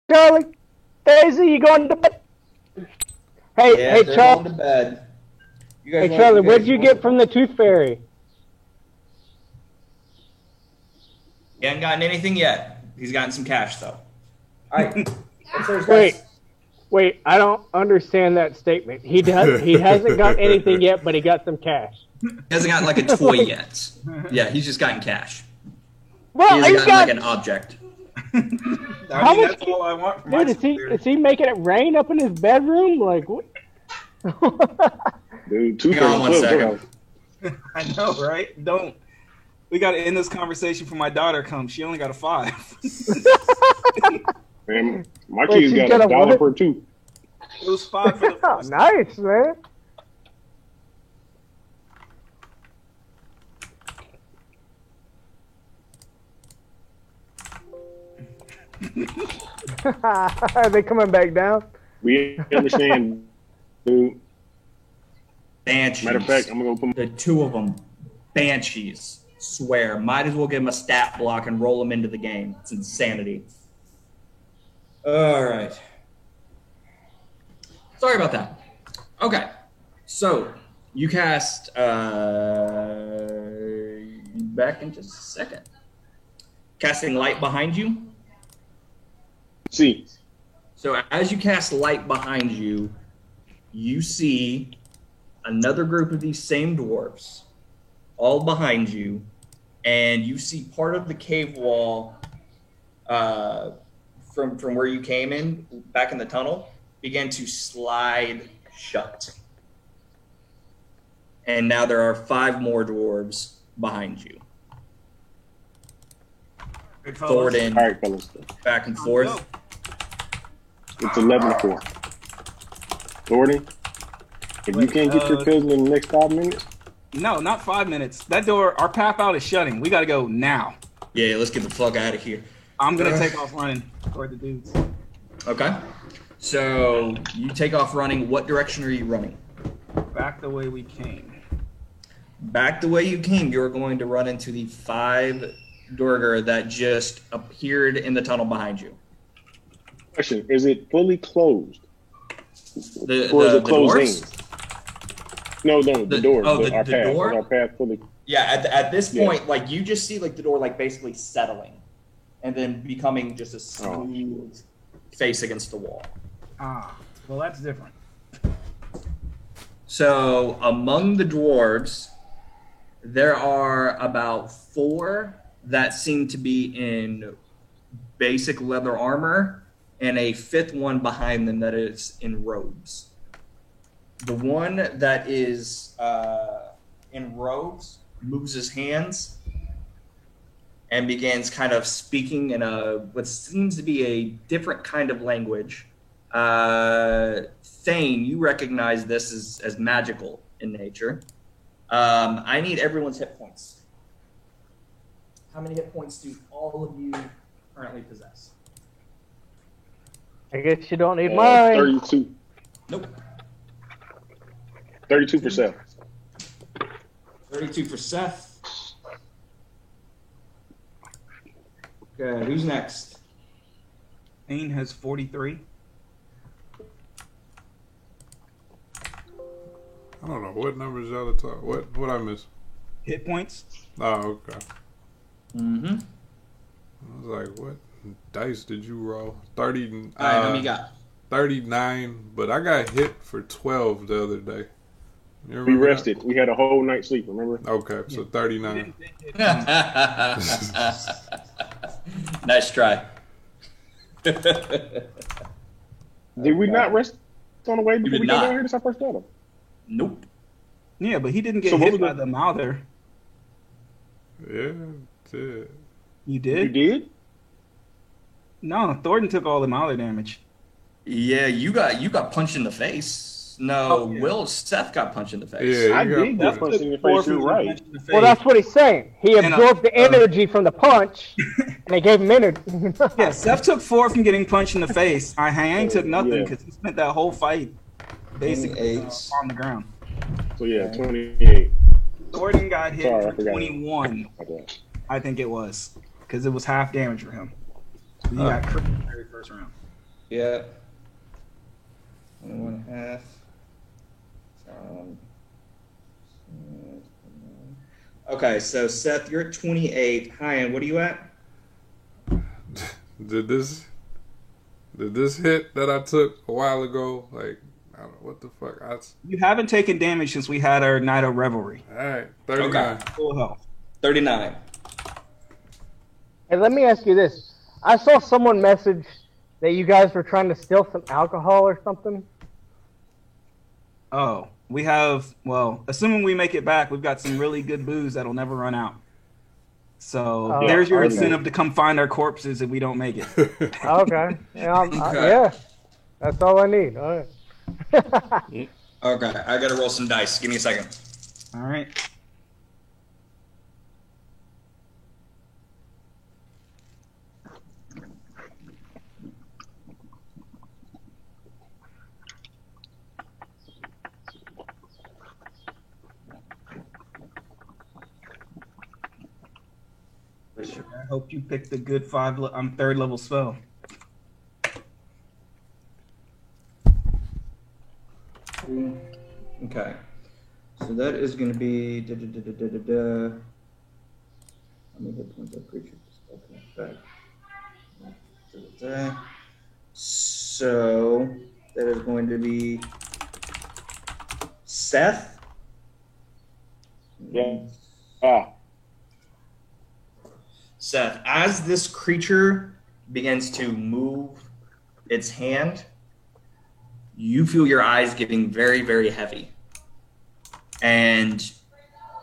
Charlie, Daisy, you going to bed? Hey, Yeah, hey, they're Charlie. going to bed. Hey, Charlie, what did you get from the Tooth Fairy? He hasn't gotten anything yet. He's gotten some cash, though. All right. Wait, I don't understand that statement. He hasn't got anything yet, but he got some cash. He hasn't gotten like a toy yet. Yeah, he's just gotten cash. Well, he hasn't gotten like an object. I mean, that's all I want from dude, is he making it rain up in his bedroom? Like, what? Dude, Hang on 1 second. I know, right? We got to end this conversation for my daughter comes. She only got a 5. Man, my kids got $1 per tooth. It was 5 for the first. Nice, man. Are they coming back down? We understand, dude. Banshees. Matter of fact, I'm gonna go put the 2 of them. Banshees. Swear. Might as well give him a stat block and roll him into the game. It's insanity. All right. Sorry about that. Okay. So, you cast back in just a second. Casting light behind you. See. So as you cast light behind you, you see another group of these same dwarves all behind you, and you see part of the cave wall from where you came in, back in the tunnel, begin to slide shut. And now there are 5 more dwarves behind you. Thornton, all right, fellas. Back and forth. It's 11-4. Thornton, if you can't get your cousin in the next 5 minutes. No, not 5 minutes. That door, our path out is shutting. We got to go now. Yeah, let's get the fuck out of here. I'm going to take off running toward the dudes. Okay. So you take off running. What direction are you running? Back the way we came. Back the way you came. You're going to run into the 5 Durgar that just appeared in the tunnel behind you. Question: is it fully closed? The doors? No, the door. Oh, the our path. door. Our path fully. Yeah. At this point, like you just see like the door like basically settling, and then becoming just a smooth face against the wall. Ah, well that's different. So among the dwarves, there are about 4 that seem to be in basic leather armor, and a 5th one behind them that is in robes. The one that is in robes moves his hands and begins kind of speaking in what seems to be a different kind of language. Thane, you recognize this as magical in nature. I need everyone's hit points. How many hit points do all of you currently possess? I guess you don't need mine. 32. Nope. 32 for Seth. 32 for Seth. Okay, who's next? Thane has 43. I don't know what numbers y'all are talking. What I miss? Hit points. Oh, okay. Mm-hmm. I was like, what dice did you roll? 30. All right, how many you got? 39, but I got hit for 12 the other day. We rested. We had a whole night's sleep, remember? Okay, so 39. Nice try. Did we not rest on the way before we got down here? This our first battle. Nope. Yeah, but he didn't get hit by the Mouther. Yeah, did. You did? You did? No, Thornton took all the Mouther damage. Yeah, you got punched in the face. No, Seth got punched in the face. Yeah, I did get punched in the face. You're right. Well, that's what he's saying. He absorbed the energy from the punch, and it gave him energy. Yeah, Seth took 4 from getting punched in the face. Hang took nothing because he spent that whole fight basically on the ground. So yeah, 28. Thornton got hit for 21. I think it was because it was half damage for him. So he got crit in the very first round. Yeah. 1.5. Okay, so Seth, you're at 28. Hyan, what are you at? Did this hit that I took a while ago? Like, I don't know what the fuck. You haven't taken damage since we had our night of revelry. All right, 39. Okay. Full health. 39. Hey, let me ask you this. I saw someone message that you guys were trying to steal some alcohol or something. Oh, we have, well, assuming we make it back, we've got some really good booze that'll never run out. So there's your incentive to come find our corpses if we don't make it. Okay. Yeah. That's all I need. All right. Okay, I gotta roll some dice. Give me a second. All right. I hope you picked the good third level spell. Okay, so that is going to be how many hit points of creature? Okay, so that is going to be Seth. Yeah. Seth, as this creature begins to move its hand, you feel your eyes getting very, very heavy. And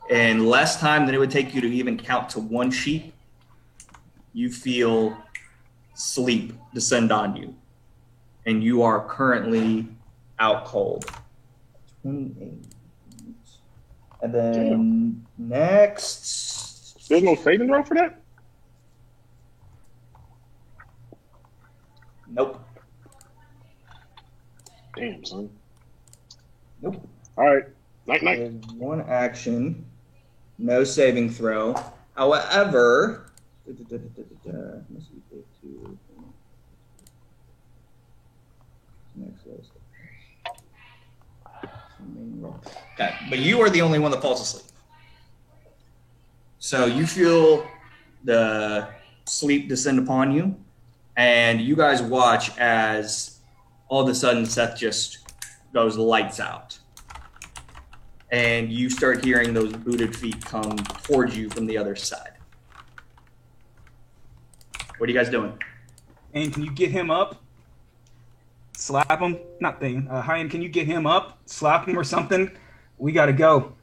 in less time than it would take you to even count to one sheep, you feel sleep descend on you. And you are currently out cold. 28. And then next... There's no saving throw for that? Nope. Damn, son. Nope. All right. Night. There's one action, no saving throw. However, okay, but you are the only one that falls asleep. So you feel the sleep descend upon you, and you guys watch as all of a sudden Seth just goes lights out. And you start hearing those booted feet come towards you from the other side. What are you guys doing? And can you get him up? Slap him? Not thing. Hyan, can you get him up? Slap him or something? We gotta go.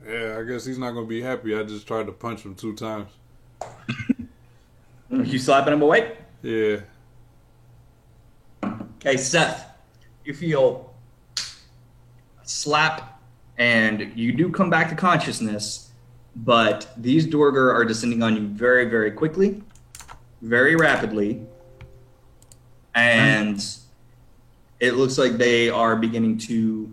Yeah, I guess he's not gonna be happy. I just tried to punch him 2 times. You slapping him awake? Yeah. Okay, Seth, you feel a slap, and you do come back to consciousness, but these Duergar are descending on you very, very quickly, very rapidly, and it looks like they are beginning to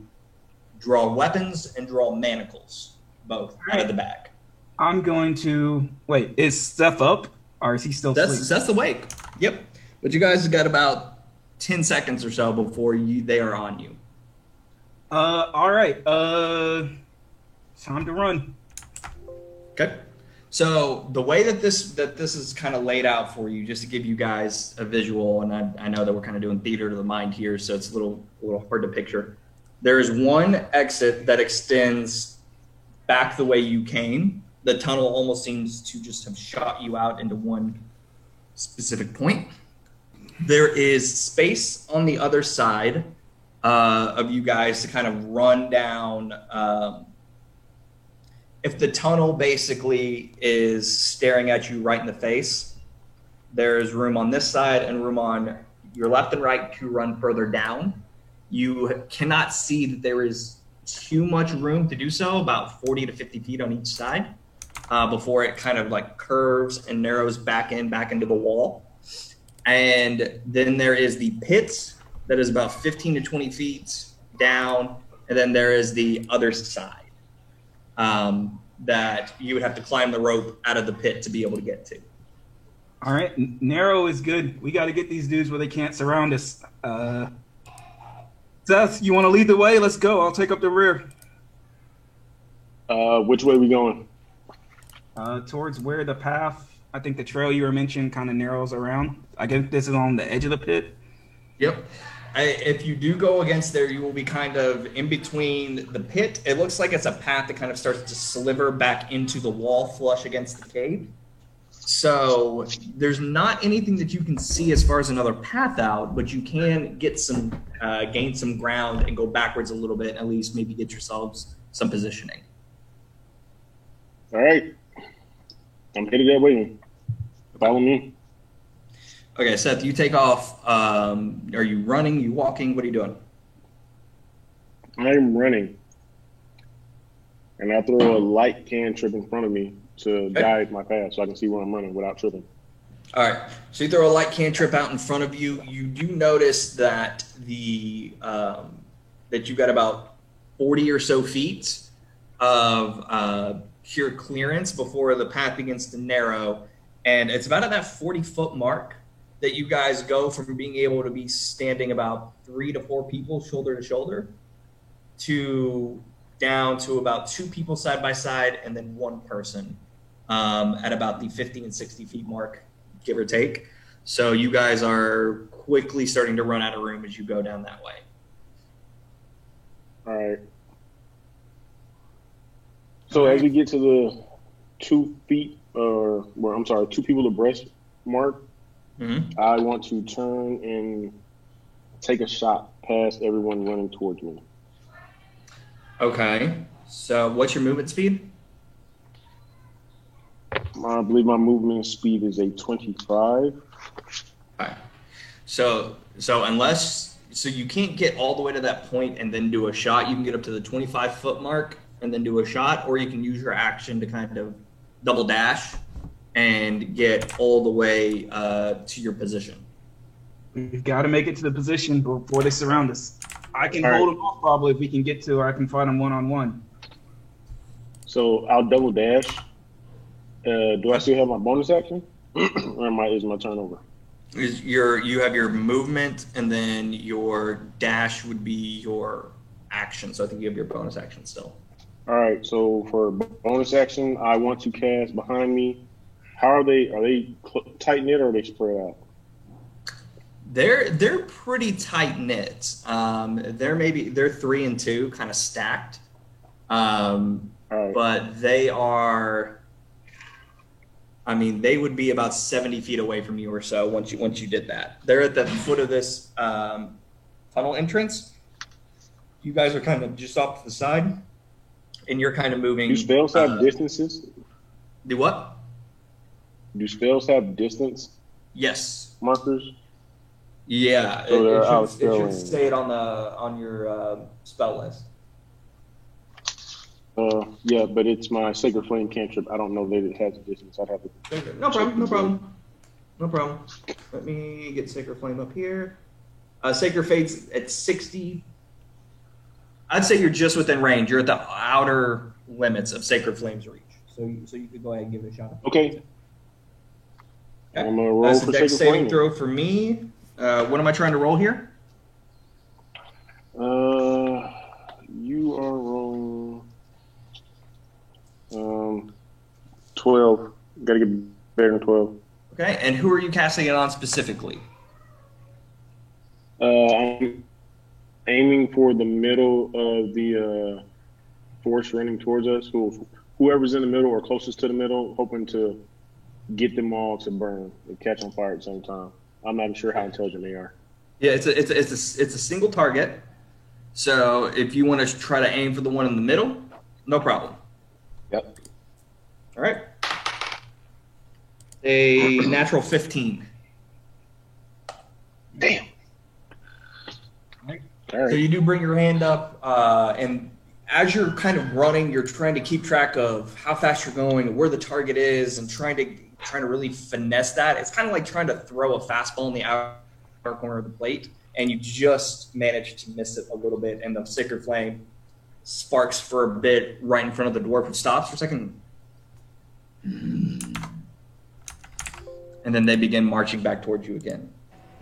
draw weapons and draw manacles, both out of the bag. I'm going to... Wait, is Seth up? Or is he still asleep? Seth's awake. Yep. But you guys have got about 10 seconds or so before they are on you. All right. Time to run. Okay. So the way that this is kind of laid out for you, just to give you guys a visual, and I know that we're kind of doing theater to the mind here, so it's a little hard to picture. There is one exit that extends back the way you came. The tunnel almost seems to just have shot you out into one specific point. There is space on the other side of you guys to kind of run down. If the tunnel basically is staring at you right in the face, there's room on this side and room on your left and right to run further down. You cannot see that there is too much room to do so, about 40 to 50 feet on each side, before it kind of like curves and narrows back into the wall. And then there is the pit that is about 15 to 20 feet down. And then there is the other side that you would have to climb the rope out of the pit to be able to get to. All right, narrow is good. We got to get these dudes where they can't surround us. Seth, you want to lead the way? Let's go. I'll take up the rear. Which way we going? Towards where the path, I think the trail you were mentioning kind of narrows around. I guess this is on the edge of the pit. Yep. If you do go against there, you will be kind of in between the pit. It looks like it's a path that kind of starts to sliver back into the wall flush against the cave. So there's not anything that you can see as far as another path out, but you can get gain some ground and go backwards a little bit, and at least maybe get yourselves some positioning. All right. I'm headed that way. Follow me. Okay, Seth, you take off. Are you running? You walking? What are you doing? I'm running. And I throw a light cantrip in front of me to guide my path so I can see where I'm running without tripping. All right. So you throw a light cantrip out in front of you. You do notice that that you got about 40 or so feet of pure clearance before the path begins to narrow. And it's about at that 40-foot mark that you guys go from being able to be standing about 3 to 4 people shoulder to shoulder to down to about 2 people side by side and then 1 person at about the 50 and 60 feet mark, give or take. So you guys are quickly starting to run out of room as you go down that way. All right. So as we get to the 2 people abreast mark, I want to turn and take a shot past everyone running towards me. Okay. So what's your movement speed? I believe my movement speed is a 25. Okay. So you can't get all the way to that point and then do a shot. You can get up to the 25-foot mark and then do a shot, or you can use your action to kind of double dash and get all the way to your position. We've got to make it to the position before they surround us. I can hold them off probably if we can get to, or I can fight them one-on-one. So I'll double dash. Do I still have my bonus action, or is my turn over? You have your movement, and then your dash would be your action. So I think you have your bonus action still. All right. So for bonus action, I want to cast behind me. How are they? Are they tight knit or are they spread out? They're pretty tight knit. They're 3 and 2, kind of stacked. But they are. I mean, they would be about 70 feet away from you or so once you did that. They're at the foot of this tunnel entrance. You guys are kind of just off to the side, and you're kind of moving. Do spells have distances? Do what? Do spells have distance? Yes. Markers? Yeah, so it should say it on your spell list. Yeah, but it's my Sacred Flame cantrip. I don't know that it has a distance. I'd have to. No problem. Let me get Sacred Flame up here. Sacred Fade's at 60. I'd say you're just within range. You're at the outer limits of Sacred Flame's reach. So you could go ahead and give it a shot. Okay. I'm gonna roll for Dex Sacred saving Flame. throw for me. What am I trying to roll here? You are rolling 12. Got to get better than 12. Okay, and who are you casting it on specifically? I'm aiming for the middle of the force running towards us. Whoever's in the middle or closest to the middle, hoping to get them all to burn and catch on fire at the same time. I'm not sure how intelligent they are. Yeah, it's a single target. So if you want to try to aim for the one in the middle, no problem. Yep. All right. A natural 15. Damn. All right. So you do bring your hand up, and as you're kind of running, you're trying to keep track of how fast you're going, where the target is, and trying to really finesse that. It's kind of like trying to throw a fastball in the outer corner of the plate, and you just manage to miss it a little bit, and the Sacred Flame sparks for a bit right in front of the dwarf and stops for a second. and then they begin marching back towards you again.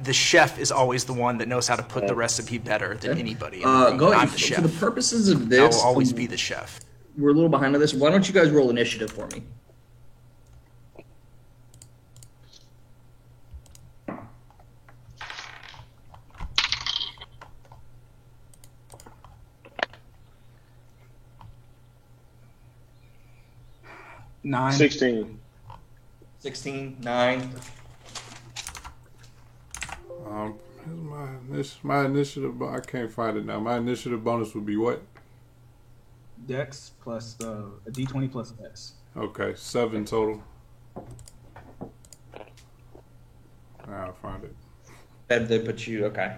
The chef is always the one that knows how to put the recipe better than anybody. Go I'm ahead. the chef. For the purposes of I this, will always be the chef. we're a little behind on this. Why don't you guys roll initiative for me? Nine. 16. 16, 9. My initiative. I can't find it now. My initiative bonus would be what? Dex plus a D20 plus Dex. Okay, 7 total. I'll find it. That they put you, okay.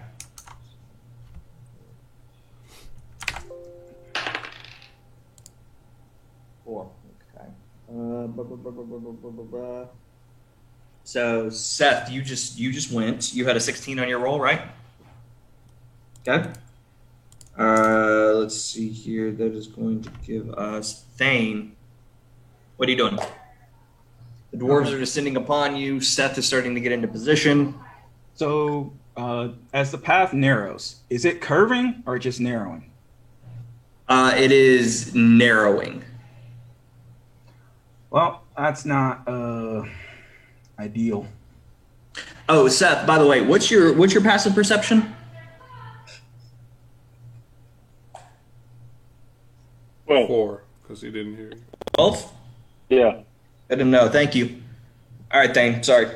Four. Okay. So Seth, you just went. You had a 16 on your roll, right? Okay. Let's see here. That is going to give us Thane. What are you doing? The dwarves are descending upon you. Seth is starting to get into position. So, as the path narrows, is it curving or just narrowing? It is narrowing. Well, that's not ideal. Oh, Seth, by the way, what's your passive perception? Well, 4, because he didn't hear you. 12? yeah. I didn't know. Thank you. All right, Thane. Sorry.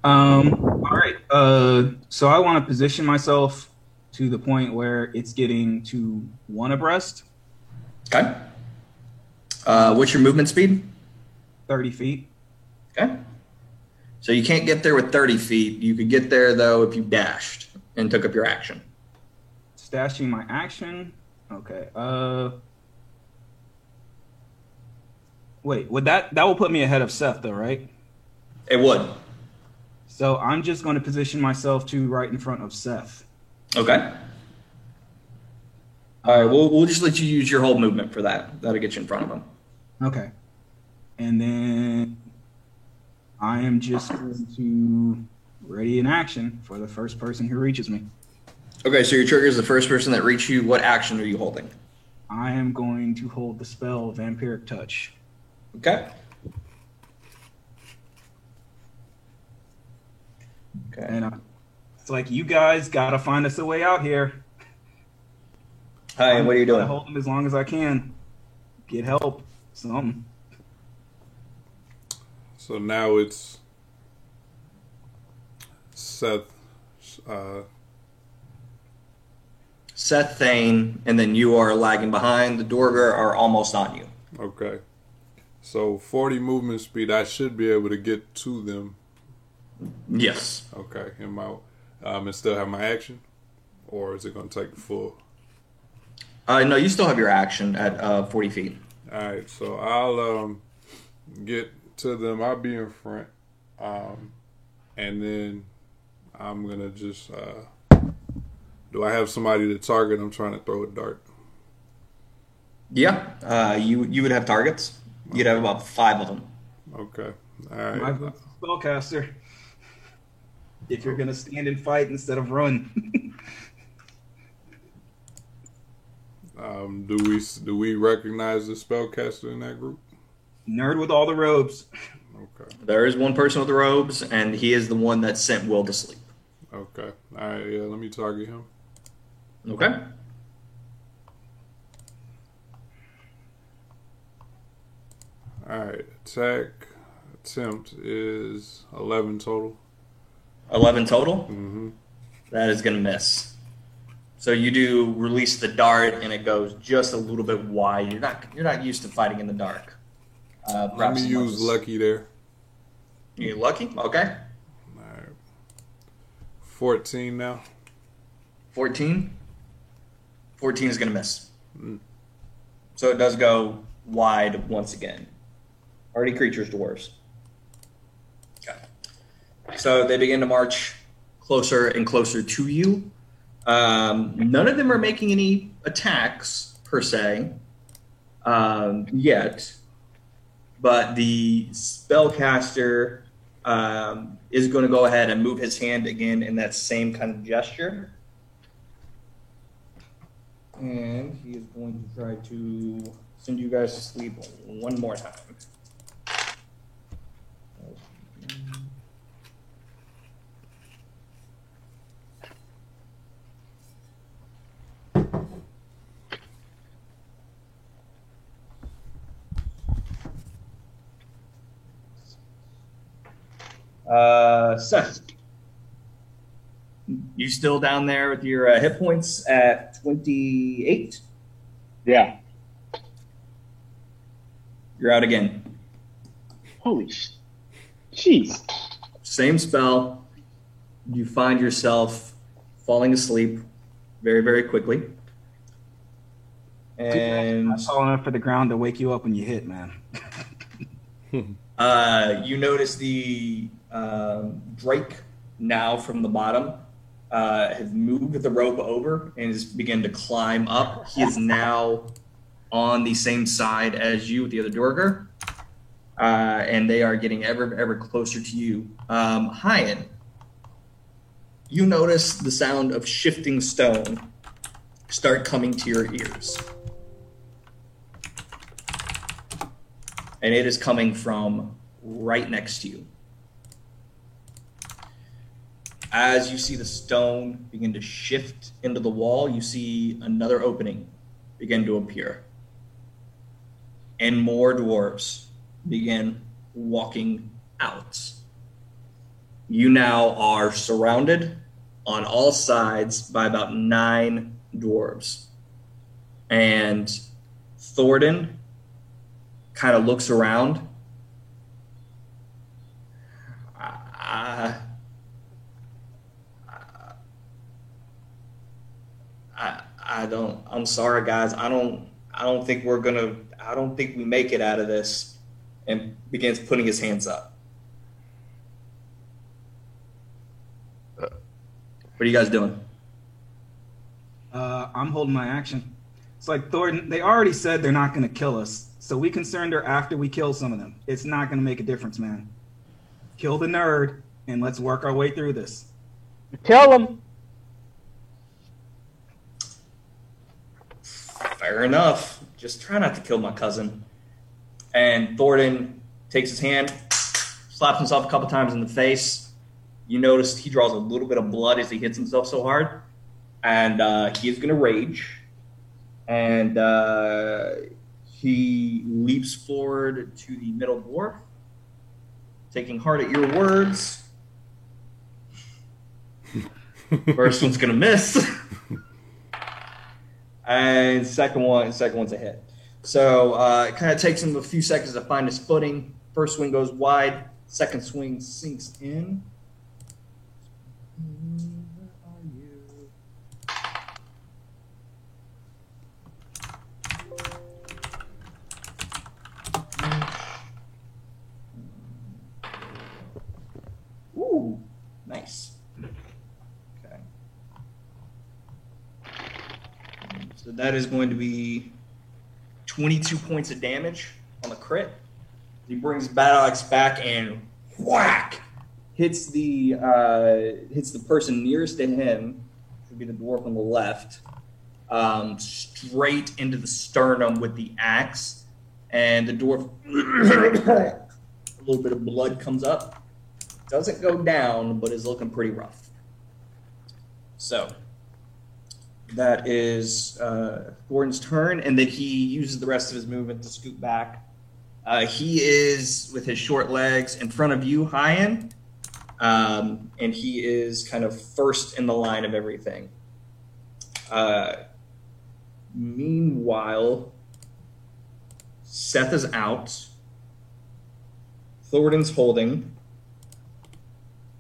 All right. So I want to position myself to the point where it's getting to 1 abreast, Okay. What's your movement speed? 30 feet. Okay. So you can't get there with 30 feet. You could get there, though, if you dashed and took up your action. Stashing my action. Okay. Wait, that will put me ahead of Seth, though, right? It would. So I'm just going to position myself to right in front of Seth. Okay. All right. We'll just let you use your whole movement for that. That'll get you in front of him. Okay. And then I am just going to ready in action for the first person who reaches me. Okay, so your trigger is the first person that reaches you. What action are you holding? I am going to hold the spell Vampiric Touch. Okay. Okay. And it's like, you guys got to find us a way out here. Hi, what are you doing? I hold them as long as I can. Get help. Something. So now it's Seth. Seth, Thane, and then you are lagging behind. The Dorger are almost on you. Okay. So 40 movement speed. I should be able to get to them. Yes. Okay. And still have my action, or is it going to take the full? No, you still have your action at 40 feet. All right. So I'll get to them. I'll be in front, and then I'm gonna just. Do I have somebody to target? I'm trying to throw a dart. Yeah. You would have targets. You'd have about 5 of them. Okay. All right. My spellcaster. If you're gonna stand and fight instead of run. Do we recognize the spellcaster in that group? Nerd with all the robes. Okay. There is one person with the robes, and he is the one that sent Will to sleep. Okay. All right. Yeah. Let me target him. Okay. All right. Attack attempt is 11 total. 11 total? Mm-hmm. That is going to miss. So you do release the dart, and it goes just a little bit wide. You're not used to fighting in the dark. Let me use lucky there. You lucky? Okay. All right. 14 now. 14? 14 is going to miss. So it does go wide once again. Hardy creatures, dwarves. Okay. So they begin to march closer and closer to you. None of them are making any attacks, per se, yet. but the spellcaster is going to go ahead and move his hand again in that same kind of gesture. And he is going to try to send you guys to sleep one more time. Seth, you still down there with your hit points at 28? Yeah. You're out again. Holy jeez. Same spell. You find yourself falling asleep very, very quickly. And I'm tall enough for the ground to wake you up when you hit, man. You notice the Drake now from the bottom has moved the rope over and has begun to climb up. He is now on the same side as you with the other Durgar, and they are getting ever closer to you. Hyan, you notice the sound of shifting stone start coming to your ears. And it is coming from right next to you. As you see the stone begin to shift into the wall, you see another opening begin to appear. And more dwarves begin walking out. You now are surrounded on all sides by about 9 dwarves. And Thornton kind of looks around. I'm sorry, guys. I don't think we make it out of this. And begins putting his hands up. What are you guys doing? I'm holding my action. It's like, Thornton, they already said they're not going to kill us, so we can surrender after we kill some of them. It's not going to make a difference, man. Kill the nerd, and let's work our way through this. Tell them. Fair enough. Just try not to kill my cousin. And Thornton takes his hand, slaps himself a couple times in the face. You notice he draws a little bit of blood as he hits himself so hard. And he is going to rage. And he leaps forward to the middle dwarf, taking heart at your words. First one's going to miss. And second one's a hit. So it kind of takes him a few seconds to find his footing. First swing goes wide. Second swing sinks in. Where are you? Ooh, nice. Okay. So that is going to be 22 points of damage on the crit. He brings Battle Axe back and whack! Hits the person nearest to him, which would be the dwarf on the left, straight into the sternum with the axe. And the dwarf, a little bit of blood comes up. Doesn't go down, but is looking pretty rough. So that is Gordon's turn, and then he uses the rest of his movement to scoot back. He is, with his short legs, in front of you, Hyan, and he is kind of first in the line of everything. Meanwhile, Seth is out. Thornton's holding.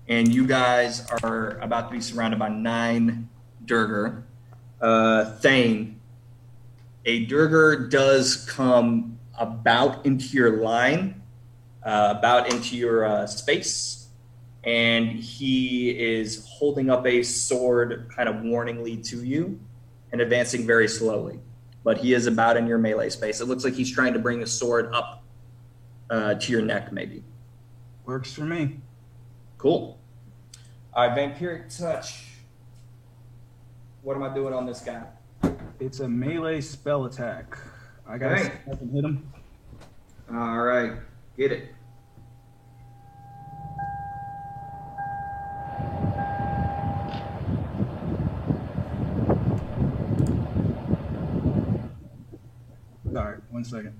And you guys are about to be surrounded by 9 Durgar. Thane, a Durgar does come about into your line, about into your space, and he is holding up a sword kind of warningly to you and advancing very slowly. But he is about in your melee space. It looks like he's trying to bring the sword up to your neck, maybe. Works for me. Cool. All right, Vampiric Touch. What am I doing on this guy? It's a melee spell attack. I got to hit him. All right, get it. All right, 1 second.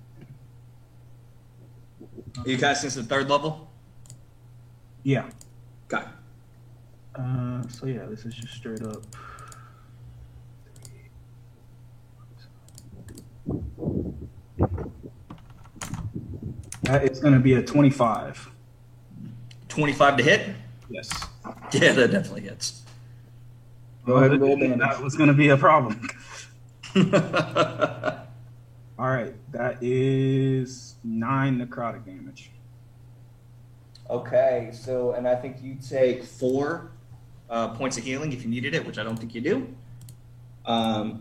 Are you casting this at 3rd level? Yeah. Got it. So yeah, this is just straight up. It's going to be a 25. 25 to hit? Yes. Yeah, that definitely hits. Go ahead and roll damage. That was going to be a problem. All right, that is 9 necrotic damage. Okay, so, and I think you take 4 points of healing if you needed it, which I don't think you do.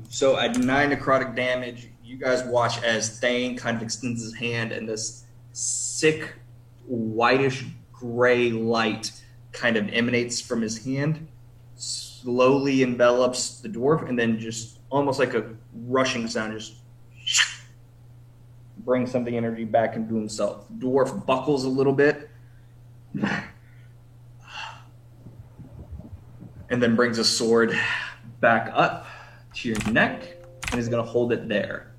So at 9 necrotic damage, you guys watch as Thane kind of extends his hand and this sick, whitish gray light kind of emanates from his hand, slowly envelops the dwarf, and then just almost like a rushing sound, just brings some of the energy back into himself. The dwarf buckles a little bit, and then brings a sword back up to your neck, and is going to hold it there.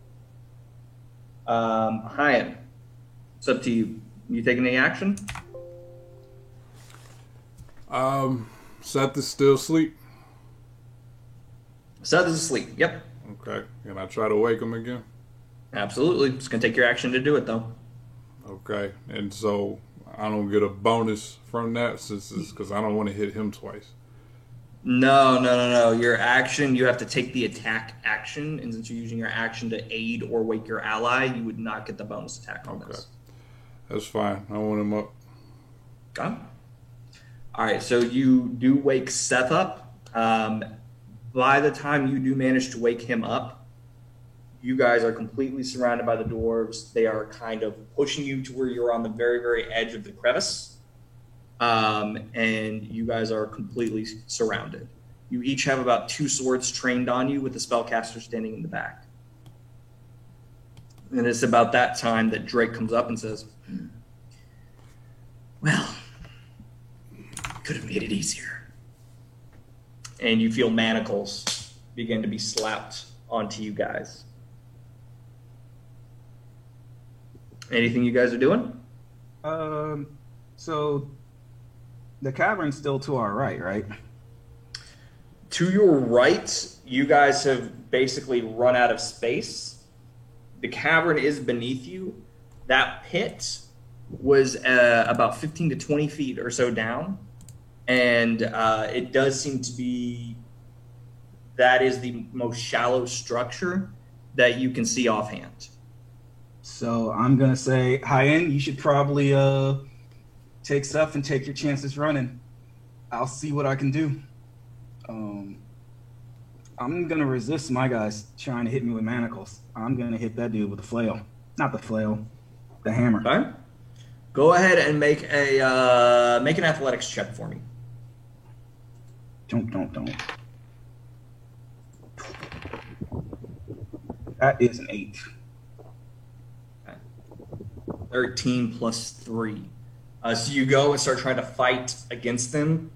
Hyan, it's up to you. You taking any action? Seth is still asleep. Seth is asleep. Yep. Okay. Can I try to wake him again? Absolutely. It's going to take your action to do it, though. Okay. And so I don't get a bonus from that since it's because I don't want to hit him twice. No. Your action, you have to take the attack action, and since you're using your action to aid or wake your ally, you would not get the bonus attack on this. That's fine. I want him up. Okay. All right, so you do wake Seth up. By the time you do manage to wake him up, you guys are completely surrounded by the dwarves. They are kind of pushing you to where you're on the very, very edge of the crevice. And you guys are completely surrounded. You each have about 2 swords trained on you with the spellcaster standing in the back. And it's about that time that Drake comes up and says, well, could have made it easier. And you feel manacles begin to be slapped onto you guys. Anything you guys are doing? So the cavern's still to our right? To your right, you guys have basically run out of space. The cavern is beneath you. That pit was about 15 to 20 feet or so down. And it does seem to be that is the most shallow structure that you can see offhand. So I'm going to say, Hyan, you should probably take stuff and take your chances running. I'll see what I can do. I'm going to resist my guys trying to hit me with manacles. I'm going to hit that dude with a flail. Not the flail, the hammer. Okay. Go ahead and make an athletics check for me. Don't. That is an 8. Okay. 13 plus 3. So you go and start trying to fight against them.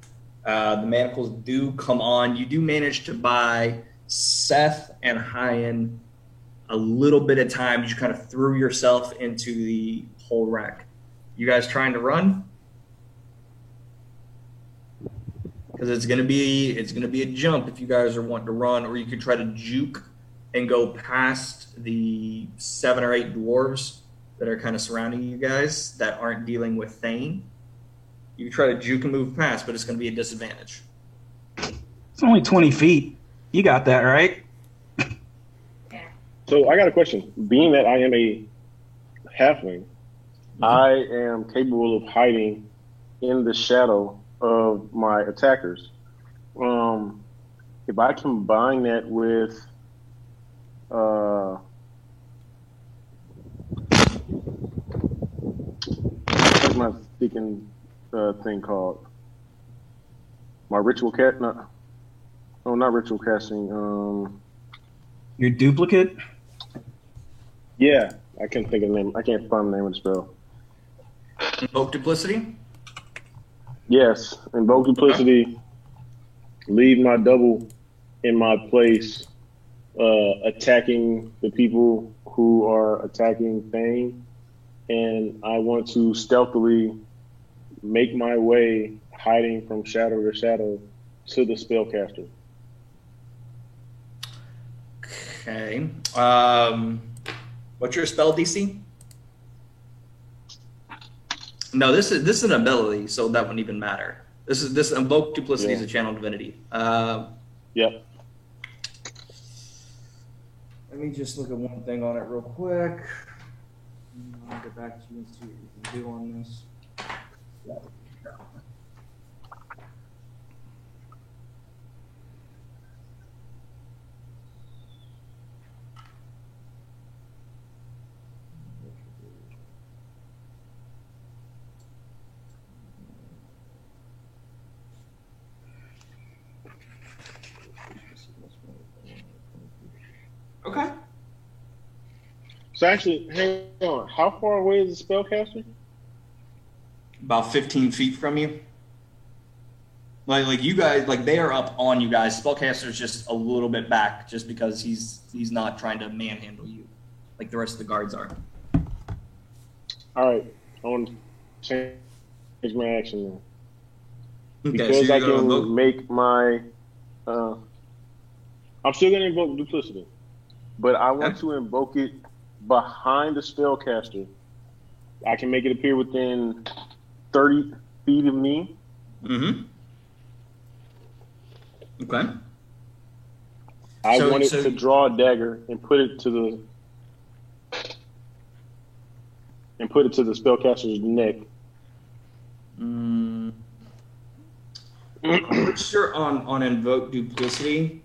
The manacles do come on. You do manage to buy Seth and Hyan a little bit of time. You kind of threw yourself into the whole wreck. You guys trying to run? Because it's gonna be a jump if you guys are wanting to run, or you could try to juke and go past the 7 or 8 dwarves that are kind of surrounding you guys that aren't dealing with Thane. You can try to juke and move past, but it's going to be a disadvantage. It's only 20 feet. You got that, right? So I got a question. Being that I am a halfling, I am capable of hiding in the shadow of my attackers. If I combine that with my freaking thing called? My ritual cat? No, oh, not ritual casting. Your duplicate? Yeah, I can't think of the name. I can't find the name of the spell. Invoke duplicity. Yes, invoke duplicity. Leave my double in my place, attacking the people who are attacking Thane, and I want to stealthily make my way, hiding from shadow to shadow, to the spellcaster. Okay. What's your spell DC? No, this is an ability, so that wouldn't even matter. This invoke duplicity is a channel divinity. Yep. Let me just look at one thing on it real quick. I'll get back to you and see what you can do on this. Okay. So actually, hang on. How far away is the spellcaster? About 15 feet from you. Like you guys, like they are up on you guys. Spellcaster's just a little bit back, just because he's not trying to manhandle you, like the rest of the guards are. All right, I want to change my action now. Okay, Because so I you're gonna can invoke. make my. I'm still going to invoke duplicity, but I want Okay. to invoke it behind the spellcaster. I can make it appear within 30 feet of me. Mm-hmm. Okay. I So- want it so- to draw a dagger and put it to the spellcaster's neck. I'm pretty sure on invoke duplicity,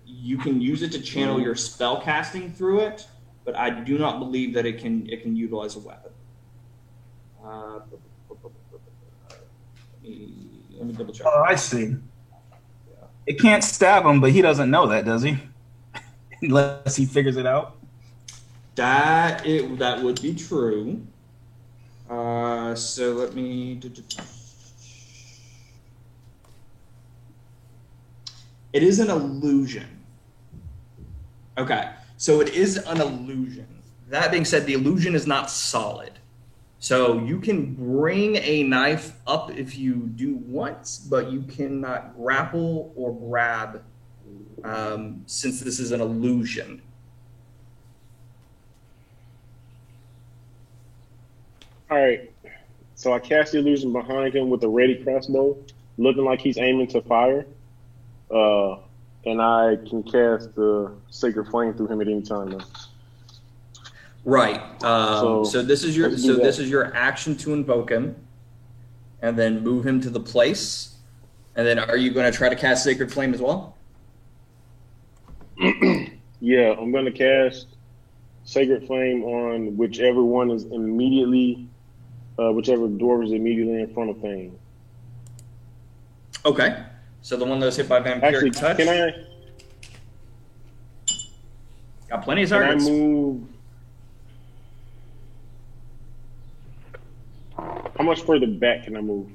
you can use it to channel your spell casting through it, but I do not believe that it can utilize a weapon. Let me double check. Oh, I see. It can't stab him, but he doesn't know that, does he? Unless he figures it out. That would be true. So let me. It is an illusion. Okay, so it is an illusion. That being said, the illusion is not solid. So you can bring a knife up if you do once, but you cannot grapple or grab since this is an illusion. All right. So I cast the illusion behind him with a ready crossbow, looking like he's aiming to fire. And I can cast the Sacred Flame through him at any time. Though. Right. So, So this is your let's do this that. is your action to invoke him, and then move him to the place. And then, are you going to try to cast Sacred Flame as well? Yeah, I'm going to cast Sacred Flame on whichever one is immediately, whichever dwarf is immediately in front of Thane. Okay. So the one that was hit by Actually, Vampiric Touch. can I Got plenty of can I targets. move? How much further back can I move?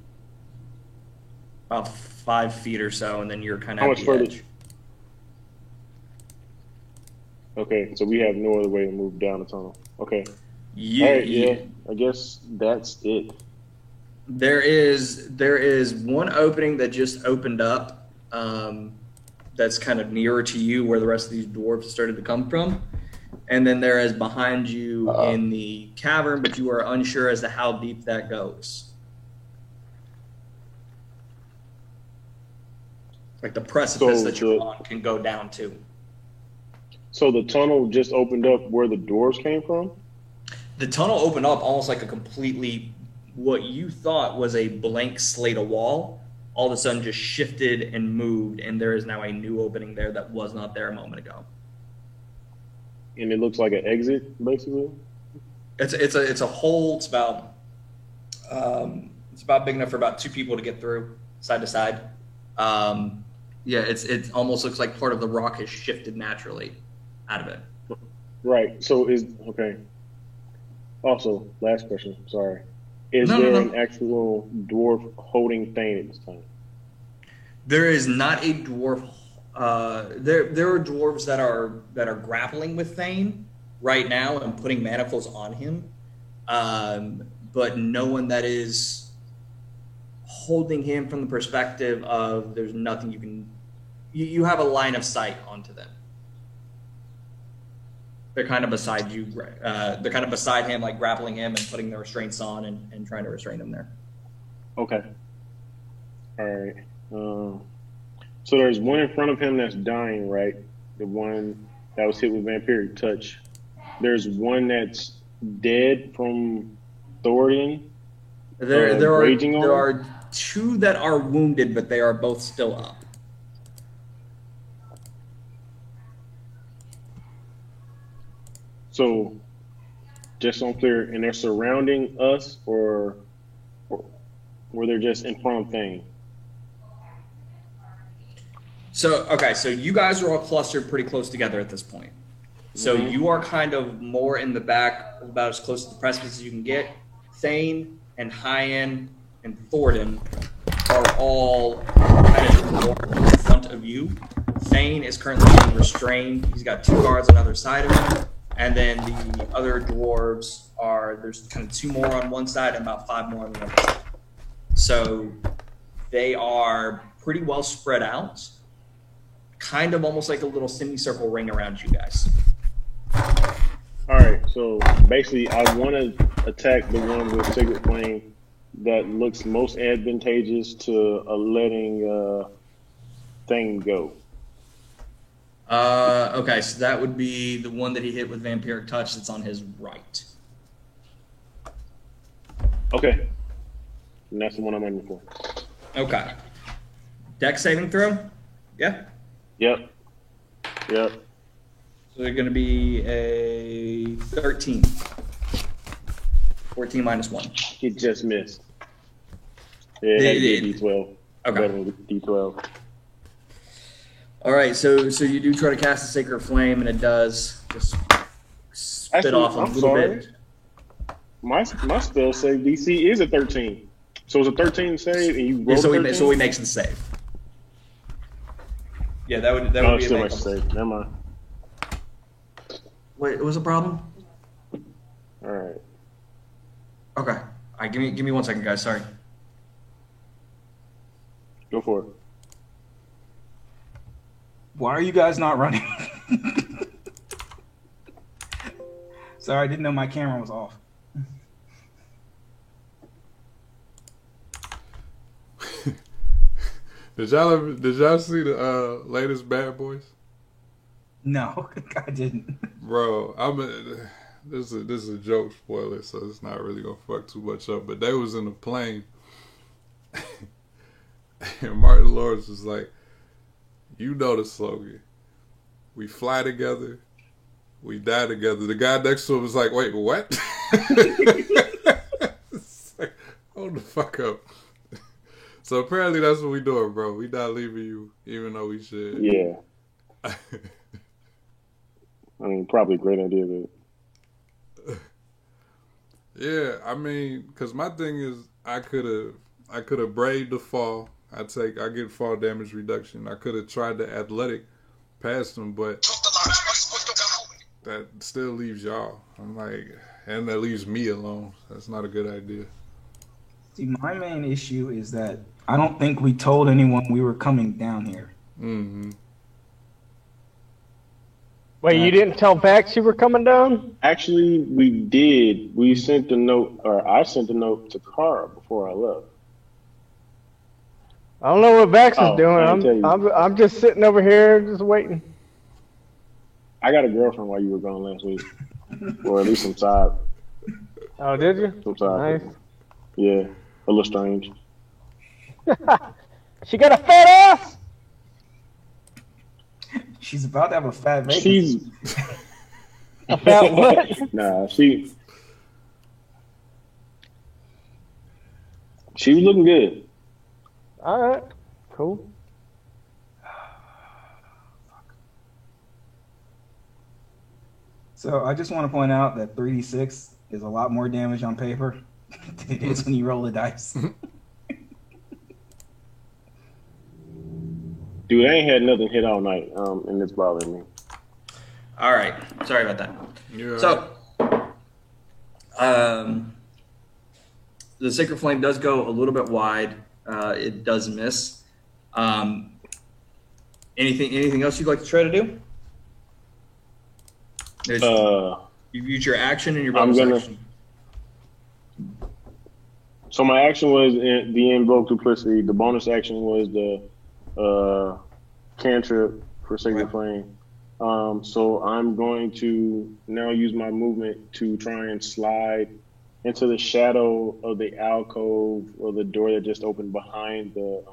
About 5 feet or so, and then you're kind of How at much the further? edge. Okay, so we have no other way to move down the tunnel. Okay. You, All right, yeah. I guess that's it. There is one opening that just opened up. That's kind of nearer to you, where the rest of these dwarves started to come from, and then there is behind you in the cavern, but you are unsure as to how deep that goes. Like the precipice So that you're the- on can go down to. So the tunnel just opened up where the dwarves came from? The tunnel opened up almost like a completely, what you thought was a blank slate of wall, all of a sudden just shifted and moved, and there is now a new opening there that was not there a moment ago. And it looks like an exit, basically? It's a hole. It's about It's about big enough for about 2 people to get through, side to side. Yeah, it almost looks like part of the rock has shifted naturally out of it. Right. So okay. Also, last question. Sorry. Is No. an actual dwarf holding Thane at this time? There is not a dwarf. There are dwarves that are grappling with Thane right now and putting manacles on him, but no one that is holding him from the perspective of there's nothing you can. You have a line of sight onto them. They're kind of beside you. They're kind of beside him, like grappling him and putting the restraints on and trying to restrain him there. Okay. All right. So there's one in front of him that's dying, right? The one that was hit with vampiric touch. There's one that's dead from Thorin. There raging on? are 2 that are wounded, but they are both still up. So, just so I'm clear, and they're surrounding us, or they're just in front of Thane? So you guys are all clustered pretty close together at this point. So you are kind of more in the back, about as close to the precipice as you can get. Thane and Hyen and Thornton are all kind of more in front of you. Thane is currently being restrained. He's got 2 guards on either side of him. And then the other dwarves there's kind of 2 more on one side and about 5 more on the other side. So they are pretty well spread out, kind of almost like a little semicircle ring around you guys. All right, so basically I want to attack the one with Sacred Flame that looks most advantageous to letting Thane go. Okay, so that would be the one that he hit with Vampiric Touch that's on his right. Okay. And that's the one I'm aiming for. Okay. Dex saving throw? Yeah? Yep. So they're going to be a 13. 14 minus 1. He just missed. Yeah, it had to be a D12. Okay. Better than D12. All right, so you do try to cast a Sacred Flame, and it does just spit Actually, off a I'm little sorry. bit. My spell save DC is a 13. So it's a 13 save, and you roll Yeah, 13? so he makes the save. Yeah, that would No, be it's a still make. much save. Never mind. Wait, what was the problem? All right. Okay. All right, give me 1 second, guys. Sorry. Go for it. Why are you guys not running? Sorry, I didn't know my camera was off. Did y'all see the latest Bad Boys? No, I didn't. Bro, this is a joke spoiler, so it's not really gonna fuck too much up. But they was in a plane, and Martin Lawrence was like, "You know the slogan: we fly together, we die together." The guy next to him was like, "Wait, what?" It's like, hold the fuck up. So apparently that's what we doing, bro. We not leaving you, even though we should. Yeah. I mean, probably a great idea, but Yeah, I mean, because my thing is, I could have braved the fall. I get fall damage reduction. I could have tried the athletic past him, but that still leaves y'all. I'm like, and that leaves me alone. That's not a good idea. See, my main issue is that I don't think we told anyone we were coming down here. Mm-hmm. Wait, you didn't tell Vax you were coming down? actually, we did. We sent a note, or I sent a note to Kara before I left. I don't know what Vax Oh, is doing. I didn't tell you. I'm just sitting over here, just waiting. I got a girlfriend while you were gone last week, or at least some side. Oh, did you? Some side. Nice. Yeah, a little strange. She got a fat ass. She's about to have a fat baby. She's A fat what? nah. She She was looking good. All right, cool. So I just want to point out that 3d6 is a lot more damage on paper than it is when you roll the dice. Dude, I ain't had nothing hit all night, and it's bothering me. All right. Sorry about that. You're So, the Sacred Flame does go a little bit wide. It does miss. Anything else you'd like to try to do? You've used your action and your bonus action. So my action was the Invoke Duplicity. The bonus action was the cantrip for Sacred Flame. So I'm going to now use my movement to try and slide into the shadow of the alcove or the door that just opened behind the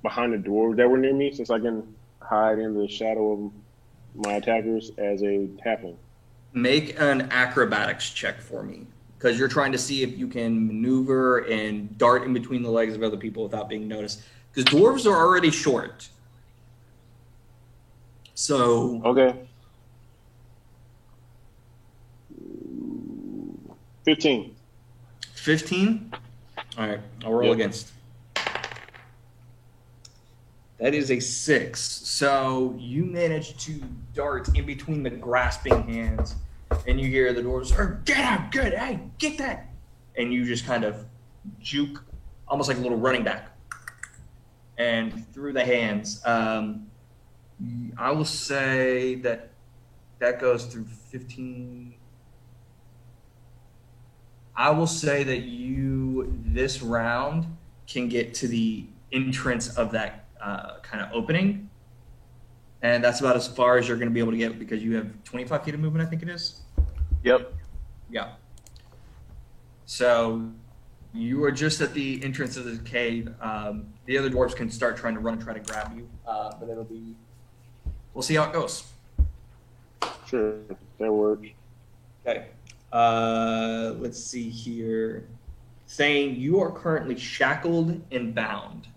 dwarves that were near me, since I can hide in the shadow of my attackers as a halfling. Make an acrobatics check for me, because you're trying to see if you can maneuver and dart in between the legs of other people without being noticed. Because dwarves are already short. So Okay. 15. 15? All right, I'll roll against. That is a 6. So you manage to dart in between the grasping hands, and you hear the dwarves, "Get out, good, hey, get that!" And you just kind of juke, almost like a little running back, and through the hands. I will say that goes through 15. I will say that you, this round, can get to the entrance of that kind of opening. And that's about as far as you're going to be able to get, because you have 25 feet of movement, I think it is. Yep. Yeah. So you are just at the entrance of the cave. The other dwarves can start trying to run and try to grab you, but it'll be... We'll see how it goes. Sure, that works. Okay. Let's see here. Thane, you are currently shackled and bound.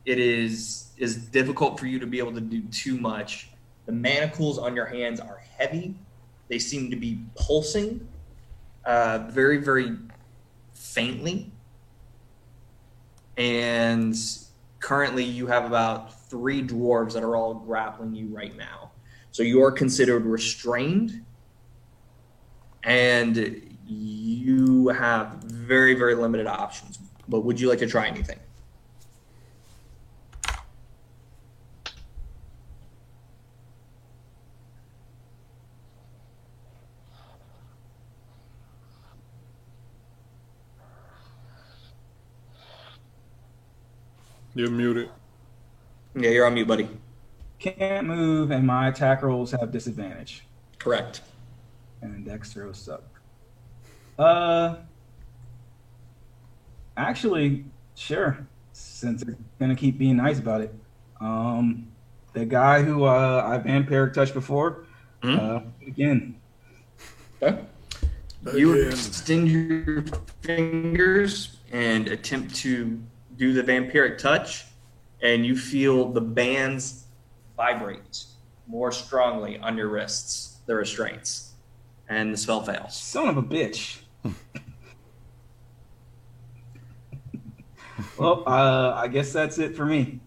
It is difficult for you to be able to do too much. The manacles on your hands are heavy. They seem to be pulsing very, very faintly. And currently you have about 3 dwarves that are all grappling you right now. So you are considered restrained, and you have very, very limited options. But would you like to try anything? You're muted. Yeah, you're on mute, buddy. Can't move, and my attack rolls have disadvantage. Correct. And dex throws suck. Actually, sure. Since they're gonna keep being nice about it. The guy who I vampiric touched before, again. Okay. You extend your fingers and attempt to do the vampiric touch, and you feel the bands vibrate more strongly on your wrists, the restraints, and the spell fails. Son of a bitch. Well, I guess that's it for me.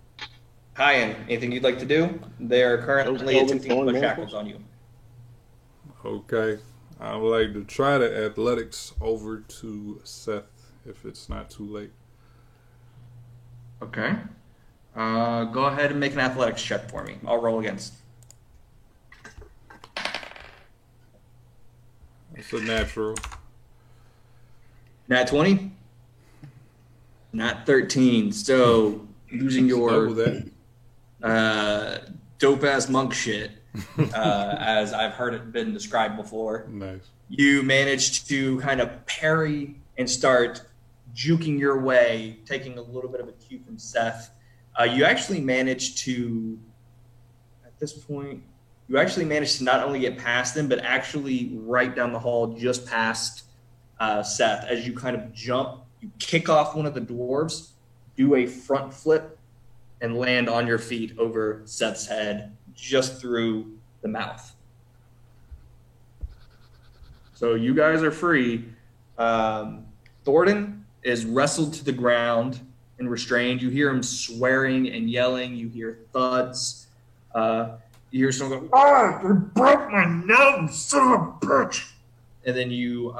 Hyan, anything you'd like to do? They are currently attempting to put shackles on you. Okay. I would like to try the athletics over to Seth if it's not too late. Okay. Go ahead and make an athletics check for me. I'll roll against. It's a natural. Nat 20? Nat 13. So, using your dope-ass monk shit, as I've heard it been described before, nice. You managed to kind of parry and start juking your way, taking a little bit of a cue from Seth. You actually managed to, at this point, you actually managed to not only get past them, but actually right down the hall, just past Seth, as you kind of jump, you kick off one of the dwarves, do a front flip, and land on your feet over Seth's head, just through the mouth. So you guys are free. Thornton is wrestled to the ground and restrained. You hear him swearing and yelling. You hear thuds. You hear someone go, "Ah, you broke my nose, son of a bitch!" And then you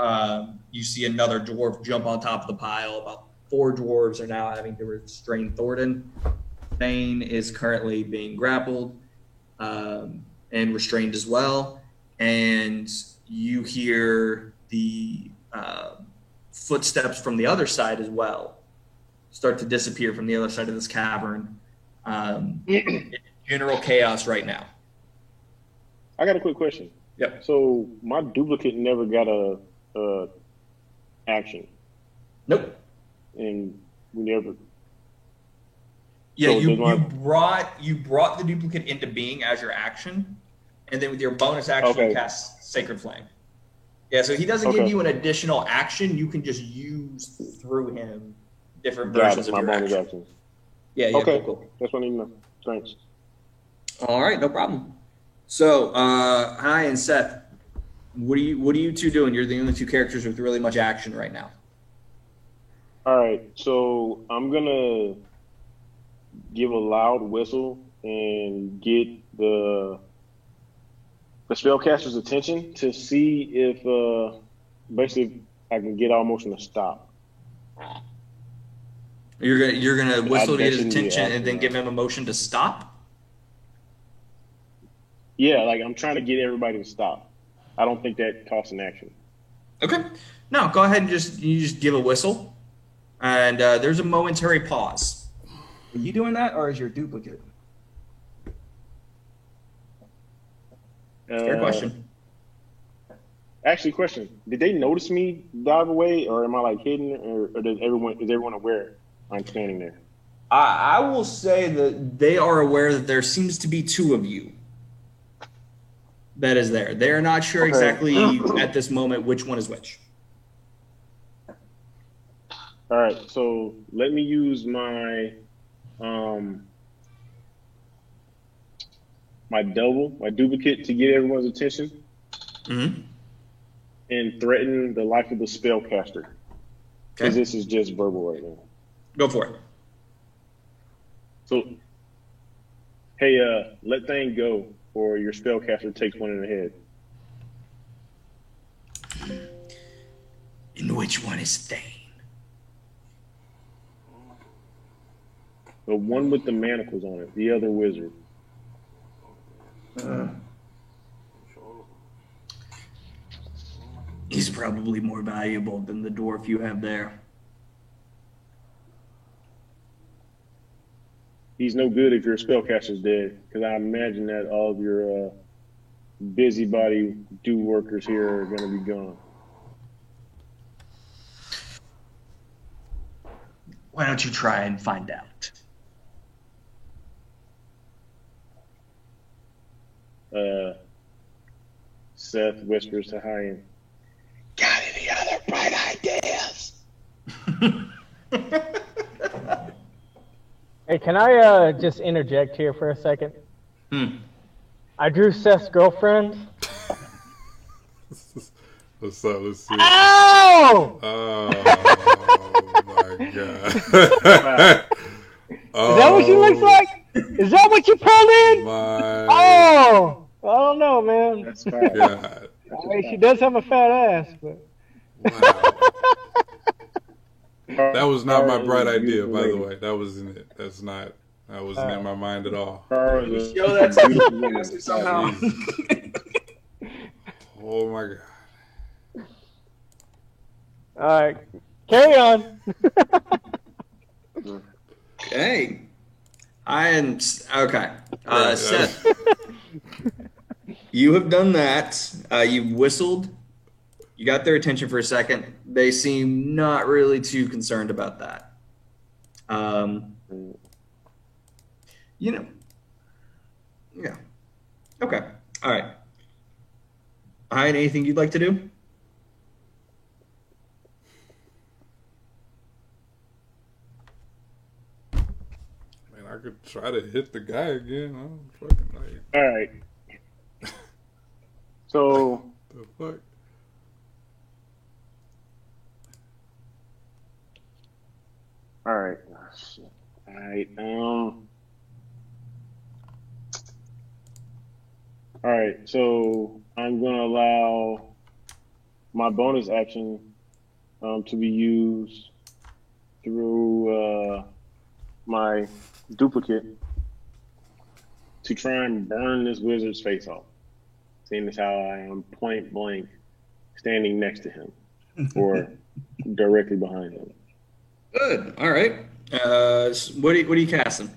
see another dwarf jump on top of the pile. About 4 dwarves are now having to restrain Thornton. Thane is currently being grappled and restrained as well. And you hear the footsteps from the other side as well start to disappear from the other side of this cavern. General chaos right now. I got a quick question. Yep. So my duplicate never got a action, Nope. and we never. Yeah, So you did my- brought the duplicate into being as your action, and then with your bonus action, Okay. you cast Sacred Flame. Yeah, so he doesn't give you an additional action. You can just use through him different Got versions it, of my your bonus action. actions. Yeah, yeah, Okay, cool. that's what I need to know. Thanks. All right, no problem. So, hi and Seth, what are you two doing? You're the only 2 characters with really much action right now. All right, so I'm gonna give a loud whistle and get the spellcaster's attention to see if basically I can get our motion to stop. You're gonna whistle to get his shouldn't be attention and acting, then give him a motion to stop. Yeah, like I'm trying to get everybody to stop. I don't think that costs an action. Okay. No, go ahead and just give a whistle, and there's a momentary pause. Are you doing that, or is your duplicate? Fair question. Actually, question: did they notice me dive away, or am I like hidden, or is everyone aware I'm standing there? I will say that they are aware that there seems to be 2 of you that is there. They are not sure exactly at this moment which one is which. All right, so let me use my my duplicate to get everyone's attention Mm-hmm. and threaten the life of the spellcaster. Because this is just verbal right now. Go for it. So, hey, let Thane go, or your spellcaster takes one in the head. And which one is Thane? The one with the manacles on it, the other wizard. He's probably more valuable than the dwarf you have there. He's no good if your spellcaster's dead, because I imagine that all of your busybody do workers here are going to be gone. Why don't you try and find out? Seth whispers to Hyan, "Got any other bright ideas?" Hey, can I just interject here for a second? I drew Seth's girlfriend. What's up? Let's see. Ow! Oh my god! Is that what she looks like? Is that what you pulled in? My Oh! I don't know, man. That's fine. god! I mean, she does have a fat ass, but... Wow. That was not my bright idea, by the way. That wasn't it. That wasn't in my mind at all. Show that to me somehow. Oh my god! All right, carry on. Okay. Okay. Seth, you have done that. You've whistled. You got their attention for a second. They seem not really too concerned about that. Yeah. Okay. All right. Anything you'd like to do? I could try to hit the guy again. I'm fucking like, All right. So the fuck? all right. Oh, shit. All right. All right. So I'm gonna allow my bonus action to be used through my duplicate to try and burn this wizard's face off. Seeing as how I am point blank standing next to him or directly behind him. Good. All right. What are you casting?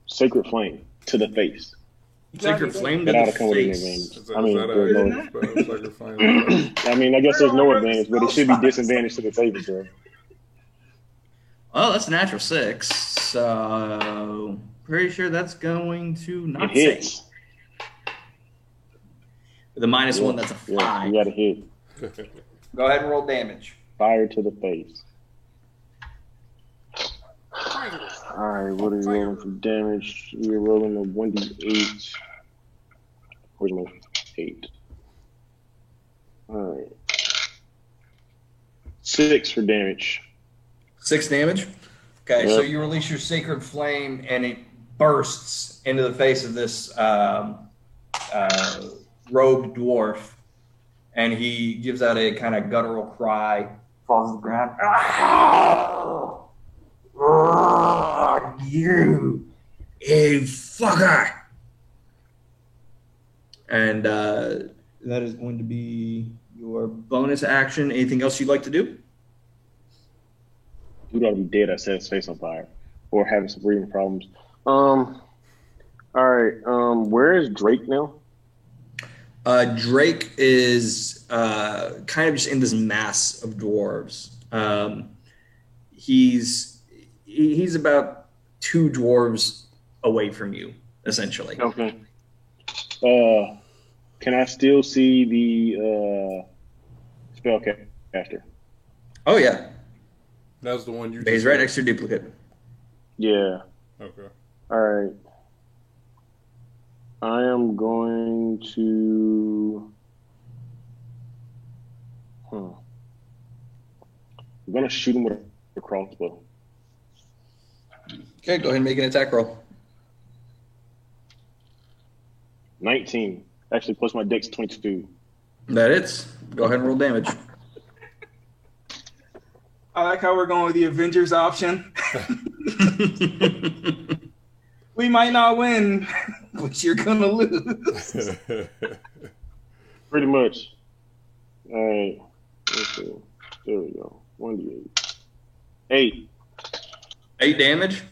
Sacred Flame to the face. Sacred Flame to That ought the to come with an face. advantage. I mean, there's no, Like I mean, I guess there's no advantage, but it should be disadvantage to the favors, bro. Well, that's a natural 6. So pretty sure that's going to It not hits. save. With a -1, that's a 5. Yeah, you got to hit. Go ahead and roll damage. Fire to the face. All right, what are you rolling for damage? You're rolling a 1d8. Where's my 8? All right. 6 for damage. 6 damage. Okay, Yep. so you release your Sacred Flame, and it bursts into the face of this robed dwarf, and he gives out a kind of guttural cry, falls to the ground. You fucker! And that is going to be your bonus action. Anything else you'd like to do? Dude ought to be dead. I set his face on fire, or having some breathing problems. All right. Where is Drake now? Drake is kind of just in this mass of dwarves. He's about 2 dwarves away from you, essentially. Okay. Can I still see the spellcaster? Oh yeah, That's the one you. he's right next to your duplicate. Yeah. Okay. All right. I am going to. I'm gonna shoot him with a crossbow. Okay, go ahead and make an attack roll. 19. Actually, plus my dex 22. That hits. Go ahead and roll damage. I like how we're going with the Avengers option. We might not win, but you're gonna lose. Pretty much. All right. Let's see. There we go. 1d8. 8. 8 damage.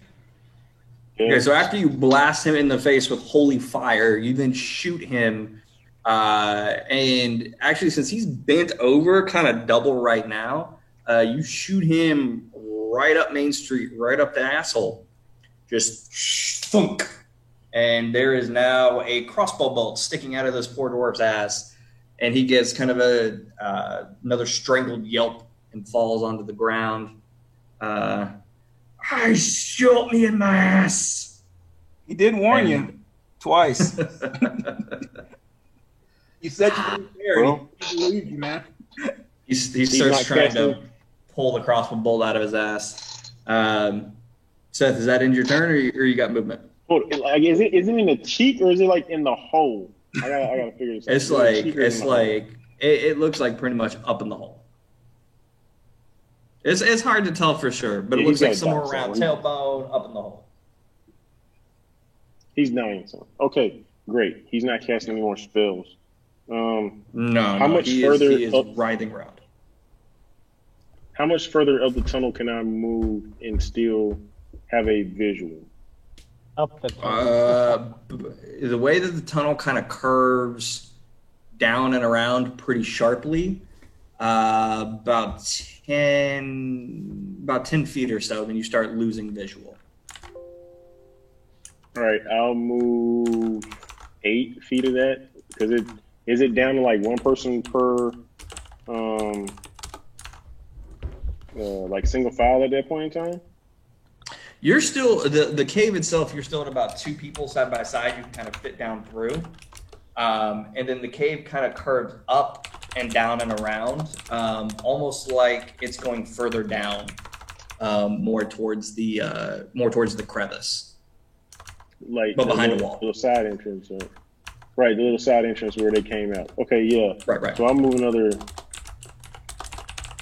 Okay, so after you blast him in the face with holy fire, you then shoot him. And actually, since he's bent over, kind of double right now, you shoot him right up Main Street, right up the asshole. Just thunk. And there is now a crossbow bolt sticking out of this poor dwarf's ass. And he gets kind of another strangled yelp and falls onto the ground. I shot me in my ass. He did warn you twice. You said you didn't care. Well, He believed you, man. He starts trying to pull the crossbow bolt out of his ass. Seth, is that end your turn, or you got movement? Hold on, like, is it in the cheek or is it like in the hole? I gotta figure this out. It's Is it in the cheek or in the hole? it looks like pretty much up in the hole. It's hard to tell for sure, but Yeah, it looks he's like got somewhere dots around on. tailbone, up in the hole. He's dying. So okay, great. He's not casting any more spells. No, How much further he is up- writhing around. How much further up the tunnel can I move and still have a visual? Up the tunnel. The way that the tunnel kind of curves down and around pretty sharply, about 10 feet or so, then you start losing visual. All right, I'll move 8 feet of that because is it down to like one person per like like single file at that point in time? You're still the cave itself. You're still at about 2 people side by side. You can kind of fit down through, and then the cave kind of curves up and down and around, almost like it's going further down, more towards the crevice, Like but the behind a little, wall. little side entrance, right? The little side entrance where they came out. Okay, yeah. Right. So I'm moving another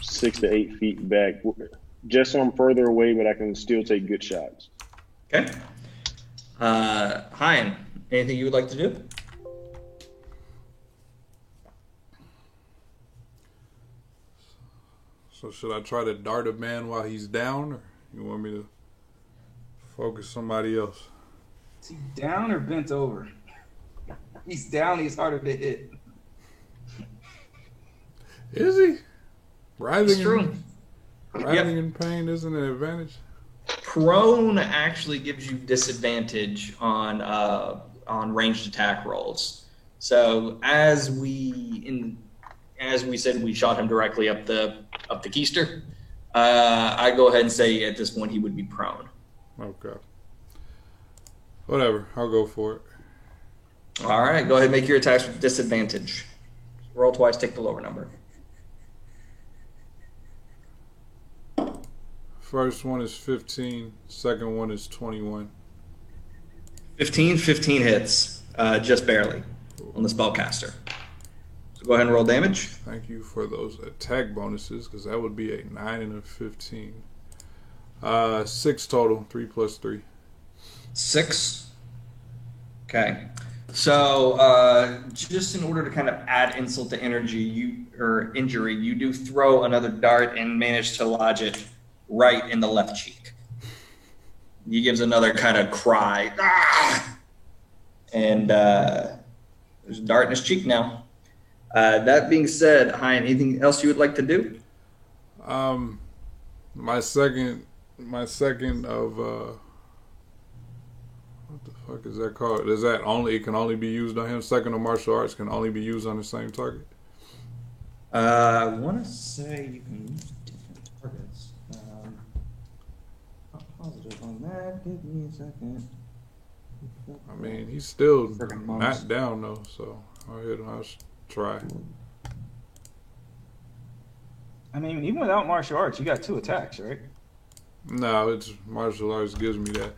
6 to 8 feet back, just so I'm further away, but I can still take good shots. Okay. Hein, anything you would like to do? So should I try to dart a man while he's down, or you want me to focus somebody else? Is he down or bent over? He's down, he's harder to hit. Is he? It's true. Writhing in pain isn't an advantage? Prone actually gives you disadvantage on ranged attack rolls. So as we said, we shot him directly up the keister. I go ahead and say at this point he would be prone. Okay. Whatever. I'll go for it. All right, go ahead and make your attacks with disadvantage. Roll twice, take the lower number. First one is 15. Second one is 21. 15 hits, just barely on the spellcaster. So go ahead and roll damage. Thank you for those attack bonuses, because that would be a 9 and a 15. 6 total. 3 plus 3. 6. Okay. So just in order to kind of add insult to injury, you do throw another dart and manage to lodge it right in the left cheek. He gives another kind of cry. Ah! And there's a dart in his cheek now. That being said, Hein, anything else you would like to do? My second of what the fuck is that called? Is that only? It can only be used on him. Second of martial arts can only be used on the same target. I want to say you can use different targets. Not positive on that. Give me a second. I mean, he's still Friggin' not months. down though, so I'll try. I mean, even without martial arts, you got 2 attacks, right? No, it's martial arts gives me that.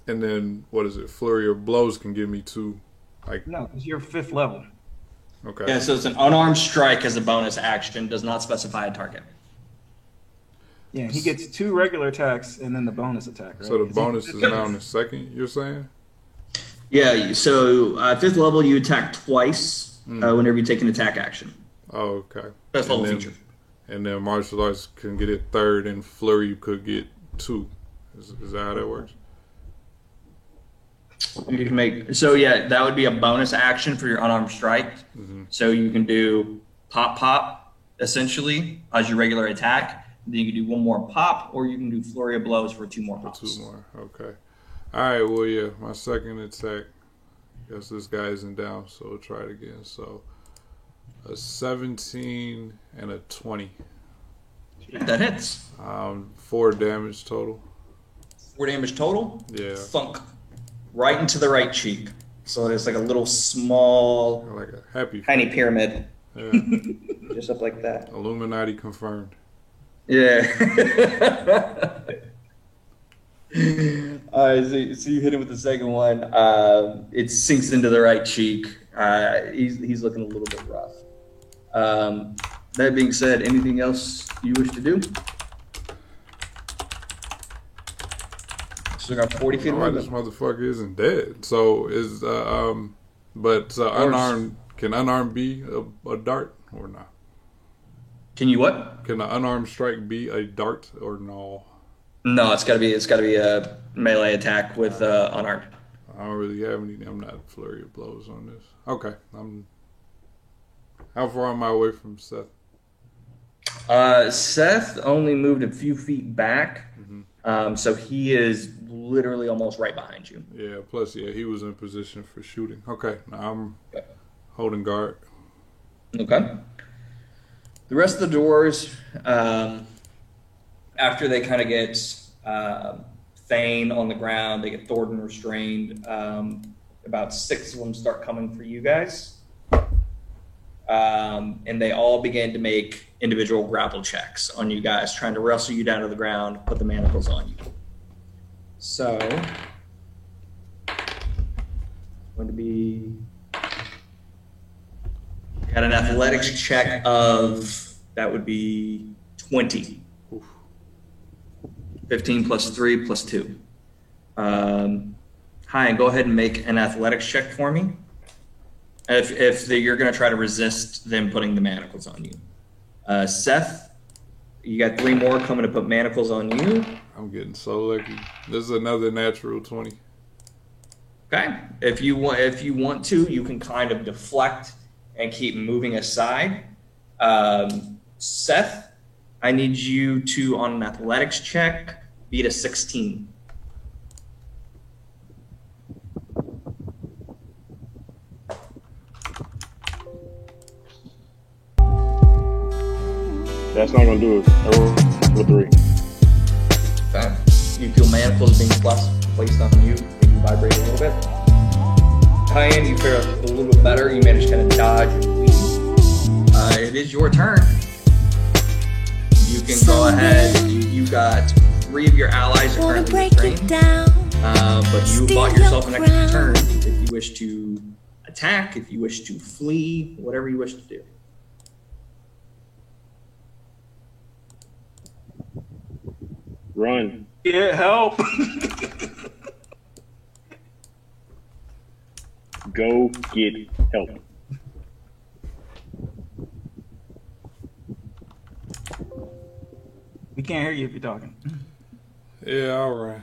And then what is it? Flurry of blows can give me 2. Like No, because you're 5th level. okay. Yeah, so it's an unarmed strike as a bonus action. Does not specify a target. Yeah, he gets 2 regular attacks and then the bonus attack, right? So the he- bonus is now in the second. You're saying? Yeah, so 5th level, you attack twice whenever you take an attack action. Oh, okay. Best level And then- feature. And then martial arts can get it 3rd, and flurry could get 2. Is that how that works? You can make that would be a bonus action for your unarmed strike. So you can do pop essentially as your regular attack. Then you can do 1 more pop, or you can do flurry of blows for 2 more pops. 2 more. Okay. All right. Well, yeah. My second attack. Guess this guy isn't down, so we'll try it again. So a 17 and a 20. That hits. 4 damage total. 4 damage total. Yeah. Thunk. Right into the right cheek. So it's like a little small, Like a happy. tiny pyramid. Yeah. Just up like that. Illuminati confirmed. Yeah. All right, so you hit him with the second one. It sinks into the right cheek. He's looking a little bit rough. That being said, anything else you wish to do? So we got 40 feet of Why this movement. motherfucker isn't dead? So is unarmed? Can unarmed be a dart or not? Can you what? Can an unarmed strike be a dart or no? No, it's gotta be a melee attack with unarmed. I don't really have any. I'm not flurry of blows on this. Okay, How far am I away from Seth? Seth only moved a few feet back, so he is literally almost right behind you. Yeah. Plus, he was in position for shooting. Okay, now I'm holding guard. Okay. The rest of the doors, after they kind of get Thane on the ground, they get Thornton restrained. About 6 of them start coming for you guys. And they all begin to make individual grapple checks on you guys, trying to wrestle you down to the ground, put the manacles on you. So, going to be got an athletics check of, that would be 20. 15 plus 3 plus 2. Hi, go ahead and make an athletics check for me. If you're going to try to resist them putting the manacles on you. Seth, you got 3 more coming to put manacles on you. I'm getting so lucky. This is another natural 20. Okay. If you want to, you can kind of deflect and keep moving aside. Seth, I need you to, on an athletics check, beat a 16. That's not gonna do it. I rolled a 3. Okay. You feel manacles being placed on you, and you vibrate a little bit. Cayenne, you fare a little bit better. You manage to kind of dodge and weave. It is your turn. You can go ahead. You got 3 of your allies are currently restrained. But you bought yourself an extra turn if you wish to attack, if you wish to flee, whatever you wish to do. Run. Yeah, help. Go get help. We can't hear you if you're talking. Yeah, all right.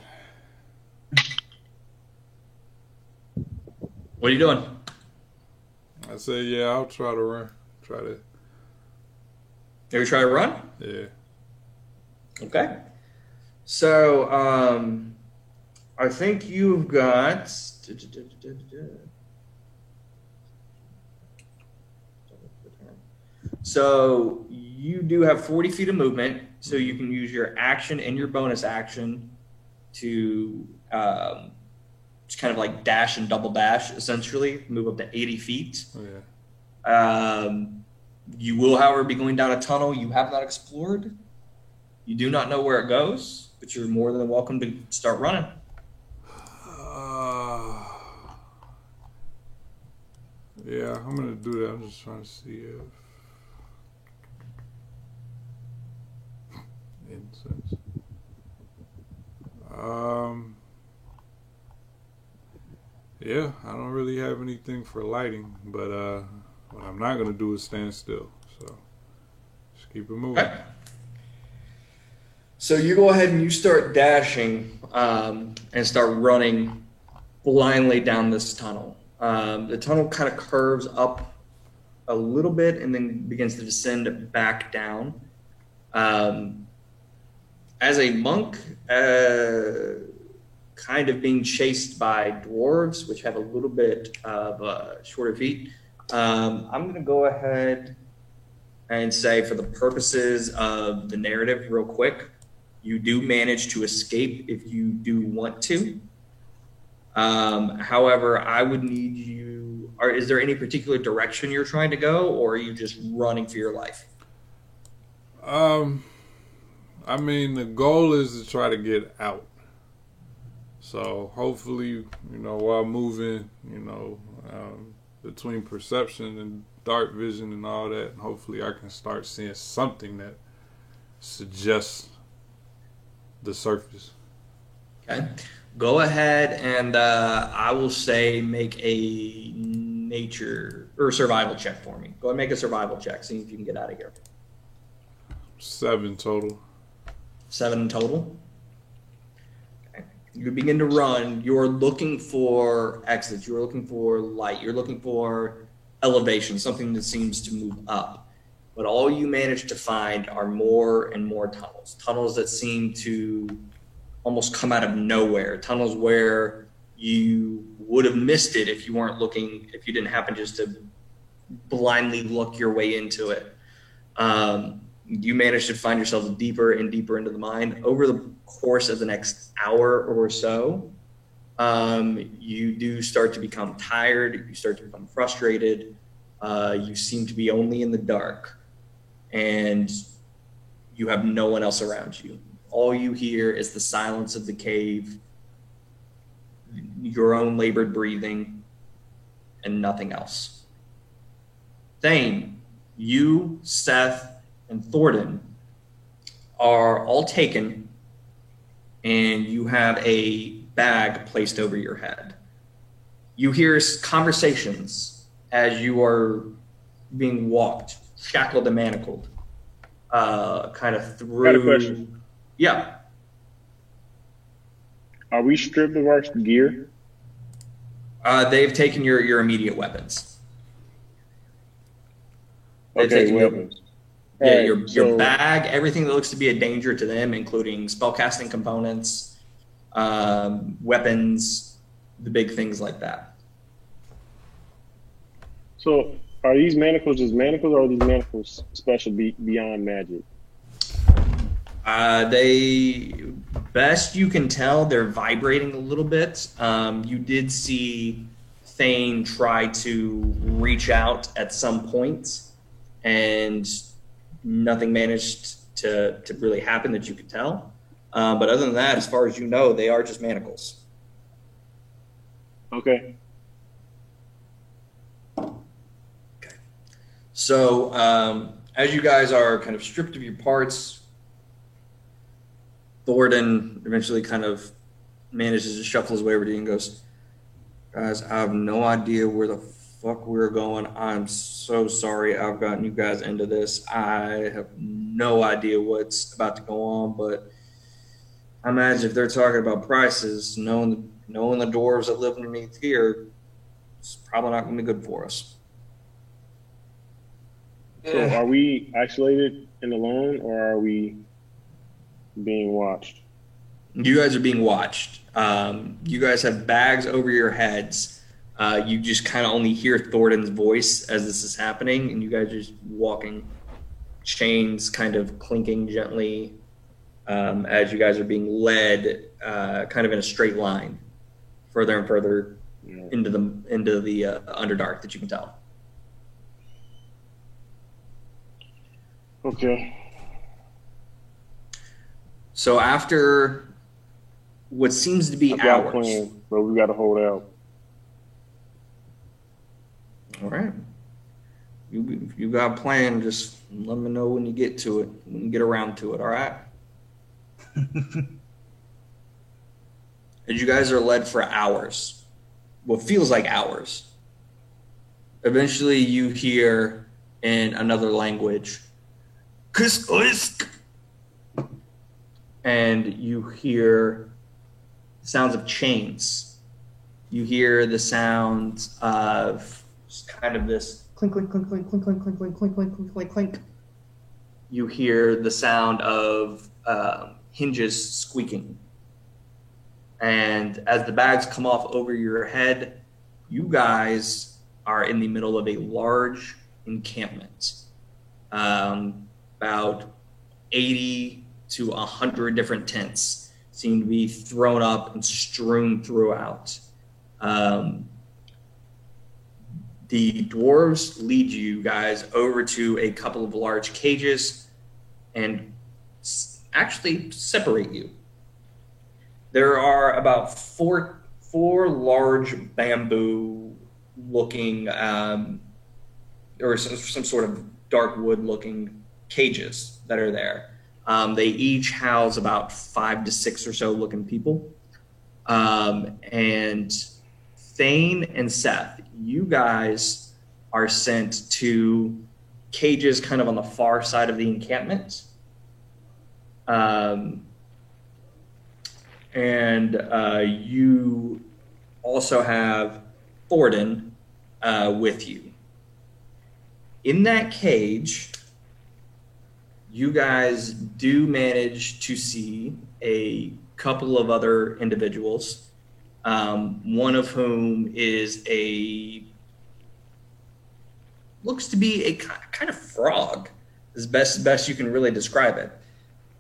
What are you doing? I said, yeah, I'll try to run. Try to. Maybe try to run? Yeah. Okay. So, I think you've got. So, you do have 40 feet of movement, so you can use your action and your bonus action to just kind of like dash and double dash, essentially, move up to 80 feet. Oh, yeah. You will, however, be going down a tunnel you have not explored. You do not know where it goes, but you're more than welcome to start running. Yeah, I'm going to do that. I'm just trying to see if... Incense. Yeah, I don't really have anything for lighting, but what I'm not going to do is stand still. So, just keep it moving. Okay. So you go ahead and you start dashing and start running blindly down this tunnel. The tunnel kind of curves up a little bit and then begins to descend back down. As a monk, kind of being chased by dwarves, which have a little bit of shorter feet, I'm going to go ahead and say, for the purposes of the narrative, real quick, you do manage to escape if you do want to. However, I would need you... Is there any particular direction you're trying to go, or are you just running for your life? I mean, the goal is to try to get out. So hopefully, while moving, between perception and dark vision and all that, hopefully I can start seeing something that suggests the surface. Okay. Go ahead and I will say make a nature or survival check for me. Go ahead and make a survival check. See if you can get out of here. 7 total. 7 total. Okay. You begin to run. You're looking for exits. You're looking for light. You're looking for elevation, something that seems to move up. But all you manage to find are more and more tunnels. Tunnels that seem to almost come out of nowhere. Tunnels where you would have missed it if you weren't looking, if you didn't happen just to blindly look your way into it. you manage to find yourselves deeper and deeper into the mine. Over the course of the next hour or so, you do start to become tired. You start to become frustrated. You seem to be only in the dark, and you have no one else around you. All you hear is the silence of the cave, your own labored breathing, and nothing else. Thane, you, Seth, and Thornton are all taken, and you have a bag placed over your head. You hear conversations as you are being walked, shackled and manacled, kind of through. Got a question. Yeah. Are we stripped of our gear? They've taken your immediate weapons. They've Okay, taken weapons. Yeah, Alright, your bag, everything that looks to be a danger to them, including spellcasting components, weapons, the big things like that. So are these manacles just manacles, or are these manacles special beyond magic? They, best you can tell, they're vibrating a little bit. You did see Thane try to reach out at some point, and nothing managed to really happen that you could tell. But other than that, as far as you know, they are just manacles. Okay. So as you guys are kind of stripped of your parts, Thornton eventually kind of manages to shuffle his way over to you and goes, "Guys, I have no idea where the fuck we're going. I'm so sorry I've gotten you guys into this. I have no idea what's about to go on, but I imagine if they're talking about prices, knowing the dwarves that live underneath here, it's probably not going to be good for us." So are we isolated and alone, or are we being watched? You guys are being watched. You guys have bags over your heads. You just kind of only hear Thornton's voice as this is happening, and you guys are just walking, chains kind of clinking gently as you guys are being led kind of in a straight line, further and further into the Underdark that you can tell. Okay. So after what seems to be I've got a hours. plan, but we got to hold out. All right. If you got a plan, just let me know when you get to it, when you get around to it, all right? As you guys are led for hours, what feels like hours, eventually you hear in another language, "Kisk-isk," and you hear sounds of chains. You hear the sounds of kind of this clink, clink, clink, clink, clink, clink, clink, clink, clink, clink, clink, clink, clink. You hear the sound of hinges squeaking. And as the bags come off over your head, you guys are in the middle of a large encampment. About 80 to 100 different tents seem to be thrown up and strewn throughout. The dwarves lead you guys over to a couple of large cages and actually separate you. There are about four large bamboo-looking or some sort of dark wood-looking cages that are there. They each house about 5 to 6 or so looking people. And Thane and Seth, you guys are sent to cages kind of on the far side of the encampment. You also have Thornton with you. In that cage, you guys do manage to see a couple of other individuals, one of whom looks to be a kind of frog. as best you can really describe it.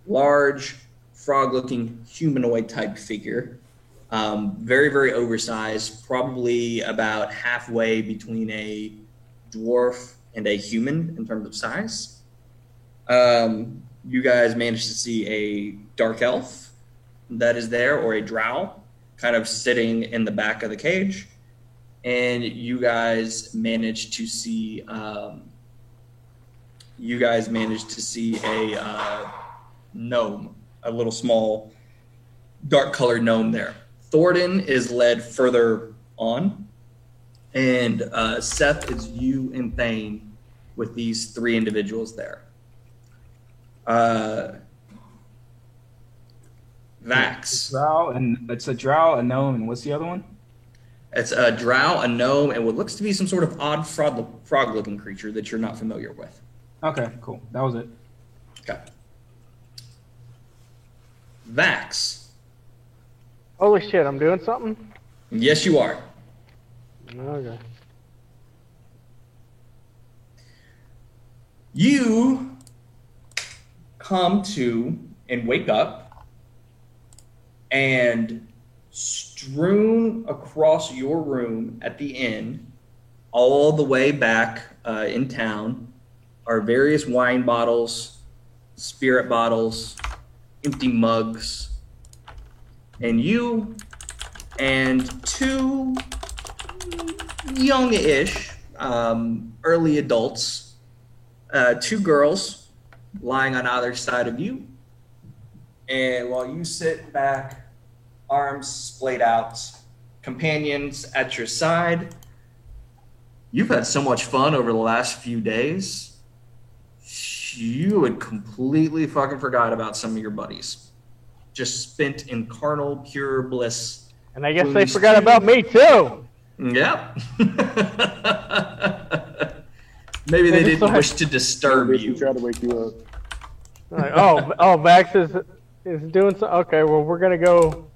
Large, frog-looking humanoid type figure. Very, very oversized, probably about halfway between a dwarf and a human in terms of size. You guys managed to see a dark elf that is there, or a drow, kind of sitting in the back of the cage. And you guys managed to see a gnome, a little small dark colored gnome there. Thornton is led further on, and Seth, it's you and Thane with these three individuals there. Vax. It's a drow, a gnome, and what's the other one? It's a drow, a gnome, and what looks to be some sort of odd frog-looking creature that you're not familiar with. Okay, cool. That was it. Okay. Vax. Holy shit, I'm doing something? Yes, you are. Okay. You come to and wake up, and strewn across your room at the inn, all the way back in town, are various wine bottles, spirit bottles, empty mugs, and you and two young-ish, early adults, two girls lying on either side of you, and while you sit back, arms splayed out, companions at your side. You've had so much fun over the last few days. You had completely fucking forgot about some of your buddies. Just spent in carnal, pure bliss. And I guess they forgot about me too. Yep. Maybe they didn't wish to disturb you. Try to wake you up. Like, oh, Max is doing so. Okay, well we're gonna go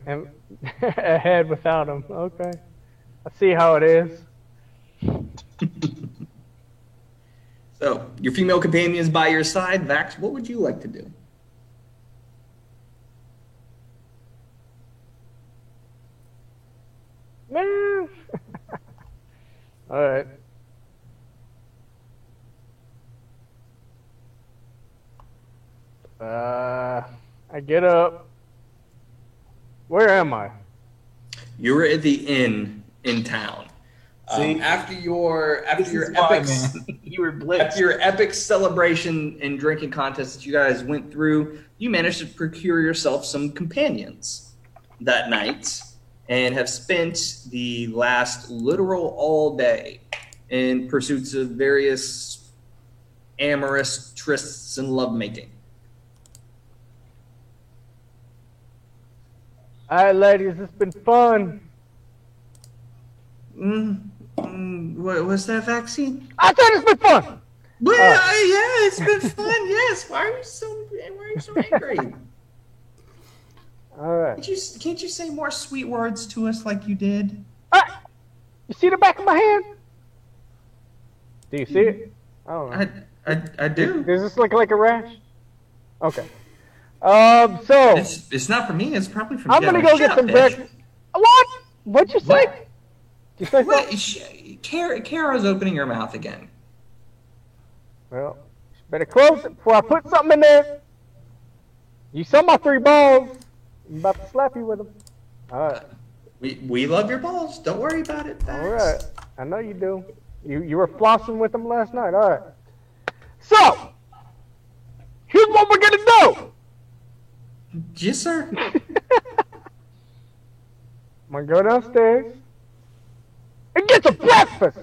and ahead without him. Okay, I see how it is. So your female companion is by your side, Vax. What would you like to do? Man. All right. I get up. Where am I? You were at the inn in town. See? After your This is epic why, man. You were blitzed. after your epic celebration and drinking contest that you guys went through, you managed to procure yourself some companions that night and have spent the last literal all day in pursuits of various amorous trysts and lovemaking. All right, ladies, it's been fun. What was that vaccine? I said it's been fun. Well, yeah, it's been fun. Yes. Why are you so angry? All right. Can't you say more sweet words to us like you did? You see the back of my hand? Do you see it? I don't know. I do. Does this look like a rash? Okay. So It's not for me. It's probably for I'm gonna go get some breakfast. What? What'd you say? What? Did you say What? something? Kara's opening her mouth again. Well, you better close it before I put something in there. You saw my 3 balls. I'm about to slap you with them. All right. We love your balls. Don't worry about it. Vax. All right. I know you do. You were flossing with them last night. All right. So, here's what we're gonna do. Yes, sir. I'm gonna go downstairs and get some breakfast.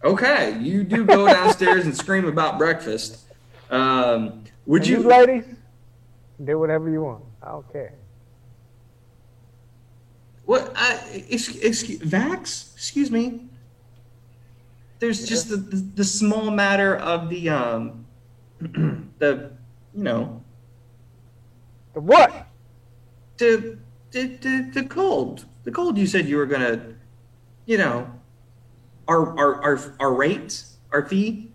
Okay, you do go downstairs and scream about breakfast. Would And you? you ladies, do whatever you want. I don't care. What? Excuse Vax? Excuse me. There's just the small matter of the the The what? the cold. The cold. You said you were gonna, our rate, our fee.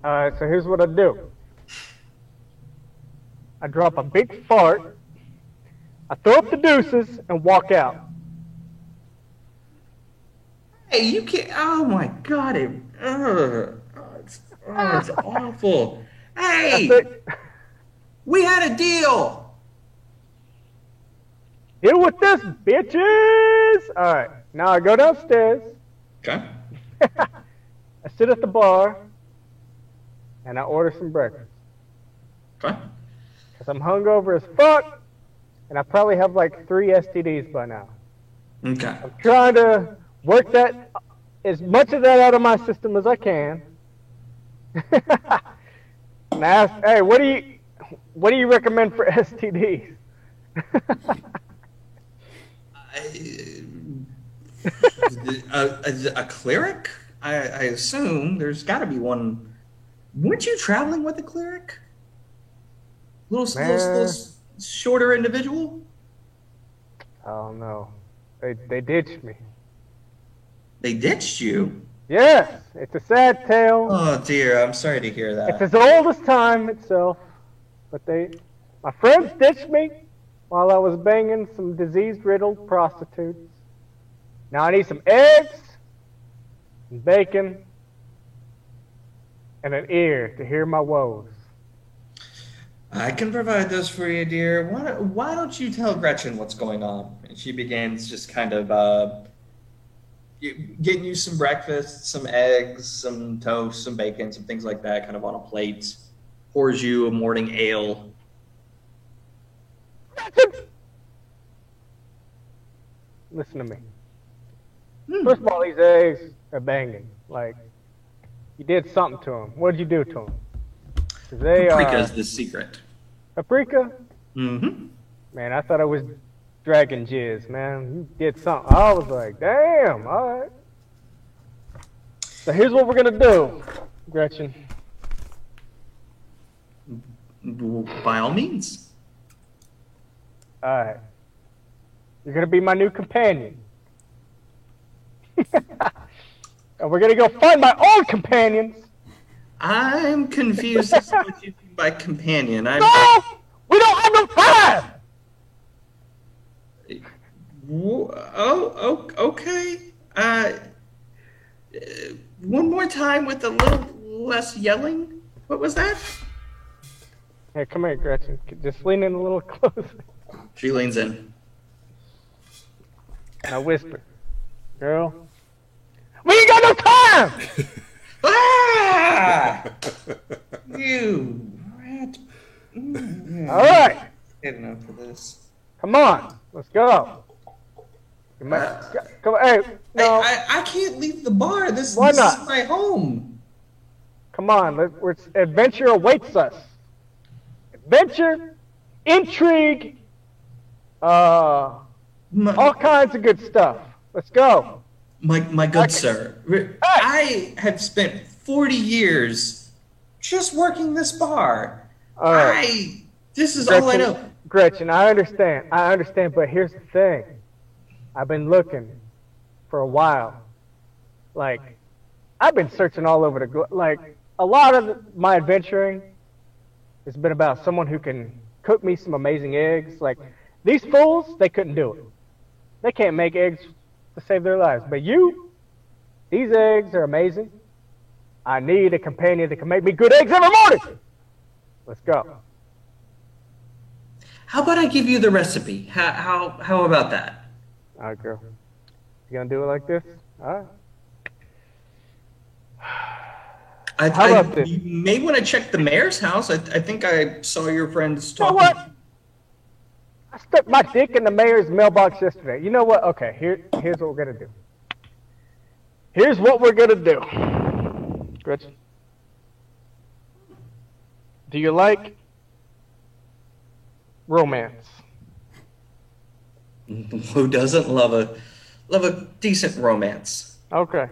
Alright, so here's what I do. I drop a big fart, I throw up the deuces, and walk out. Hey, you can't. Oh my God! It's awful. Hey, That's it. we had a deal. Deal with this, bitches! Alright, now I go downstairs, Okay. I sit at the bar, and I order some breakfast. Okay. Because I'm hungover as fuck, and I probably have like 3 STDs by now. Okay. I'm trying to work that, as much of that out of my system as I can. And I ask, hey, what do you recommend for STDs? A cleric? I assume there's got to be one. Weren't you traveling with a cleric? Little shorter individual? Oh no, they ditched me. They ditched you. Yes, it's a sad tale. Oh dear, I'm sorry to hear It's that. as old as time itself. But my friends ditched me while I was banging some disease-riddled prostitutes. Now I need some eggs, and bacon, and an ear to hear my woes. I can provide those for you, dear. Why don't you tell Gretchen what's going on? And she begins just kind of getting you some breakfast, some eggs, some toast, some bacon, some things like that, kind of on a plate. Pours you a morning ale. Listen to me. First of all, these eggs are banging. Like, you did something to them. What did you do to them? They Paprika's the secret. Paprika? Mm-hmm. Man, I thought I was dragon jizz, man. You did something. I was like, damn, all right. So here's what we're going to do, Gretchen. By all means. All right. You're going to be my new companion. And we're going to go find my old companions. I'm confused as to what you mean by companion. No! We don't have no time! Okay. One more time with a little less yelling. What was that? Hey, come here, Gretchen. Just lean in a little closer. She leans in. And I whisper, girl, we ain't got no time! Ah! You rat. All right, Good enough for this. come on, let's go. Come on, hey, no, I can't leave the bar. This Why is not? my home. come on. Adventure awaits us. Adventure, intrigue, all kinds of good stuff. Let's go. My good sir, I have spent 40 years just working this bar. All right. This is all I know. Gretchen, I understand, but here's the thing. I've been looking for a while. Like, I've been searching all over the globe. Like, a lot of my adventuring has been about someone who can cook me some amazing eggs. Like, these fools, they couldn't do it. They can't make eggs to save their lives. But you, these eggs are amazing. I need a companion that can make me good eggs every morning. Let's go. How about I give you the recipe? How about that? All right, girl. You gonna do it like this? All right. How about this? You may want to check the mayor's house. I think I saw your friends You know talking. what? I stuck my dick in the mayor's mailbox yesterday. You know what? Okay, here's what we're gonna do. Here's what we're gonna do. Gretchen, do you like romance? Who doesn't love a decent romance? Okay.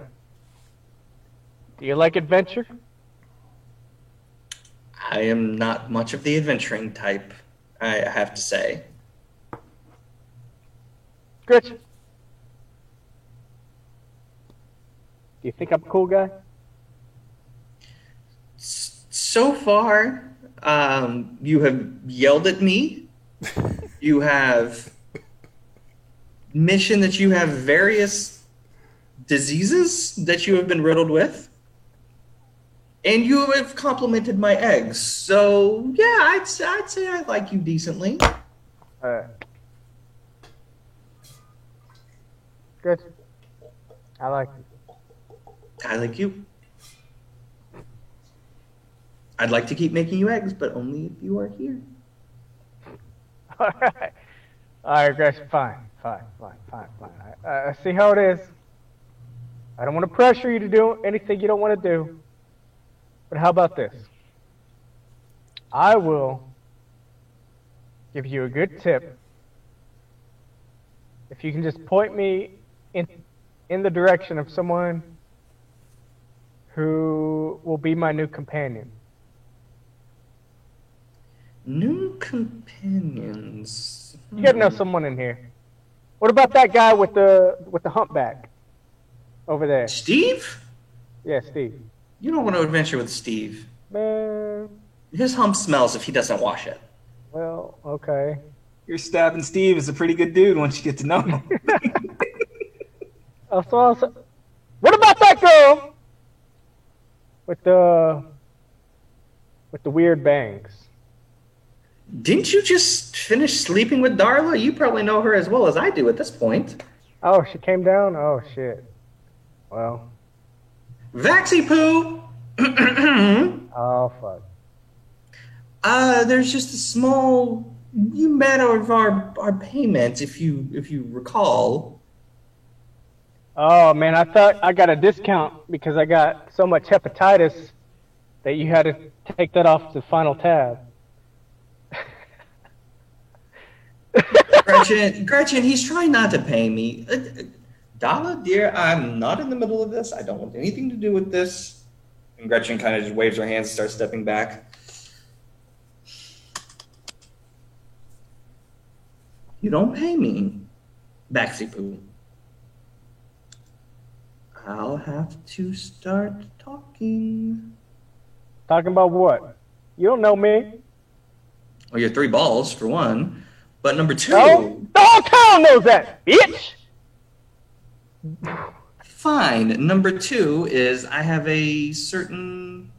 Do you like adventure? I am not much of the adventuring type, I have to say. Gretchen, do you think I'm a cool guy? So far, you have yelled at me. You have mentioned that you have various diseases that you have been riddled with. And you have complimented my eggs. So, yeah, I'd say I like you decently. Good. I like it. I like you. I'd like to keep making you eggs, but only if you are here. All right. All right, Gretchen. Fine. I see how it is. I don't want to pressure you to do anything you don't want to do. But how about this? I will give you a good tip. If you can just point me in the direction of someone who will be my new companion. New companions. You gotta know someone in here. What about that guy with the humpback over there? Steve? Yeah, Steve. You don't want to adventure with Steve. Man, His hump smells if he doesn't wash it. well, okay. Your stabbing Steve is a pretty good dude once you get to know him. What about that girl with the weird bangs? Didn't you just finish sleeping with Darla? You probably know her as well as I do at this point. Oh, she came down? Oh, shit. Well. Vaxie Poo! Oh, fuck. There's just a small matter of our payment, if you recall. Oh, man, I thought I got a discount because I got so much hepatitis that you had to take that off the final tab. Gretchen, he's trying not to pay me. Dala, dear, I'm not in the middle of this. I don't want anything to do with this. And Gretchen kind of just waves her hands and starts stepping back. You don't pay me, Baxi Poo. I'll have to start talking. Talking about what? You don't know me. Well, you're 3 balls, for one. But number 2... No, the whole town knows that, bitch! Fine. Number 2 is I have a certain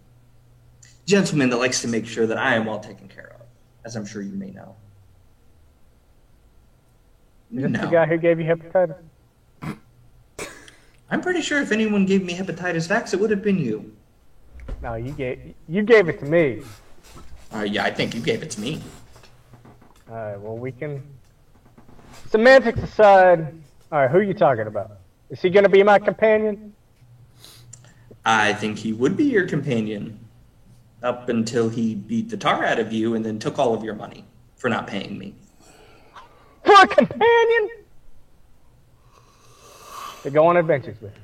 gentleman that likes to make sure that I am well taken care of, as I'm sure you may know. Is this the guy who gave you hepatitis? I'm pretty sure if anyone gave me hepatitis vax, it would have been you. No, you gave it to me. Yeah, I think you gave it to me. All right, well, we can... Semantics aside, all right, who are you talking about? Is he going to be my companion? I think he would be your companion up until he beat the tar out of you and then took all of your money for not paying me. For a companion? To go on adventures with.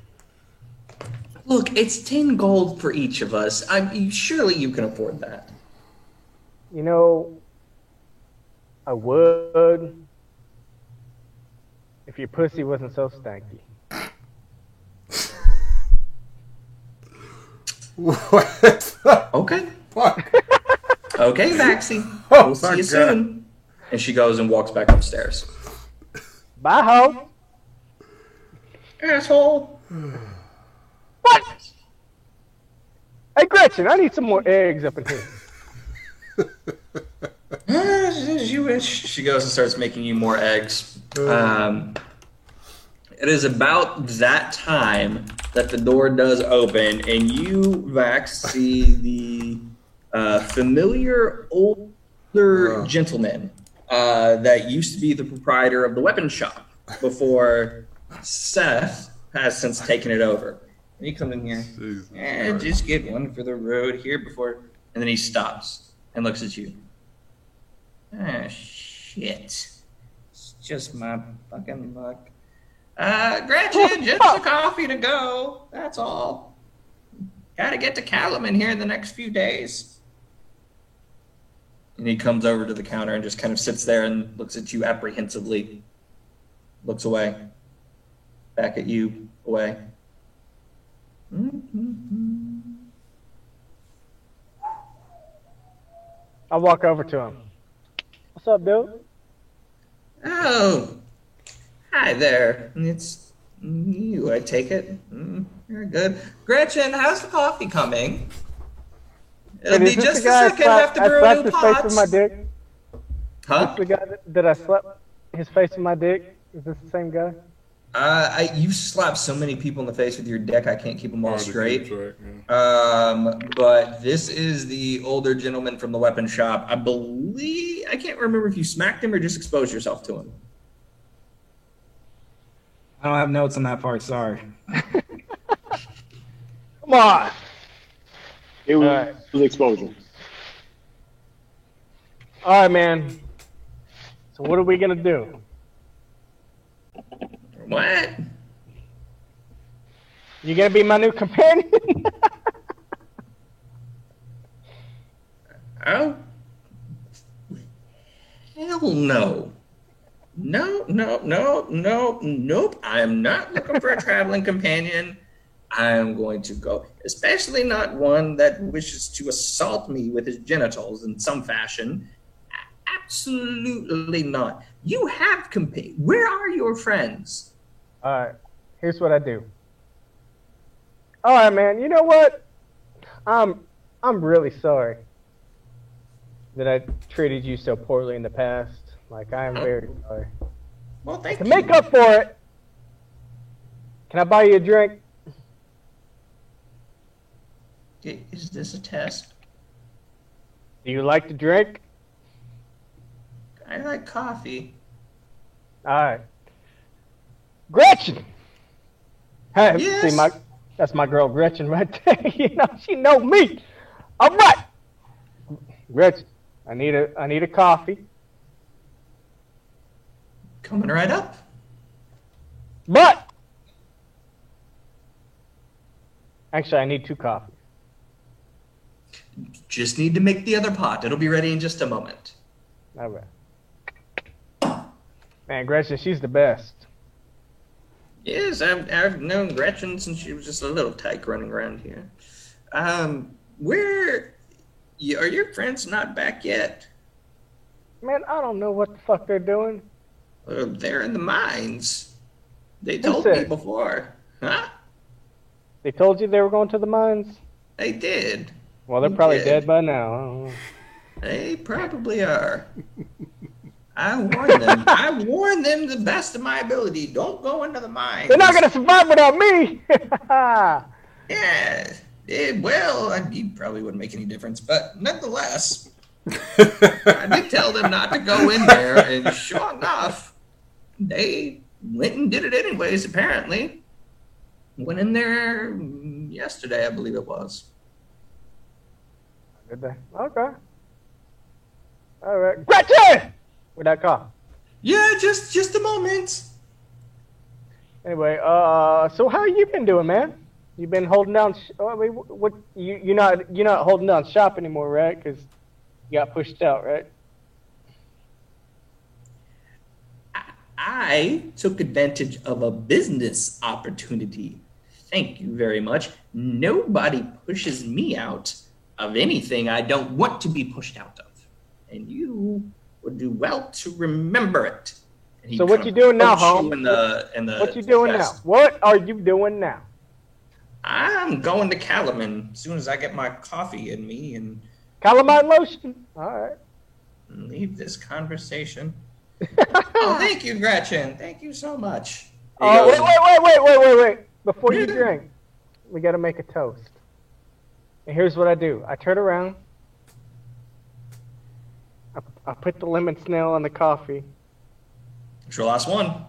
Look, it's 10 gold for each of us. Surely you can afford that. You know, I would if your pussy wasn't so stanky. What? Okay. Fuck. Okay, Maxie. Oh, We'll see my you God. soon. And she goes and walks back upstairs. Bye, ho. Asshole. What? Hey, Gretchen, I need some more eggs up in here. As you wish. She goes and starts making you more eggs. It is about that time that the door does open, and you, Vax, see the familiar older gentleman that used to be the proprietor of the weapon shop before Seth has since taken it over. And he comes in here, just get one for the road here before, and then he stops and looks at you. Ah, shit. It's just my fucking luck. Gretchen, just a coffee to go. That's all. Gotta get to Calaman here in the next few days. And he comes over to the counter and just kind of sits there and looks at you apprehensively. Looks away. Back at you. Away. I walk over to him. What's up, dude? Oh, hi there. It's you, I take it. Very good. Gretchen, how's the coffee coming? It'll Wait, be is this just the a guy second. I have to I brew a slapped new his face with my pot. dick? Huh? Is this the guy that I slapped his face with my dick? Is this the same guy? You slapped so many people in the face with your dick, I can't keep them all Hard to keep straight. track, yeah. But this is the older gentleman from the weapon shop. I believe, I can't remember if you smacked him or just exposed yourself to him. I don't have notes on that part. Sorry. Come on. It was, Alright. it was exposure. All right, man. So what are we gonna do? What? You gonna be my new companion? Oh? Hell no. Nope. I am not looking for a traveling companion. I am going to go, especially not one that wishes to assault me with his genitals in some fashion. Absolutely not. You have Where are your friends? All right. Here's what I do. All right, man. You know what? I'm really sorry that I treated you so poorly in the past. Like, I am very sorry. Well, thank To you. make up for it, can I buy you a drink? Is this a test? Do you like to drink? I like coffee. All right. Gretchen! Hey, Yes? see, that's my girl Gretchen right there. You know, she know me. All right. Gretchen, I need a coffee. Coming right up. But actually, I need 2 coffees. Just need to make the other pot. It'll be ready in just a moment. All right. Man, Gretchen, she's the best. Yes, I've known Gretchen since she was just a little tyke running around here. Are your friends not back yet? Man, I don't know what the fuck they're doing. They're in the mines. They Who told me said? before. Huh? They told you they were going to the mines? They did. Well, they're Who probably did? dead by now. I don't know. They probably are. I warned them. I warned them the best of my ability. Don't go into the mines. They're not going to survive without me! Yeah. You probably wouldn't make any difference, but nonetheless, I did tell them not to go in there, and sure enough, they went and did it anyways, apparently. Went in there yesterday, I believe it was. Did they? Okay. All right. Gretchen! Where'd that come? Yeah, just a moment. Anyway, so how you been doing, man? You been holding down? I mean, what? You're not holding down shop anymore, right? Because you got pushed out, right? I took advantage of a business opportunity. Thank you very much. Nobody pushes me out of anything I don't want to be pushed out of. And you would do well to remember it. And he So what kind you of doing now, pokes you Holmes? in the What you doing now? chest. What are you doing now? I'm going to Calaman as soon as I get my coffee in me and Calamine lotion. All right. leave this conversation. Oh, thank you, Gretchen. Thank you so much. He Oh, goes, wait. Before you drink, we got to make a toast. And here's what I do. I turn around. I put the lemon snail on the coffee. It's your last one.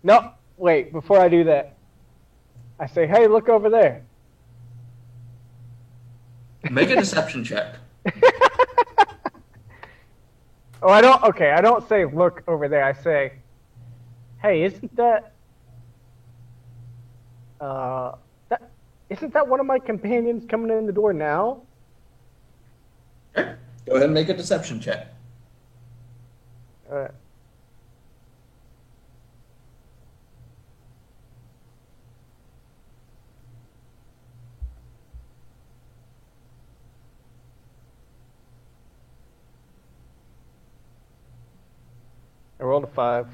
No, wait. Before I do that, I say, hey, look over there. Make a deception check. Oh, I don't say look over there. I say, hey, isn't that one of my companions coming in the door now? Okay. Go ahead and make a deception check. Uh, rolled a 5.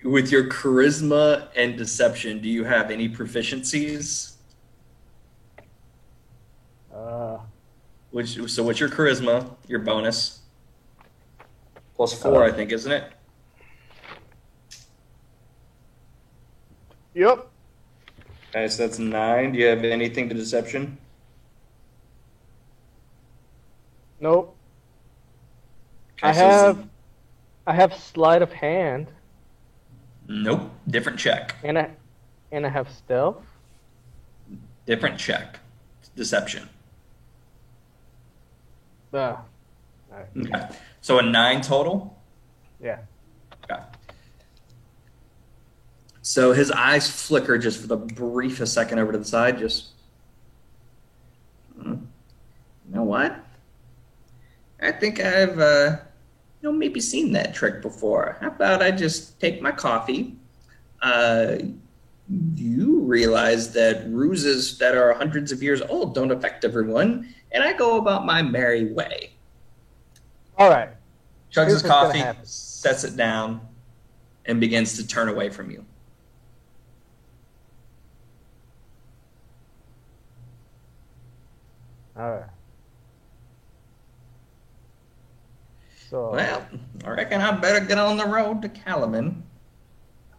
With your charisma and deception, do you have any proficiencies? So what's your charisma? Your bonus? +4, I think, isn't it? Yep. Okay, so that's 9. Do you have anything to deception? Nope. Okay, I so have sleight of hand, nope. Different check. and I have stealth. Different check. Deception. Alright. Okay. So a 9 total? Yeah. Okay. So his eyes flicker just for the briefest second over to the side. Just, you know what? I think I've, maybe seen that trick before. How about I just take my coffee? You realize that ruses that are hundreds of years old don't affect everyone, and I go about my merry way. All right. Chugs Here's his what's gonna coffee, happen. sets it down, and begins to turn away from you. All right. So. Well, I reckon I better get on the road to Calaman.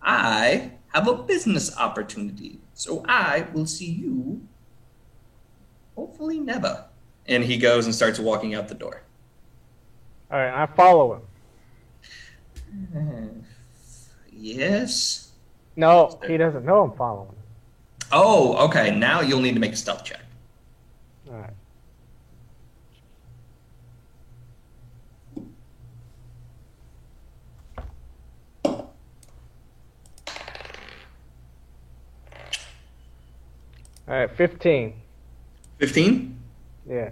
I have a business opportunity, so I will see you hopefully never. And he goes and starts walking out the door. All right. I follow him. Yes? No, he doesn't know I'm following him. Oh, okay. Now you'll need to make a stealth check. All right. All right, 15. 15? Yeah.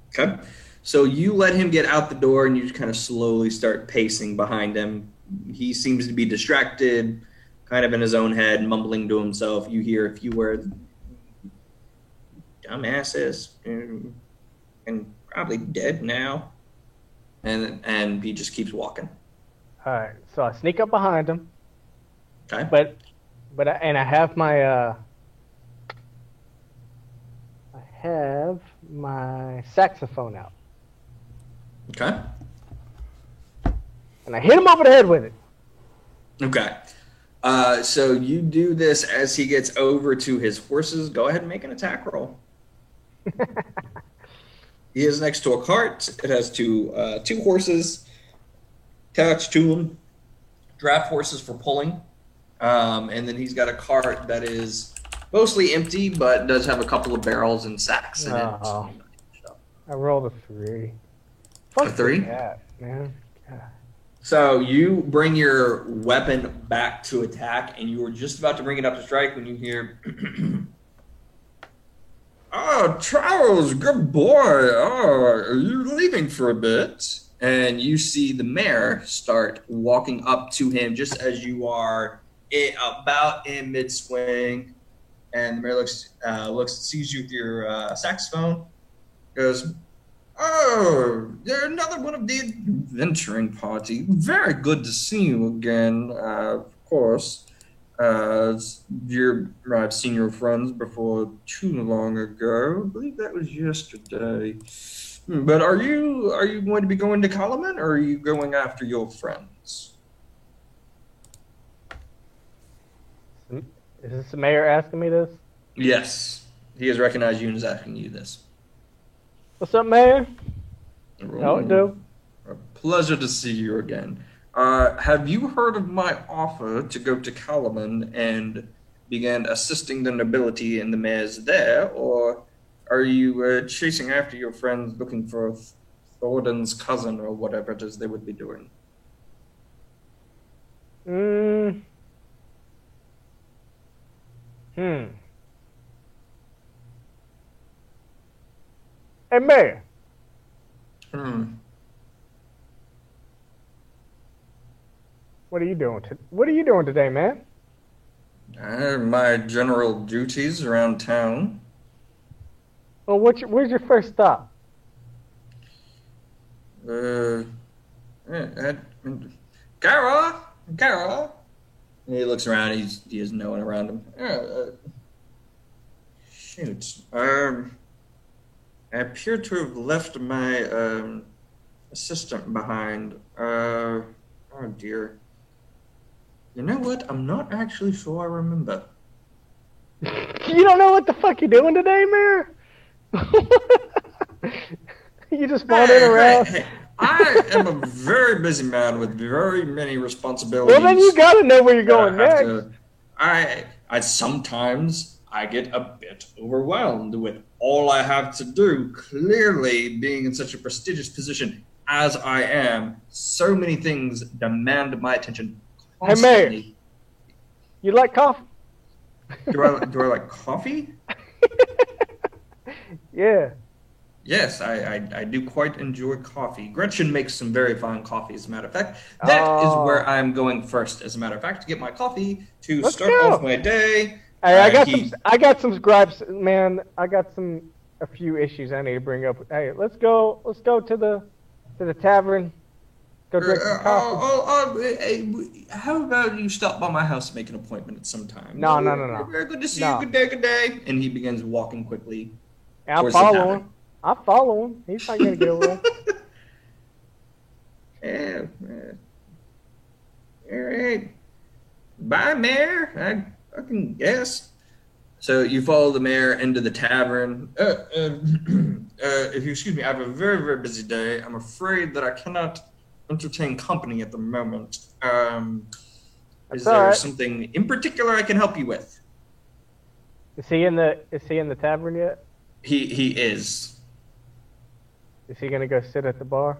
Okay. So you let him get out the door and you just kind of slowly start pacing behind him. He seems to be distracted, kind of in his own head, mumbling to himself. You hear a few words, dumbasses, and probably dead now. And he just keeps walking. All right. So I sneak up behind him, Okay. and I have my saxophone out, Okay. and I hit him over the head with it. Okay. So you do this as he gets over to his horses. Go ahead and make an attack roll. He is next to a cart. It has two horses attached to him, draft horses for pulling. And then he's got a cart that is mostly empty, but does have a couple of barrels and sacks in Oh. it. I rolled a 3. A 3? Yeah, man. God. So you bring your weapon back to attack, and you were just about to bring it up to strike when you hear, "Oh, Charles, good boy. Oh, are you leaving for a bit?" And you see the mayor start walking up to him just as you are about in mid-swing. And the mayor sees you with your saxophone, goes, "Oh, you're another one of the adventuring party. Very good to see you again, of course. I've seen your friends before too long ago. I believe that was yesterday. But are you going to be going to Calaman, or are you going after your friends?" Is this the mayor asking me this? Yes. He has recognized you and is asking you this. What's up, mayor? How it do? A pleasure to see you again. Have you heard of my offer to go to Calaman and begin assisting the nobility and the mayors there, or are you chasing after your friends looking for Thornton's cousin or whatever it is they would be doing? Hey, mayor. What are you doing? What are you doing today, man? My general duties around town. Well, where's your first stop? Uh, uh, Carol, Carol. And he looks around. He has no one around him. Shoot. I appear to have left my assistant behind. Oh dear. You know what? I'm not actually sure I remember. You don't know what the fuck you're doing today, Mayor? You just wandering around. Hey, I am a very busy man with very many responsibilities. Well, then you gotta know where you're going next. I sometimes I get a bit overwhelmed with all I have to do. Clearly, being in such a prestigious position as I am, so many things demand my attention constantly. Hey, Mayor, you like coffee? Do I like coffee? Yeah. Yes, I do quite enjoy coffee. Gretchen makes some very fine coffee, as a matter of fact. That is where I'm going first, as a matter of fact, to get my coffee to Let's start go. off my day. Hey, I got some gripes, man. I got a few issues I need to bring up. Hey, let's go to the tavern. Go drink some coffee. How about you stop by my house and make an appointment at some time? No. Very good to see No. you. Good day. And he begins walking quickly. I'll towards the follow tavern. him. I'll follow him. He's not gonna get away. Yeah. All right. Bye, Mayor. I fucking guess. So you follow the mayor into the tavern. If you excuse me, I have a very, very busy day. I'm afraid that I cannot entertain company at the moment. Is all there right. something in particular I can help you with? Is he in the tavern yet? He is. Is he gonna go sit at the bar?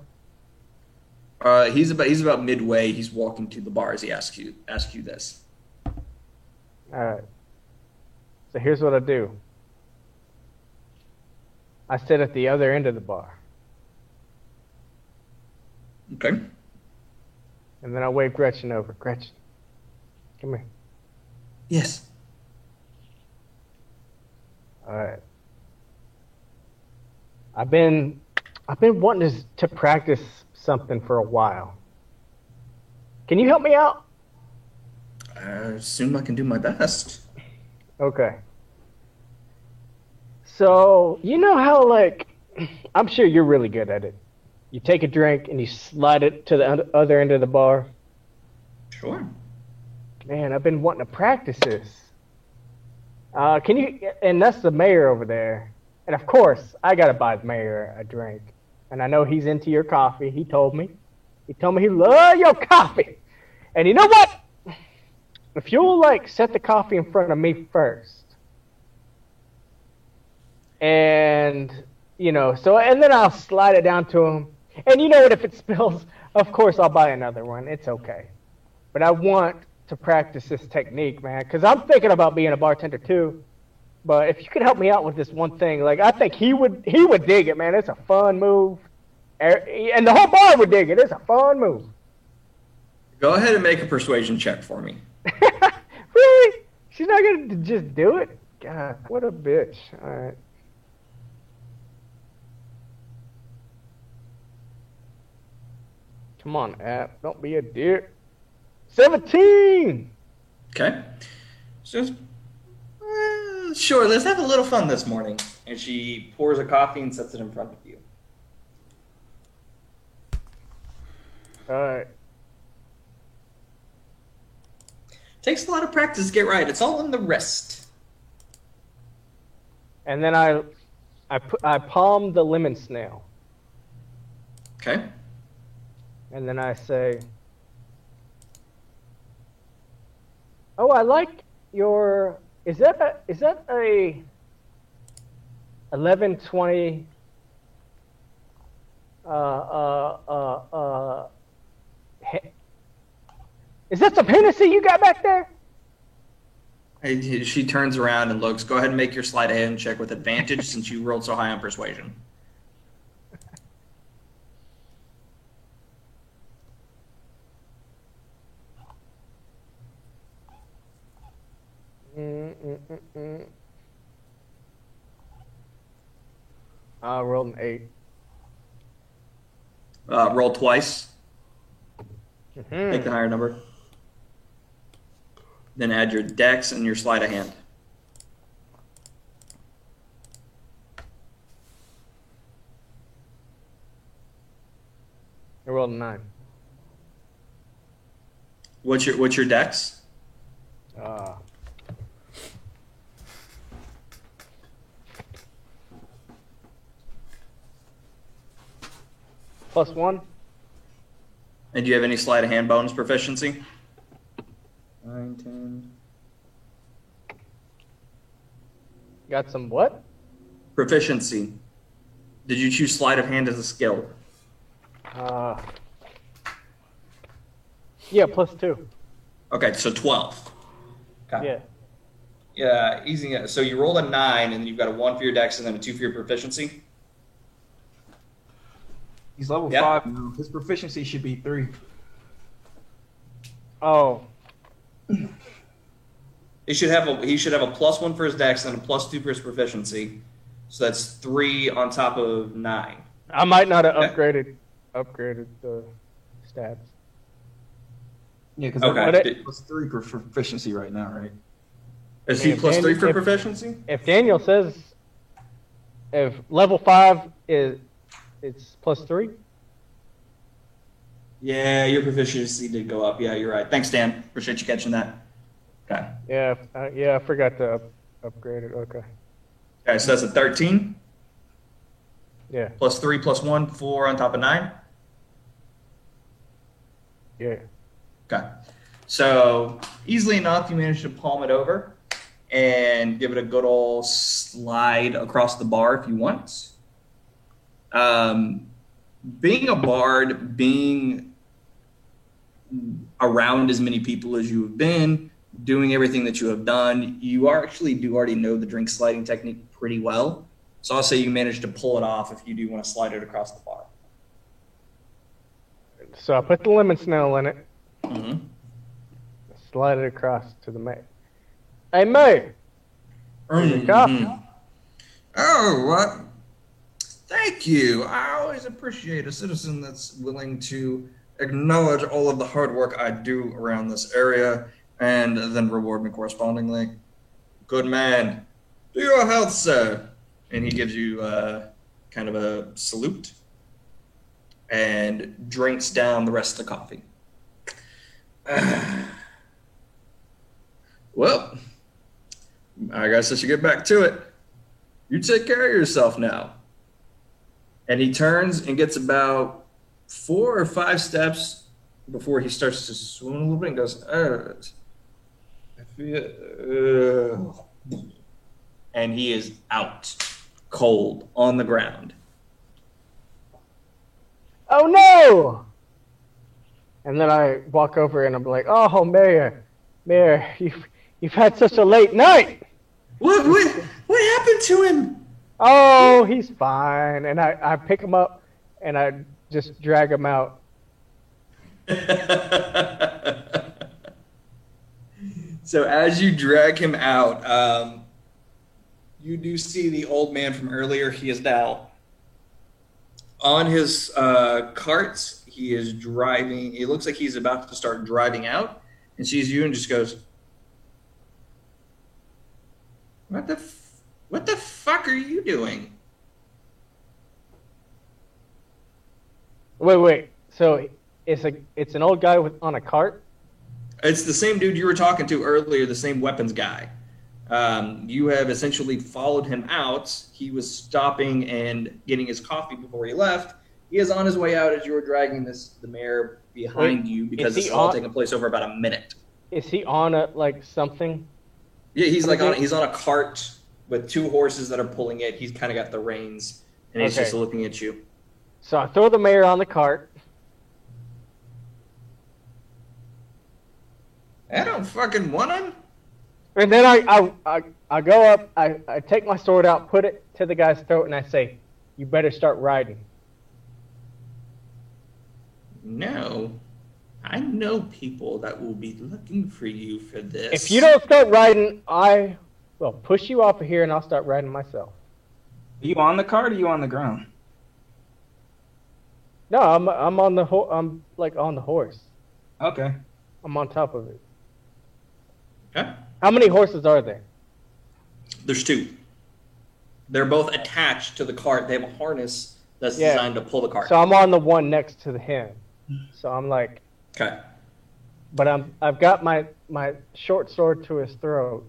He's about midway. He's walking to the bar as he asks you this. All right. So here's what I do. I sit at the other end of the bar, Okay. and then I wave Gretchen over. Gretchen, come here. Yes. All right. I've been wanting to practice something for a while. Can you help me out? I assume I can do my best. Okay. So, you know how, like, I'm sure you're really good at it. You take a drink and you slide it to the other end of the bar. Sure. Man, I've been wanting to practice this. Can you, and that's the mayor over there. And of course, I gotta buy the mayor a drink. And I know he's into your coffee. He told me he loves your coffee. And you know what? If you'll, like, set the coffee in front of me first. And, you know, and then I'll slide it down to him. And you know what, if it spills, of course I'll buy another one. It's okay. But I want to practice this technique, man, because I'm thinking about being a bartender too. But if you could help me out with this one thing, like, I think he would dig it, man. It's a fun move. And the whole bar would dig it. It's a fun move. Go ahead and make a persuasion check for me. Really? She's not going to just do it? God, what a bitch. All right. Come on, app. Don't be a dick. 17! Okay. So, sure, let's have a little fun this morning. And she pours a coffee and sets it in front of you. All right. Takes a lot of practice to get right. It's all in the wrist. And then I palm the lemon snail. Okay. And then I say, "Oh, I like your. Is that a 1120? Is that some Hennessy you got back there?" She turns around and looks. Go ahead and make your sleight of hand check with advantage since you rolled so high on persuasion. I rolled an 8. Roll twice. Mhm. Take the higher number. Then add your dex and your sleight of hand. I rolled a 9. What's your dex? +1. And do you have any sleight of hand bonus proficiency? 9, 10. Got some what? Proficiency. Did you choose sleight of hand as a skill? Yeah, +2. Okay, so 12. Okay. Yeah. Yeah, easy. So you rolled a 9, and then you've got a 1 for your dex and then a 2 for your proficiency? He's level Yep. 5 now. His proficiency should be 3. Oh, He should have a +1 for his dex and a +2 for his proficiency. So that's 3 on top of 9. I might not have Okay. upgraded the stats. Yeah, because Okay. everyone's +3 for proficiency right now, right? Is he Yeah, +3 for if- proficiency? If Daniel says if level 5 is it's +3. Yeah, your proficiency did go up. Yeah, you're right. Thanks, Dan. Appreciate you catching that. Okay. Yeah, I forgot to upgrade it. Okay. Okay, so that's a 13. Yeah. +3 +1, 4 on top of 9. Yeah. Okay. So easily enough, you managed to palm it over and give it a good old slide across the bar if you want. Being a bard, being around as many people as you have been, doing everything that you have done, you do already know the drink sliding technique pretty well. So I'll say you managed to pull it off if you do want to slide it across the bar. So I put the lemon snail in it, Mm-hmm. slide it across to the mayor. Hey, Mayor. Your coffee. Oh, what? Thank you. I always appreciate a citizen that's willing to acknowledge all of the hard work I do around this area and then reward me correspondingly. Good man. To your health, sir. And he gives you kind of a salute and drinks down the rest of the coffee. Well, I guess I should get back to it. You take care of yourself now. And he turns and gets about 4 or 5 steps before he starts to swoon a little bit and goes, I feel, and he is out, cold, on the ground. Oh no! And then I walk over and I'm like, oh, Mayor, you've had such a late night. What happened to him? Oh, he's fine. And I pick him up and I just drag him out. So as you drag him out, you do see the old man from earlier. He is now on his cart. He is driving. It looks like he's about to start driving out and sees you and just goes, What the fuck are you doing? Wait. So it's an old guy on a cart? It's the same dude you were talking to earlier, the same weapons guy. You have essentially followed him out. He was stopping and getting his coffee before he left. He is on his way out as you were dragging the mayor behind you because this is all taking place over about a minute. Is he on something? Yeah, he's on a cart with 2 horses that are pulling it. He's kind of got the reins, and he's just looking at you. So I throw the mayor on the cart. I don't fucking want him. And then I go up, I take my sword out, put it to the guy's throat, and I say, you better start riding. No. I know people that will be looking for you for this. If you don't start riding, I will push you off of here and I'll start riding myself. Are you on the cart or are you on the ground? No, I'm on the I'm like on the horse. Okay. I'm on top of it. Okay. How many horses are there? There's two. They're both attached to the cart. They have a harness that's Yeah. designed to pull the cart. So I'm on the one next to him. So I'm like, Okay. but I've got my short sword to his throat.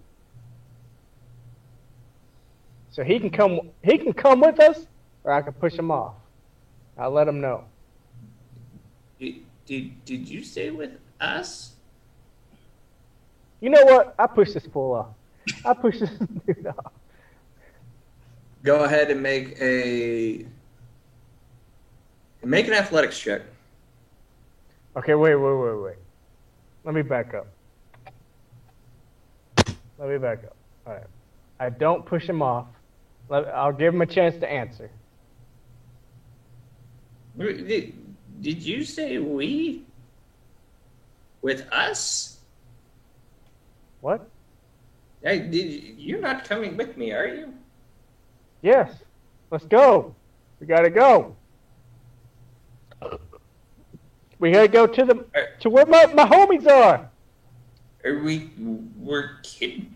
So he can come with us, or I can push him off. I'll let him know. Did you stay with us? You know what? I push this fool off. I push this dude off. Go ahead and make an athletics check. Okay, wait. Let me back up. All right. I don't push him off. I'll give him a chance to answer. Did you say we? With us? What? Hey, you're not coming with me, are you? Yes. Let's go. We gotta go. We gotta go to where my homies are. We're kidding.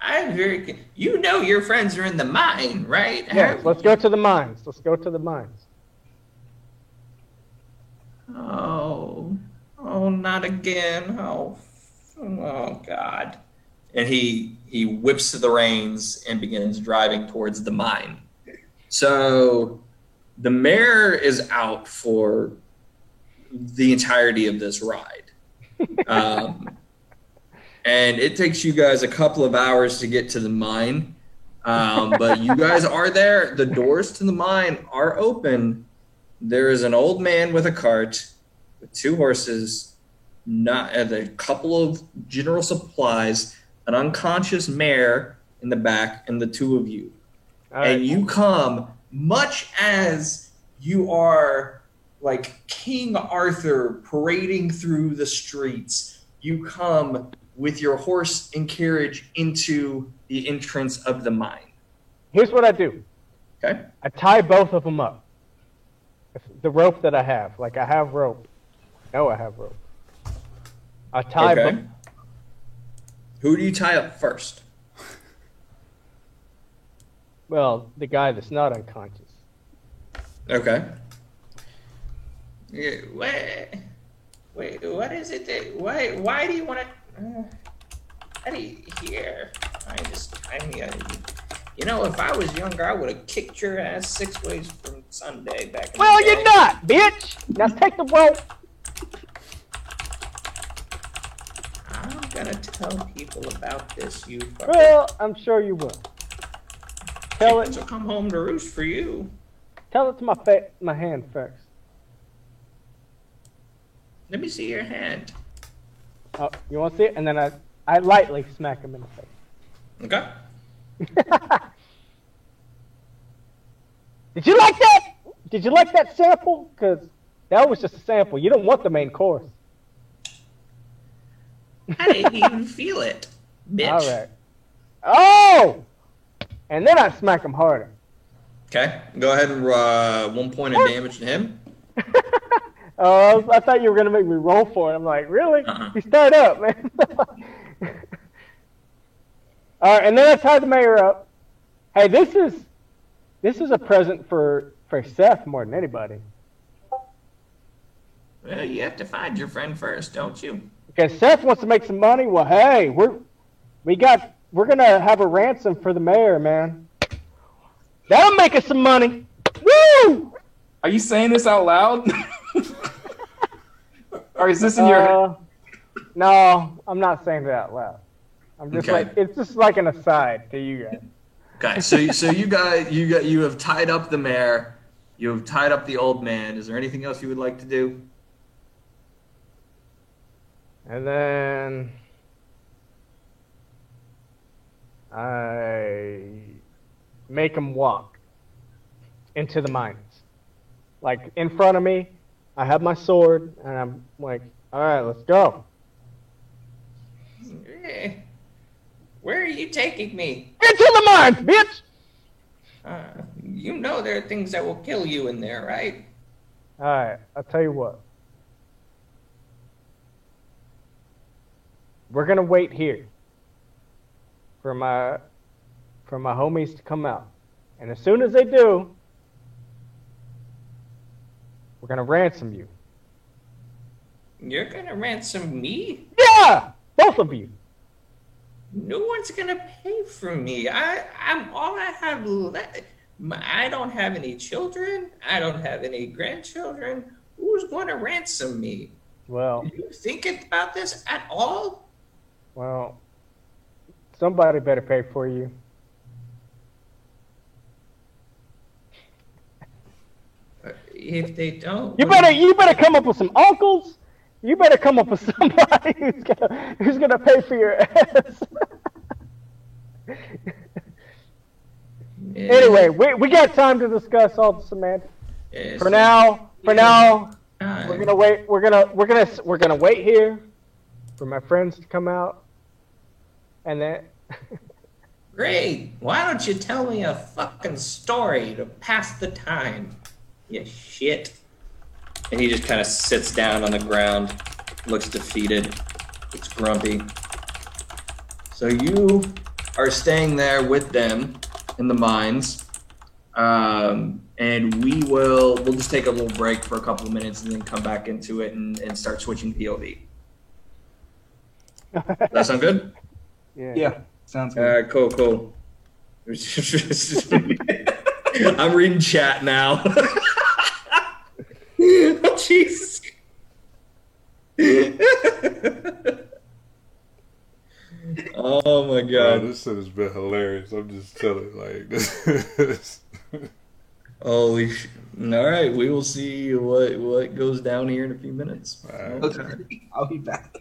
I'm very. You know your friends are in the mine, right? Yes. Let's go to the mines. Oh, not again. Oh, God. And he whips the reins and begins driving towards the mine. So the mayor is out for the entirety of this ride. And it takes you guys a couple of hours to get to the mine. But you guys are there. The doors to the mine are open. There is an old man with a cart with two horses, a couple of general supplies, an unconscious mare in the back, and the two of you. All right. And you come much as you are like King Arthur parading through the streets. You come with your horse and carriage into the entrance of the mine. Here's what I do. Okay? I tie both of them up. The rope that I have. Like, I have rope. No, I have rope. I tie Okay. both. Who do you tie up first? Well, the guy that's not unconscious. Okay. Yeah, wait, what is it that, why do you want to, how do you, here, if I was younger, I would have kicked your ass 6 ways from Sunday back in Well, the day. you're not, bitch! Now take the rope. I'm gonna tell people about this, you fucker. Well, I'm sure you will. Tell Chickens it will come home to roost for you. to my hand first. Let me see your hand. Oh, you want to see it? And then I lightly smack him in the face. Okay. Did you like that? Did you like that sample? Because that was just a sample. You don't want the main course. I didn't even feel it, bitch. All right. Oh! And then I smack him harder. Okay, go ahead and 1 point of damage to him. Oh, I thought you were going to make me roll for it. I'm like, really? You start up, man. All right, and then I tied the mayor up. Hey, this is a present for Seth more than anybody. Well, you have to find your friend first, don't you? Because Seth wants to make some money. Well, hey, we're gonna have a ransom for the mayor, man. That'll make us some money. Woo! Are you saying this out loud? Or is this in your? No, I'm not saying it out loud. I'm just Okay. like, it's just like an aside to you guys. Okay, so you have tied up the mayor, you have tied up the old man. Is there anything else you would like to do? And then I make him walk into the mines. Like, in front of me, I have my sword, and I'm like, all right, let's go. Where are you taking me? Into the mines, bitch! You know there are things that will kill you in there, right? All right, I'll tell you what. We're gonna wait here for my homies to come out, and as soon as they do, we're gonna ransom you. You're gonna ransom me? Yeah, both of you. No one's gonna pay for me. I'm all I have left. I don't have any children. I don't have any grandchildren. Who's gonna ransom me? Well, Did you think about this at all? somebody better pay for you. If they don't, You better come up with some uncles. You better come up with somebody who's gonna pay for your ass. Anyway, we got time to discuss all the semantics. Yes. For now, Time. we're gonna wait. We're gonna wait here for my friends to come out, and then. Great. Why don't you tell me a fucking story to pass the time? You shit. And he just kind of sits down on the ground, looks defeated, looks grumpy. So you are staying there with them in the mines, and we'll just take a little break for a couple of minutes and then come back into it and start switching POV. Does that sound good? Yeah, sounds All good. right, cool. I'm reading chat now. Oh, Jesus. Oh my Bro, God. this shit has been hilarious. I'm just telling, like, this. Holy sh! All right, we will see what goes down here in a few minutes. All right. Okay, I'll be back.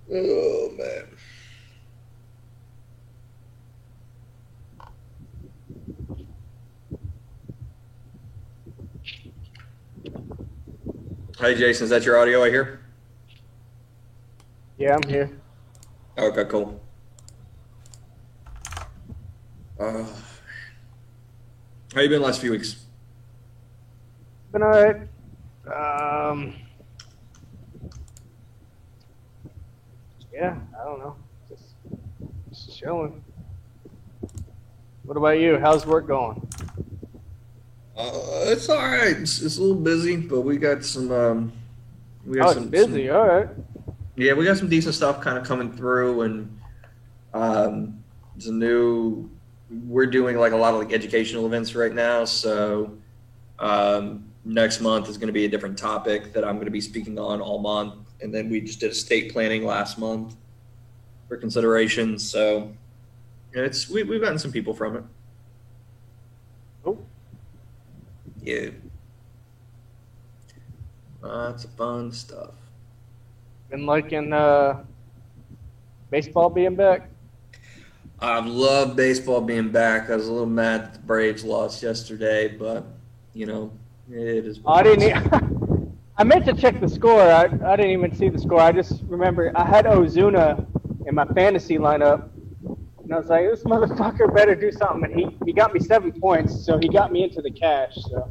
Oh man. Hey Jason, is that your audio I hear? Yeah, I'm here. Okay, cool. How you been the last few weeks? Been alright. Yeah, I don't know. Just chilling. What about you? How's work going? It's all right. It's a little busy, but we got some. We got Oh, it's busy. All right. Yeah, we got some decent stuff kind of coming through, and there's a new. We're doing like a lot of like educational events right now, so next month is going to be a different topic that I'm going to be speaking on all month, and then we just did estate planning last month for consideration. So we've gotten some people from it. Oh. Yeah, lots of fun stuff. Been liking baseball being back. I love baseball being back. I was a little mad that the Braves lost yesterday, but it is. I didn't. I meant to check the score. I didn't even see the score. I just remember I had Ozuna in my fantasy lineup, and I was like, this motherfucker better do something. And he got me 7 points, so he got me into the cash. So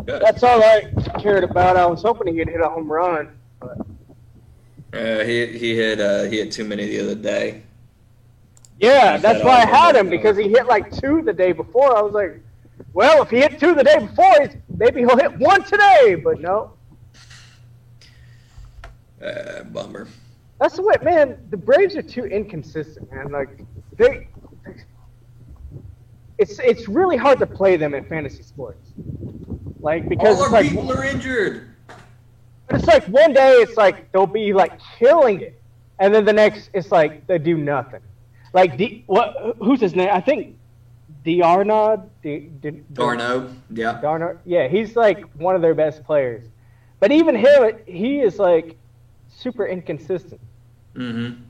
Good. that's all I cared about. I was hoping he'd hit a home run, but He hit too many the other day. yeah, He's that's had why I all had the him, money. because he hit like 2 the day before. I was like, well, if he hit 2 the day before, maybe he'll hit 1 today. But no. Bummer. That's the way, man. The Braves are too inconsistent, man. Like it's really hard to play them in fantasy sports. Like because All it's our like, people are injured. but it's like one day it's like they'll be like killing it, and then the next it's like they do nothing. Like who's his name? I think D'Arnaud. Darno. Yeah. Darno. Yeah, he's like one of their best players, but even him, he is like super inconsistent. Mm-hmm.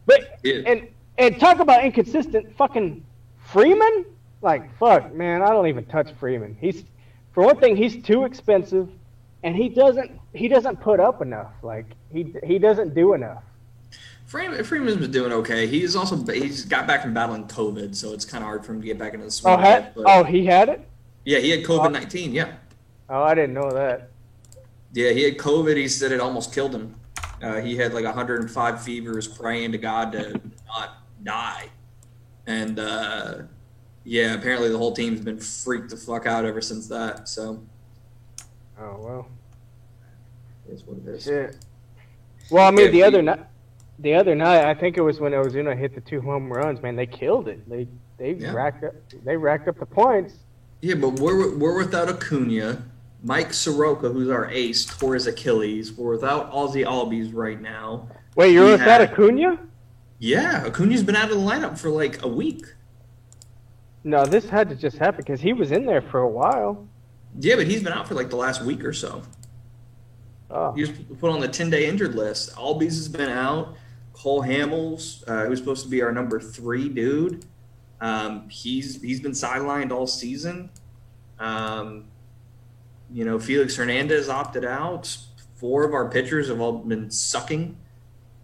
But Yeah. and talk about inconsistent, fucking Freeman. Like fuck, man, I don't even touch Freeman. For one thing, he's too expensive, and he doesn't put up enough. Like he doesn't do enough. Freeman's been doing okay. He's got back from battling COVID, so it's kind of hard for him to get back into the swing. He had it. Yeah, he had COVID-19. Yeah. Oh, I didn't know that. Yeah, he had COVID. He said it almost killed him. He had like 105 fevers, praying to God to not die. And yeah, apparently the whole team's been freaked the fuck out ever since that. So Oh well. it's what it is. Shit. Well, I mean, Yeah, the other night, I think it was when Ozuna hit the 2 home runs. Man, they killed it. They Yeah. racked up the points. Yeah, but we're without Acuna. Mike Soroka, who's our ace, tore his Achilles. We're without Ozzy Albies right now. Wait, you're He without had- Acuna? Yeah, Acuna's been out of the lineup for like a week. No, this had to just happen because he was in there for a while. Yeah, but he's been out for like the last week or so. Oh. He was put on the 10-day injured list. Albies has been out. Cole Hamels, who's supposed to be our number 3 dude, he's been sidelined all season. Felix Hernandez opted out. 4 of our pitchers have all been sucking.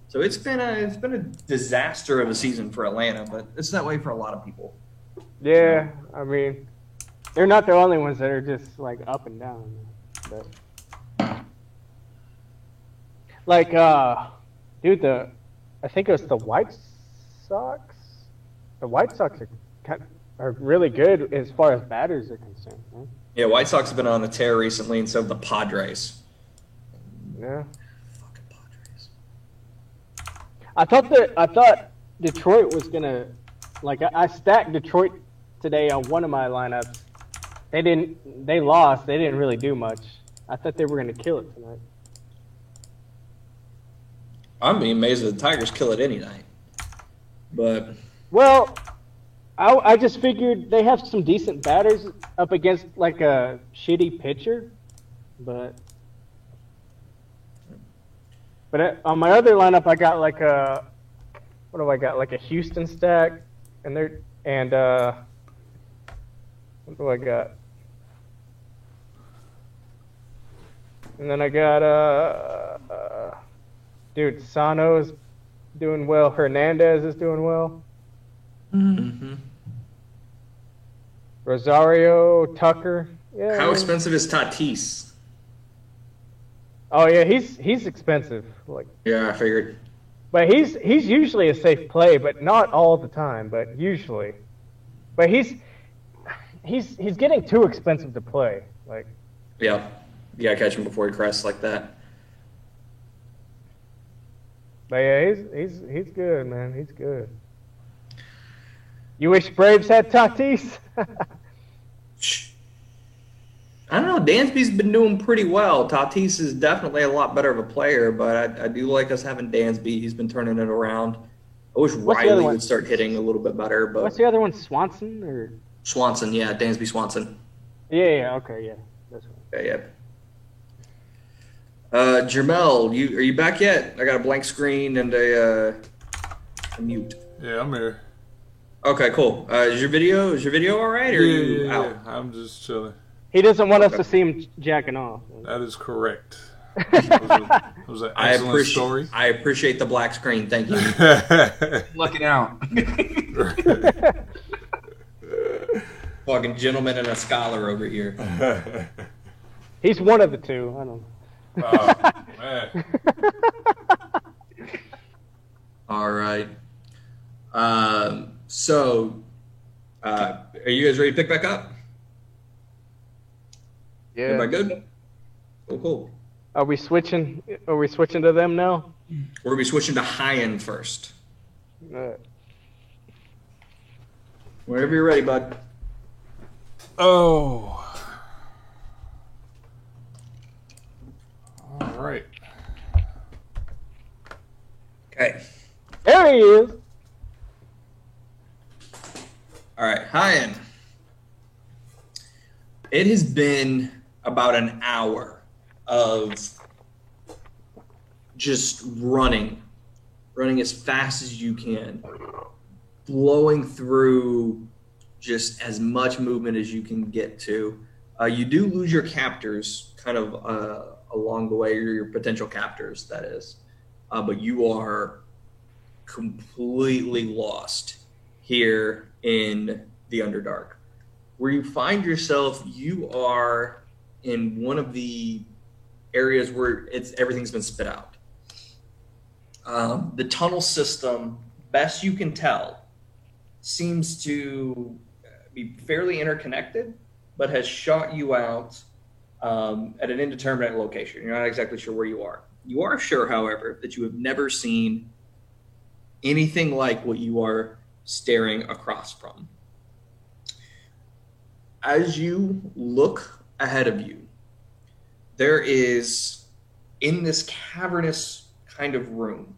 So it's been a disaster of a season for Atlanta, but it's that way for a lot of people. Yeah, I mean, they're not the only ones that are just like up and down. But like, dude, I think it was the White Sox. The White Sox are really good as far as batters are concerned. Man. Yeah, White Sox have been on the tear recently, and so have the Padres. Yeah, Fucking Padres. I thought Detroit was gonna, like, I stacked Detroit today on one of my lineups. They lost. They didn't really do much. I thought they were gonna kill it tonight. I'm being amazed that the Tigers kill it any night. But Well, I just figured they have some decent batters up against like a shitty pitcher, but But on my other lineup, I got like a what do I got? Like a Houston stack, and what do I got? And then I got dude, Sano's doing well. Hernandez is doing well. Mm-hmm. Rosario, Tucker. Yeah. How expensive is Tatis? Oh yeah, he's expensive. Like, Yeah, I figured. but he's usually a safe play, but not all the time. But usually, but he's getting too expensive to play. Like, Yeah. You gotta catch him before he crests like that. but yeah, he's good, man. He's good. You wish Braves had Tatis? I don't know. Dansby's been doing pretty well. Tatis is definitely a lot better of a player, but I do like us having Dansby. He's been turning it around. I wish What's the other Riley one? would start hitting a little bit better, but What's the other one? Swanson or? Swanson, yeah, Dansby Swanson. Yeah. Okay. Yeah. That's right. Yeah. Jermel, are you back yet? I got a blank screen and a mute. Yeah, I'm here. Okay, cool. Is your video all right, or are you Yeah. out? I'm just chilling. He doesn't want us to see him jacking off. That is correct. It was an excellent story. I appreciate the black screen. Thank you. Looking out. Fucking gentleman and a scholar over here. He's one of the two. I don't know. Oh, man. All right. So, are you guys ready to pick back up? Yeah. Everybody good? Cool. Are we switching? Are we switching to them now? We're gonna be switching to high end first. Whenever you're ready, bud. Oh. All right. Okay. There he is. All right, high end. It has been about an hour of just running as fast as you can, blowing through just as much movement as you can get to. You do lose your captors kind of along the way, or your potential captors, that is. But you are completely lost here in the Underdark. Where you find yourself, you are in one of the areas where everything's been spit out. The tunnel system, best you can tell, seems to be fairly interconnected, but has shot you out at an indeterminate location. You're not exactly sure where you are. You are sure, however, that you have never seen anything like what you are staring across from. As you look ahead of you, there is, in this cavernous kind of room,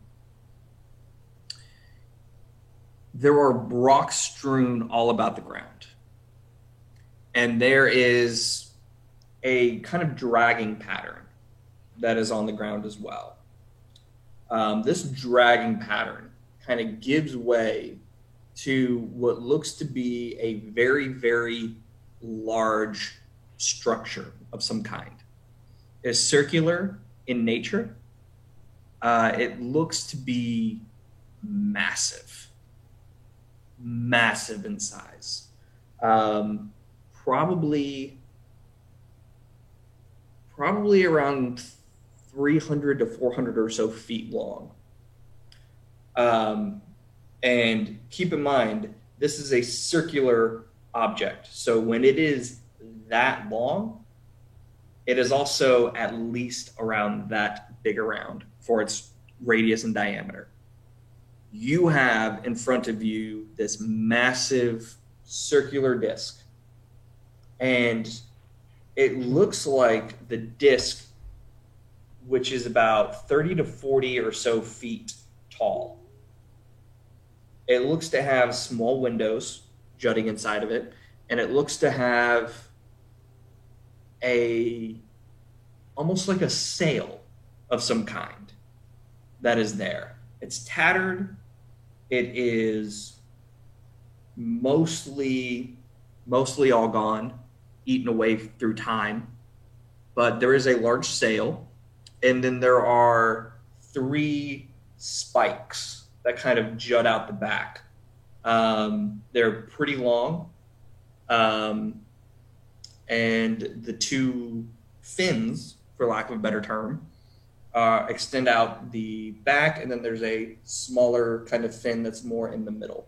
there are rocks strewn all about the ground. And there is a kind of dragging pattern that is on the ground as well. This dragging pattern kind of gives way to what looks to be a very, very large structure of some kind. It's circular in nature. It looks to be massive in size. Probably around 300 to 400 or so feet long. And keep in mind, this is a circular object. So when it is that long, it is also at least around that big around for its radius and diameter. You have in front of you this massive circular disc, and it looks like the disc, which is about 30 to 40 or so feet tall. It looks to have small windows jutting inside of it, and it looks to have almost like a sail of some kind that is there. It's tattered. It is mostly all gone, eaten away through time. But there is a large sail, and then there are 3 spikes that kind of jut out the back. They're pretty long, and the 2 fins, for lack of a better term, extend out the back, and then there's a smaller kind of fin that's more in the middle.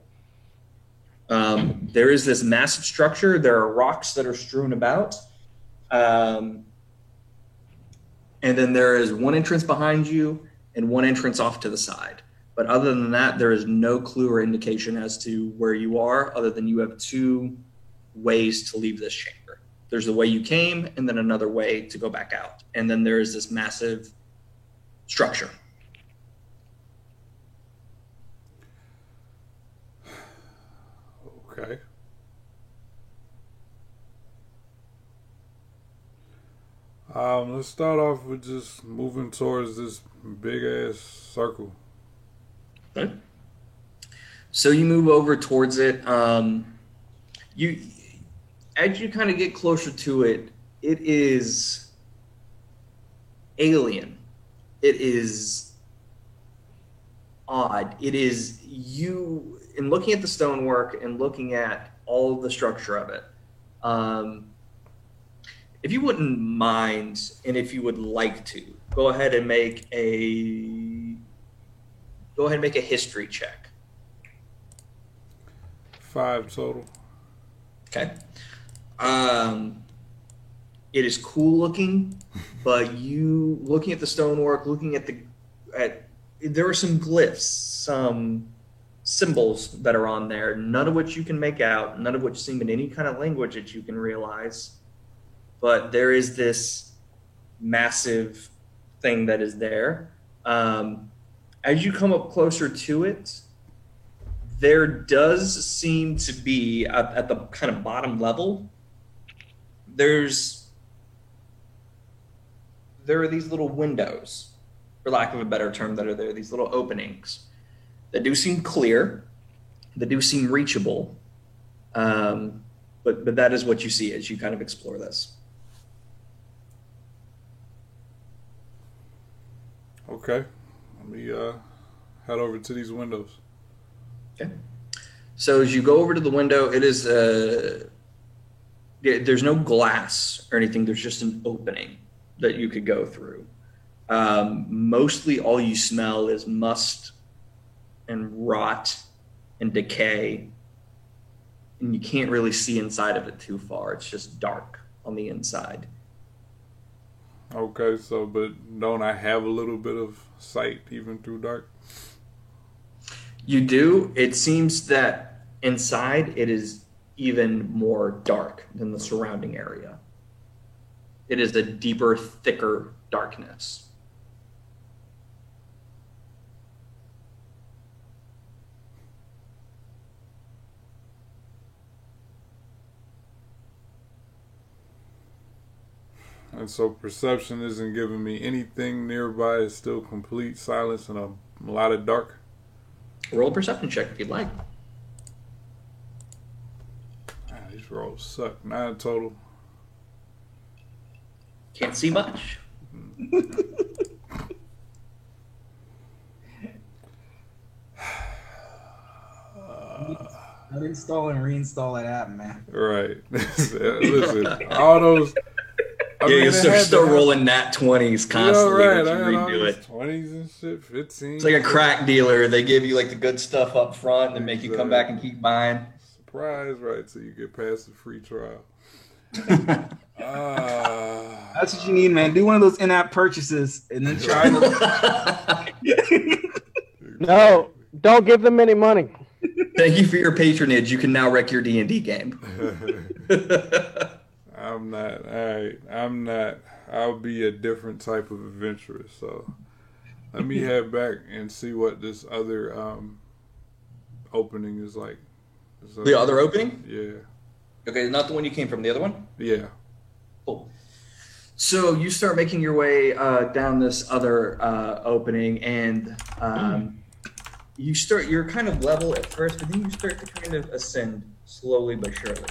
There is this massive structure. There are rocks that are strewn about. And then there is one entrance behind you and one entrance off to the side. But other than that, there is no clue or indication as to where you are, other than you have 2 ways to leave this chamber. There's the way you came, and then another way to go back out. And then there is this massive structure. Okay. Let's start off with just moving towards this big ass circle. Okay. So you move over towards it. You, as you kind of get closer to it, it is alien. It is odd. It is you, in looking at the stonework and looking at all of the structure of it. If you wouldn't mind, and if you would like to, go ahead and make a history check. 5 total. Okay. It is cool looking, but you looking at the stonework, looking at there are some glyphs, some symbols that are on there, none of which you can make out, none of which seem in any kind of language that you can realize. But there is this massive thing that is there. As you come up closer to it, there does seem to be, at the kind of bottom level, there are these little windows, for lack of a better term, that are there, these little openings that do seem clear, that do seem reachable, but that is what you see as you kind of explore this. Okay, let me head over to these windows. Okay. So as you go over to the window, it is there's no glass or anything. There's just an opening that you could go through. Mostly all you smell is must and rot and decay, and you can't really see inside of it too far. It's just dark on the inside. Okay, so, but don't I have a little bit of sight even through dark? You do. It seems that inside it is even more dark than the surrounding area. It is a deeper, thicker darkness. And so perception isn't giving me anything nearby. It's still complete silence and a lot of dark. Roll a perception check if you'd like. These rolls suck. 9 total. Can't see much. Uninstall and reinstall that app, man. Right. Listen, all those. You're still rolling nat 20s constantly. Right. You I had all redo these it. 20s and shit, 15. It's like a crack dealer. They give you like the good stuff up front and make you come back and keep buying. Surprise, right? So you get past the free trial. That's what you need, man. Do one of those in-app purchases and then try to... No, don't give them any money. Thank you for your patronage. You can now wreck your D&D game. I'm not. All right. I'm not. I'll be a different type of adventurer. So let me head back and see what this other opening is like. The other opening? Yeah. Okay, not the one you came from. The other one? Yeah. Cool. So you start making your way down this other opening, and you're kind of level at first, but then you start to kind of ascend slowly but surely.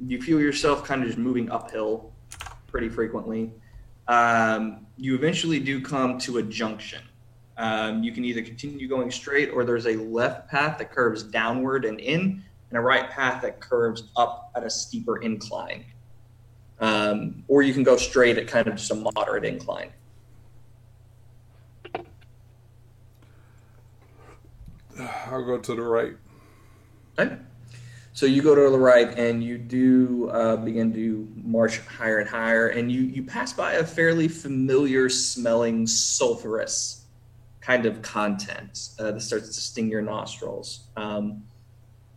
You feel yourself kind of just moving uphill pretty frequently. You eventually do come to a junction. You can either continue going straight, or there's a left path that curves downward and in, and a right path that curves up at a steeper incline. Or you can go straight at kind of just a moderate incline. I'll go to the right. Okay. So you go to the right, and you do begin to march higher and higher, and you pass by a fairly familiar smelling sulfurous kind of content that starts to sting your nostrils.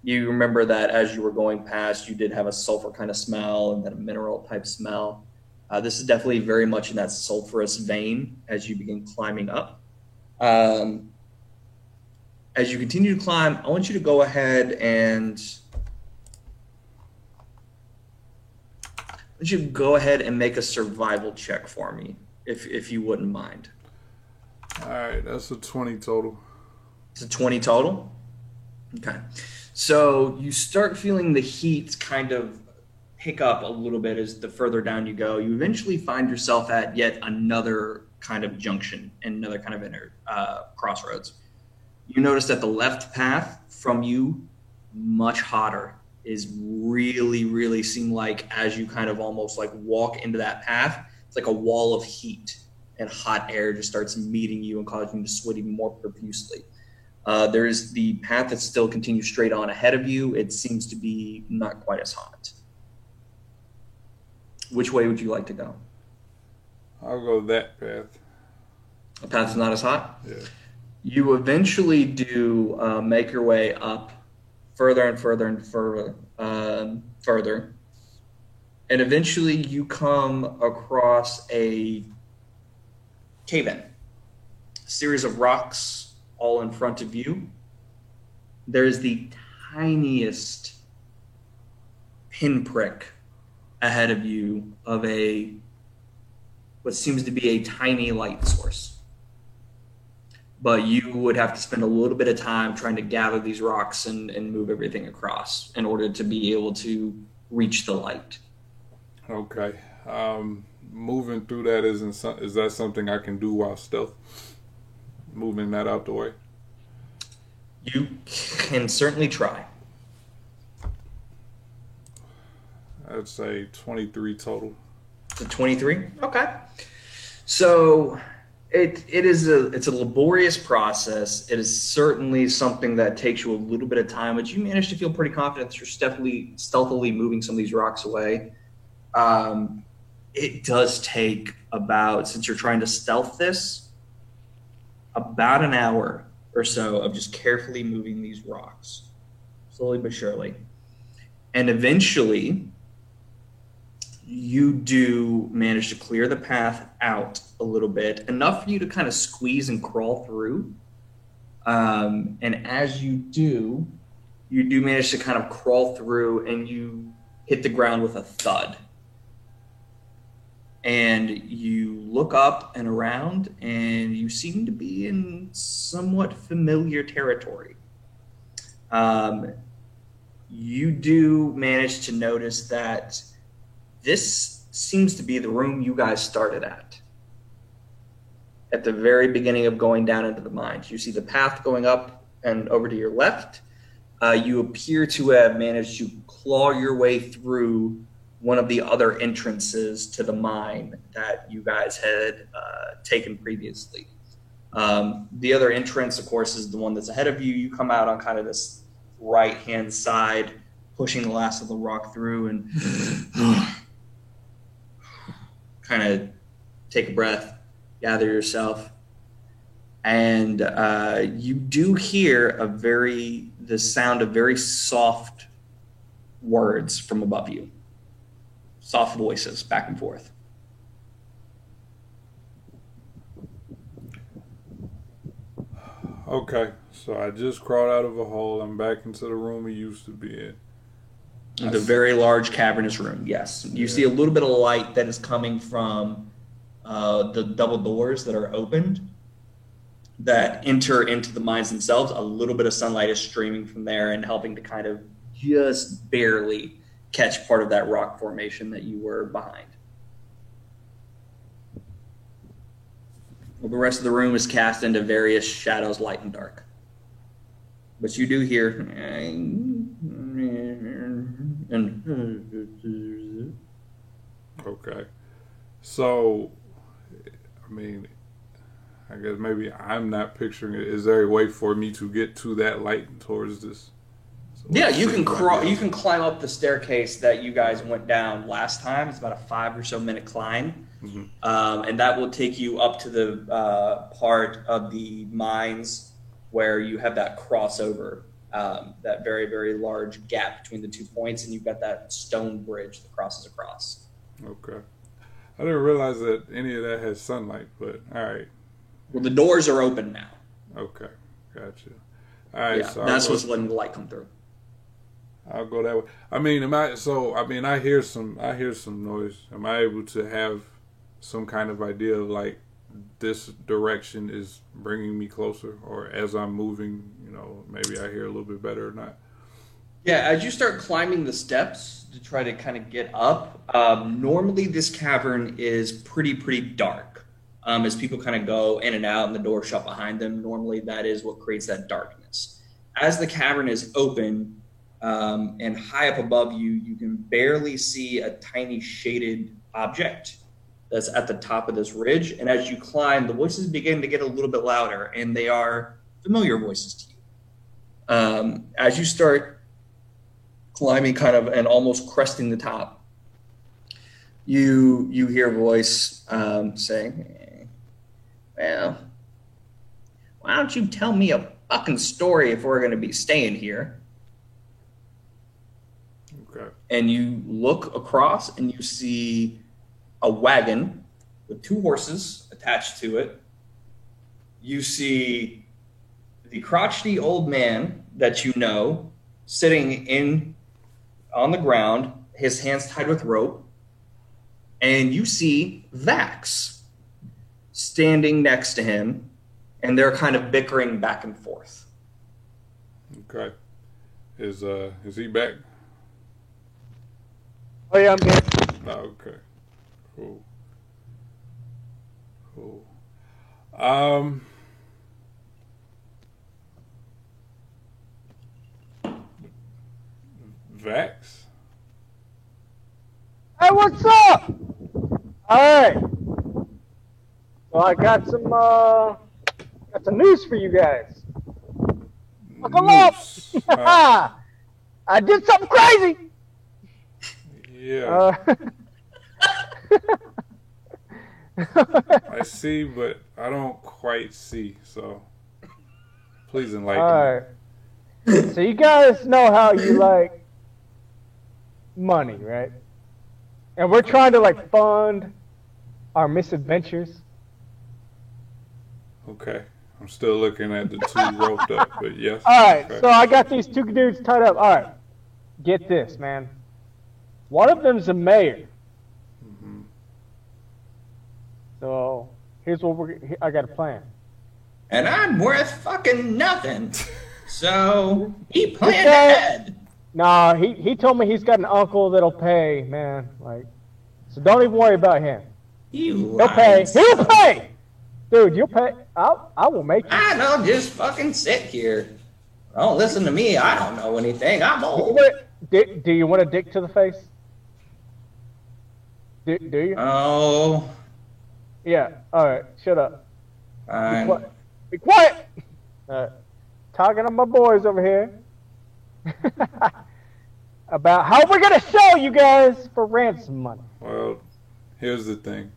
You remember that as you were going past, you did have a sulfur kind of smell and then a mineral type smell. This is definitely very much in that sulfurous vein as you begin climbing up. As you continue to climb, I want you to go ahead and make a survival check for me, if you wouldn't mind. All right, that's a 20 total. It's a 20 total? Okay. So you start feeling the heat kind of pick up a little bit as the further down you go. You eventually find yourself at yet another kind of junction and another kind of crossroads. You notice that the left path from you, much hotter, is really, really seem like as you kind of almost like walk into that path, it's like a wall of heat and hot air just starts meeting you and causing you to sweat even more profusely. There's the path that still continues straight on ahead of you. It seems to be not quite as hot. Which way would you like to go? I'll go that path. The path is not as hot? Yeah. You eventually do make your way up further and further and further. And eventually you come across a cave-in. A series of rocks all in front of you. There's the tiniest pinprick ahead of you of what seems to be a tiny light source. But you would have to spend a little bit of time trying to gather these rocks and move everything across in order to be able to reach the light. Okay. Moving through that is that something I can do while stealth? Moving that out the way? You can certainly try. I'd say 23 total. It's a 23? Okay. So it's a laborious process. It is certainly something that takes you a little bit of time, but you manage to feel pretty confident that you're stealthily moving some of these rocks away. It does take since you're trying to stealth this, about an hour or so of just carefully moving these rocks, slowly but surely. And eventually, you do manage to clear the path out a little bit, enough for you to kind of squeeze and crawl through. And as you do manage to kind of crawl through, and you hit the ground with a thud. And you look up and around, and you seem to be in somewhat familiar territory. You do manage to notice that this seems to be the room you guys started at the very beginning of going down into the mines. You see the path going up and over to your left. You appear to have managed to claw your way through one of the other entrances to the mine that you guys had taken previously. The other entrance, of course, is the one that's ahead of you. You come out on kind of this right-hand side, pushing the last of the rock through, and kind of take a breath, gather yourself, and you do hear the sound of very soft words from above you. Soft voices back and forth. Okay, so I just crawled out of a hole. I'm back into the room we used to be in. The very large cavernous room, yes. You see a little bit of light that is coming from the double doors that are opened that enter into the mines themselves. A little bit of sunlight is streaming from there and helping to kind of just barely catch part of that rock formation that you were behind. Well, the rest of the room is cast into various shadows, light and dark. But you do hear... And Okay. So, I mean, I guess maybe I'm not picturing it. Is there a way for me to get to that light towards this? So yeah, you can crawl. You can climb up the staircase that you guys went down last time. It's about a 5 or so minute climb, and that will take you up to the part of the mines where you have that crossover, that very, very large gap between the 2 points, and you've got that stone bridge that crosses across. Okay. I didn't realize that any of that has sunlight, but all right. Well, the doors are open now. Okay, gotcha. All right, Yeah, so that's what's letting the light come through. I'll go that way. I mean, I hear some noise. Am I able to have some kind of idea of like this direction is bringing me closer, or as I'm moving, maybe I hear a little bit better or not? Yeah, as you start climbing the steps to try to kind of get up, normally this cavern is pretty dark. As people kind of go in and out and the door shut behind them, normally that is what creates that darkness. As the cavern is open and high up above you, you can barely see a tiny shaded object that's at the top of this ridge. And as you climb, the voices begin to get a little bit louder, and they are familiar voices to you. As you start climbing kind of and almost cresting the top, you hear a voice saying, well, why don't you tell me a fucking story if we're going to be staying here? Okay. And you look across and you see a wagon with 2 horses attached to it. You see the crotchety old man that you know sitting on the ground, his hands tied with rope. And you see Vax standing next to him, and they're kind of bickering back and forth. Okay. Is he back? Oh yeah, I'm here. Oh, okay. Cool. Vax? Hey, what's up? All right. Well, I got some news for you guys. Buckle up! I did something crazy. Yeah. I see, but I don't quite see. So, please enlighten me. All right. So you guys know how you like money, right? And we're trying to like fund our misadventures. Okay. I'm still looking at the 2 roped up, but yes. All right. Okay. So I got these 2 dudes tied up. All right. Get this, man. One of them's a mayor. Mm-hmm. So here's what I got a plan. And I'm worth fucking nothing. So he planned Okay. ahead. Nah, he told me he's got an uncle that'll pay, man. Like, so don't even worry about him. You He'll pay. lying He'll son. pay. Dude, you'll pay. I will make you. I don't just fucking sit here. Don't listen to me. I don't know anything. I'm old. Do you want a dick to the face? Do you? Oh, Yeah. All right. Shut up. fine. Be quiet. Talking to my boys over here about how we're gonna sell you guys for ransom money. Well, here's the thing.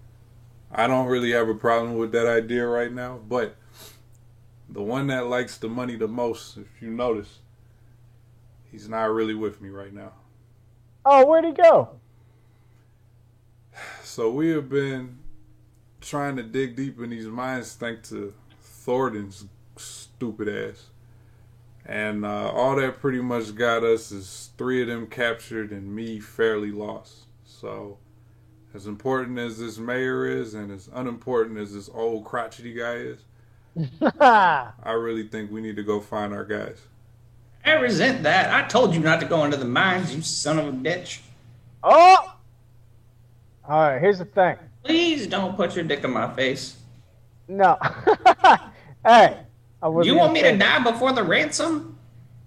I don't really have a problem with that idea right now, but the one that likes the money the most, if you notice, he's not really with me right now. Oh, where'd he go? So we have been trying to dig deep in these mines thanks to Thornton's stupid ass. And all that pretty much got us is 3 of them captured and me fairly lost. So, as important as this mayor is and as unimportant as this old crotchety guy is, I really think we need to go find our guys. I resent that. I told you not to go into the mines, you son of a bitch. Oh! Alright, here's the thing. Please don't put your dick in my face. No. Hey. You want me to die before the ransom?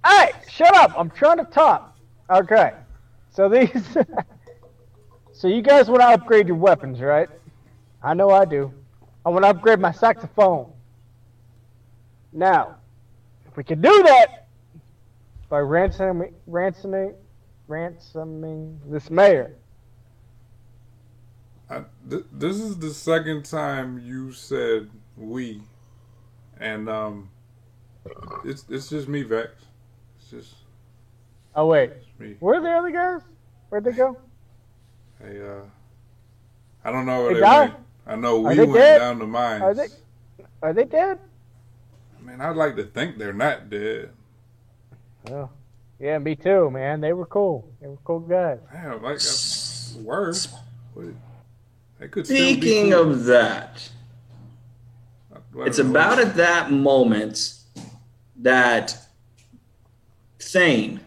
Hey, shut up. I'm trying to talk. Okay. So these... So you guys want to upgrade your weapons, right? I know I do. I want to upgrade my saxophone. Now, if we can do that by ransoming this mayor. This is the second time you said we, and it's just me, Vex. It's just. Oh wait, me. Where are the other guys? Where'd they go? Hey, I don't know where They they died? went. I know we Are they went dead? down the mines. Are they dead? I mean, I'd like to think they're not dead. Oh, yeah, me too, man. They were cool. They were cool guys. Damn, like that's worse. They could still be Speaking cool. of that, it's about at that moment that Thane,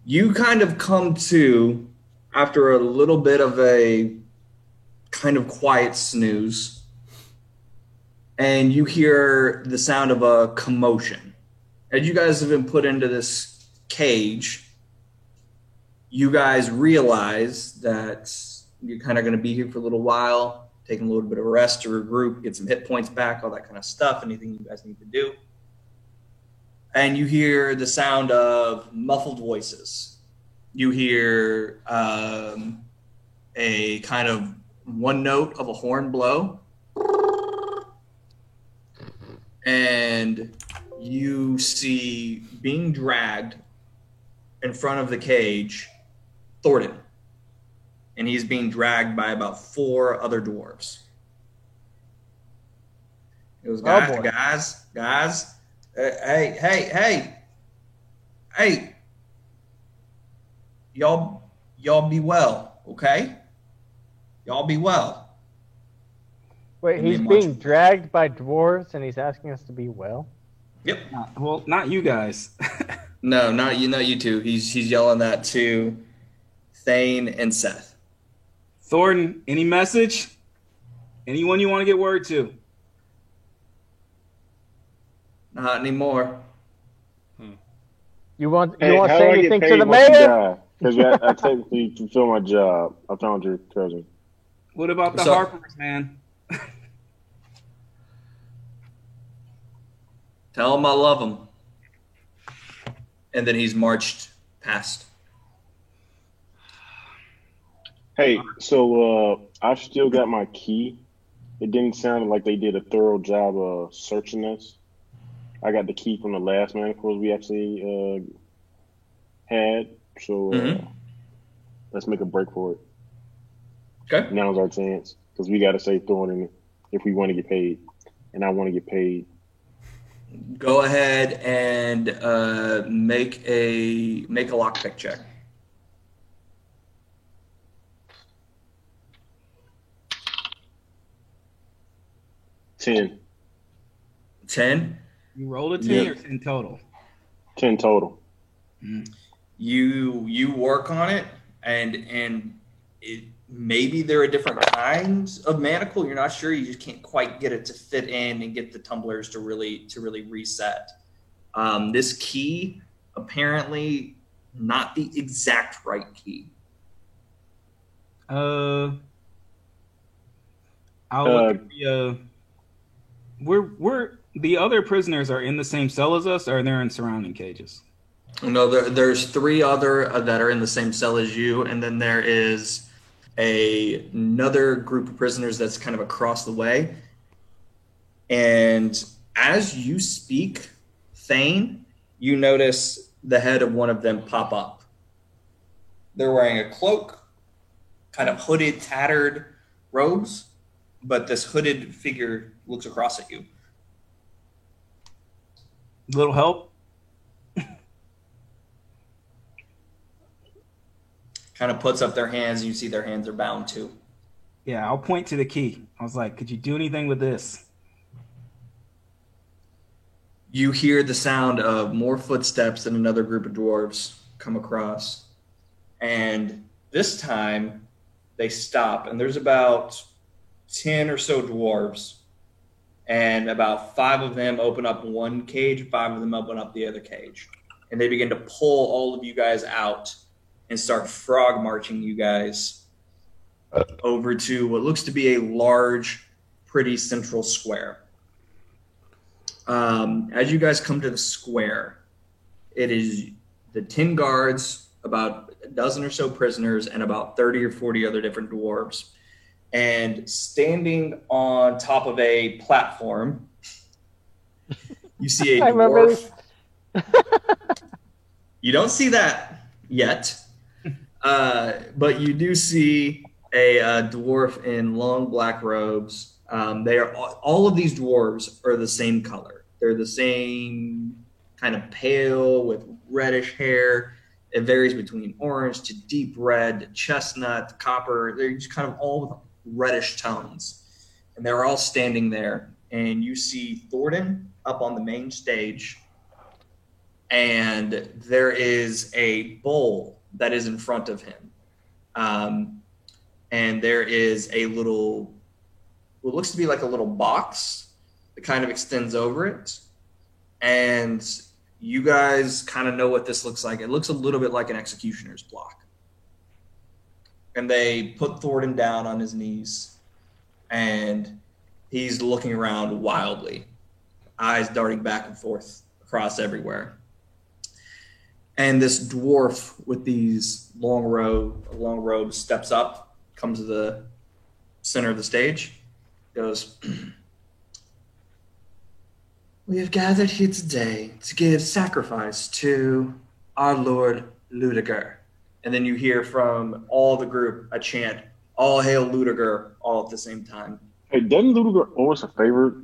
you kind of come to after a little bit of a kind of quiet snooze, and you hear the sound of a commotion. As you guys have been put into this cage, you guys realize that you're kind of going to be here for a little while, taking a little bit of a rest to regroup, get some hit points back, all that kind of stuff, anything you guys need to do. And you hear the sound of muffled voices. You hear a kind of one note of a horn blow. And you see being dragged in front of the cage, Thornton. And he's being dragged by about 4 other dwarves. It was guys. Hey. Y'all be well, okay? Y'all be well. Wait, he's being dragged by dwarves and he's asking us to be well? Yep. Well, not you guys. No, not you two. He's yelling that to Thane and Seth. Thornton, any message? Anyone you want to get word to? Not anymore. You want Hey, to how say do I get anything paid to the once you mayor? die? Because I technically fulfill my job. I found your cousin. What about the So- Harpers, man? Tell him I love him. And then he's marched past. Hey, so I've still got my key. It didn't sound like they did a thorough job of searching us. I got the key from the last manacles we actually had. So let's make a break for it. Okay. Now's our chance because we got to save Thornton if we want to get paid, and I want to get paid. Go ahead and make a lockpick check. $10. 10. You rolled a 10 Yeah. or 10 total? 10 total. You work on it, and it maybe there are different kinds of manacle. You're not sure. You just can't quite get it to fit in and get the tumblers to really reset. This key apparently not the exact right key. I'll look at the. We're the other prisoners are in the same cell as us, or they're in surrounding cages? No, there's 3 other that are in the same cell as you, and then there is another group of prisoners that's kind of across the way. And as you speak, Thane, you notice the head of one of them pop up. They're wearing a cloak, kind of hooded, tattered robes, but this hooded figure looks across at you. Little help? Kind of puts up their hands, and you see their hands are bound too. Yeah, I'll point to the key. I was like, could you do anything with this? You hear the sound of more footsteps and another group of dwarves come across. And this time, they stop, and there's about 10 or so dwarves. And about 5 of them open up one cage, 5 of them open up the other cage. And they begin to pull all of you guys out and start frog marching you guys over to what looks to be a large, pretty central square. As you guys come to the square, it is the 10 guards, about a dozen or so prisoners, and about 30 or 40 other different dwarves. And standing on top of a platform, you see a I remember dwarf. You don't see that yet, but you do see a dwarf in long black robes. They are all of these dwarves are the same color. They're the same kind of pale with reddish hair. It varies between orange to deep red, to chestnut, copper. They're just kind of all with reddish tones. And they're all standing there. And you see Thornton up on the main stage. And there is a bowl that is in front of him. And there is a little, what looks to be like a little box that kind of extends over it. And you guys kind of know what this looks like. It looks a little bit like an executioner's block. And they put Thornton down on his knees, and he's looking around wildly, eyes darting back and forth across everywhere. And this dwarf with these long robes steps up, comes to the center of the stage, goes, "We have gathered here today to give sacrifice to our Lord Ludiger." And then you hear from all the group a chant, "All hail Ludiger," all at the same time. Hey, doesn't Ludiger owe us a favor?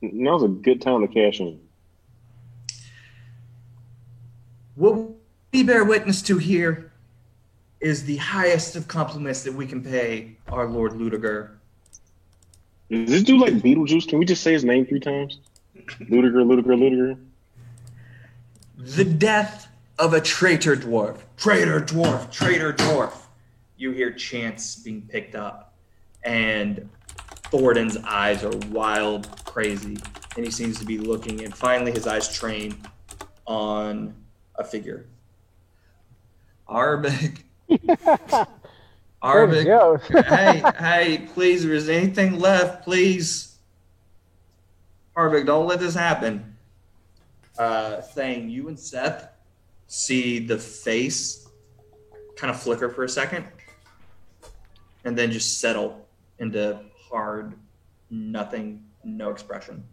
Now's a good time to cash in. What we bear witness to here is the highest of compliments that we can pay our Lord Ludiger. Does this dude like Beetlejuice? Can we just say his name 3 times? Ludiger, Ludiger, Ludiger. The death of a traitor dwarf. Traitor dwarf, traitor dwarf. You hear chants being picked up, and Thornton's eyes are wild, crazy, and he seems to be looking, and finally his eyes train on a figure. Arbig. Arbig. hey, please, if there's anything left, please. Arbig, don't let this happen. Thane, you and Seth see the face kind of flicker for a second and then just settle into hard nothing, no expression.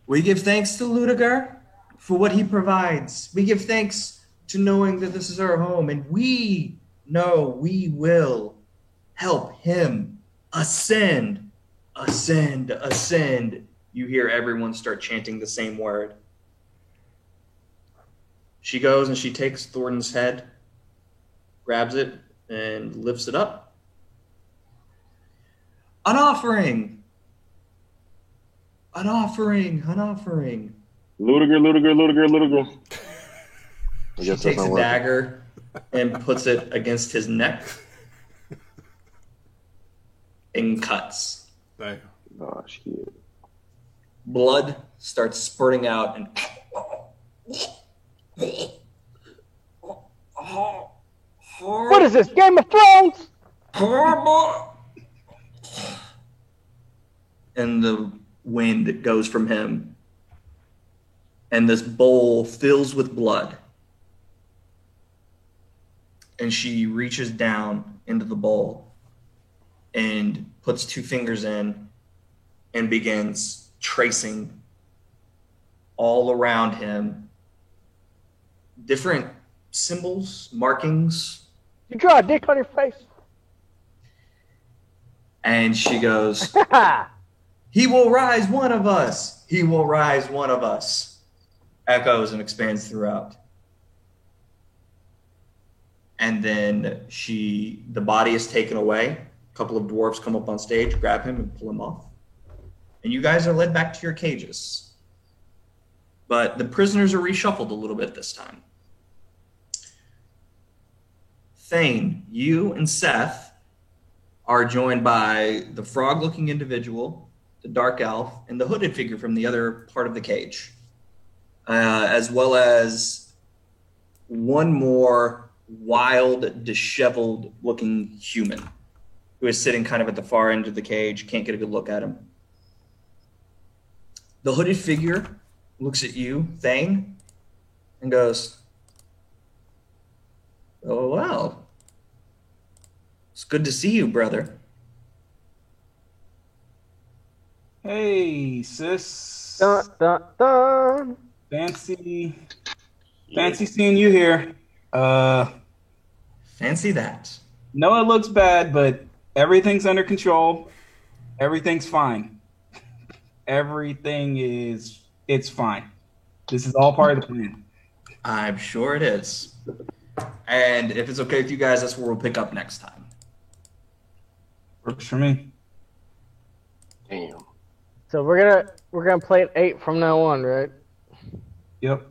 We give thanks to Ludiger for what he provides. We give thanks to knowing that this is our home, and we know we will help him ascend, ascend, ascend. You hear everyone start chanting the same word. She goes and she takes Thornton's head, grabs it, and lifts it up. An offering! An offering! An offering! Ludiger, Ludiger, Ludiger, Ludiger. She takes a dagger and puts it against his neck and cuts. Damn. Oh, shit. Blood starts spurting out and What is this, Game of Thrones? and the wind goes from him, and this bowl fills with blood. And she reaches down into the bowl and puts 2 fingers in and begins tracing all around him different symbols, markings. You draw a dick on your face? And she goes, He will rise one of us. He will rise one of us. Echoes and expands throughout. And then the body is taken away. A couple of dwarves come up on stage, grab him, and pull him off. And you guys are led back to your cages. But the prisoners are reshuffled a little bit this time. Thane, you and Seth are joined by the frog-looking individual, the dark elf, and the hooded figure from the other part of the cage, as well as one more wild, disheveled-looking human who is sitting kind of at the far end of the cage. Can't get a good look at him. The hooded figure looks at you, Thane, and goes, "Oh, well. It's good to see you, brother." Hey, sis. Dun, dun, dun. Fancy seeing you here. Fancy that. No, it looks bad, but everything's under control. Everything's fine. It's fine. This is all part of the plan. I'm sure it is. And if it's okay with you guys, that's where we'll pick up next time. Works for me. Damn. So we're gonna play at 8 from now on, right? Yep.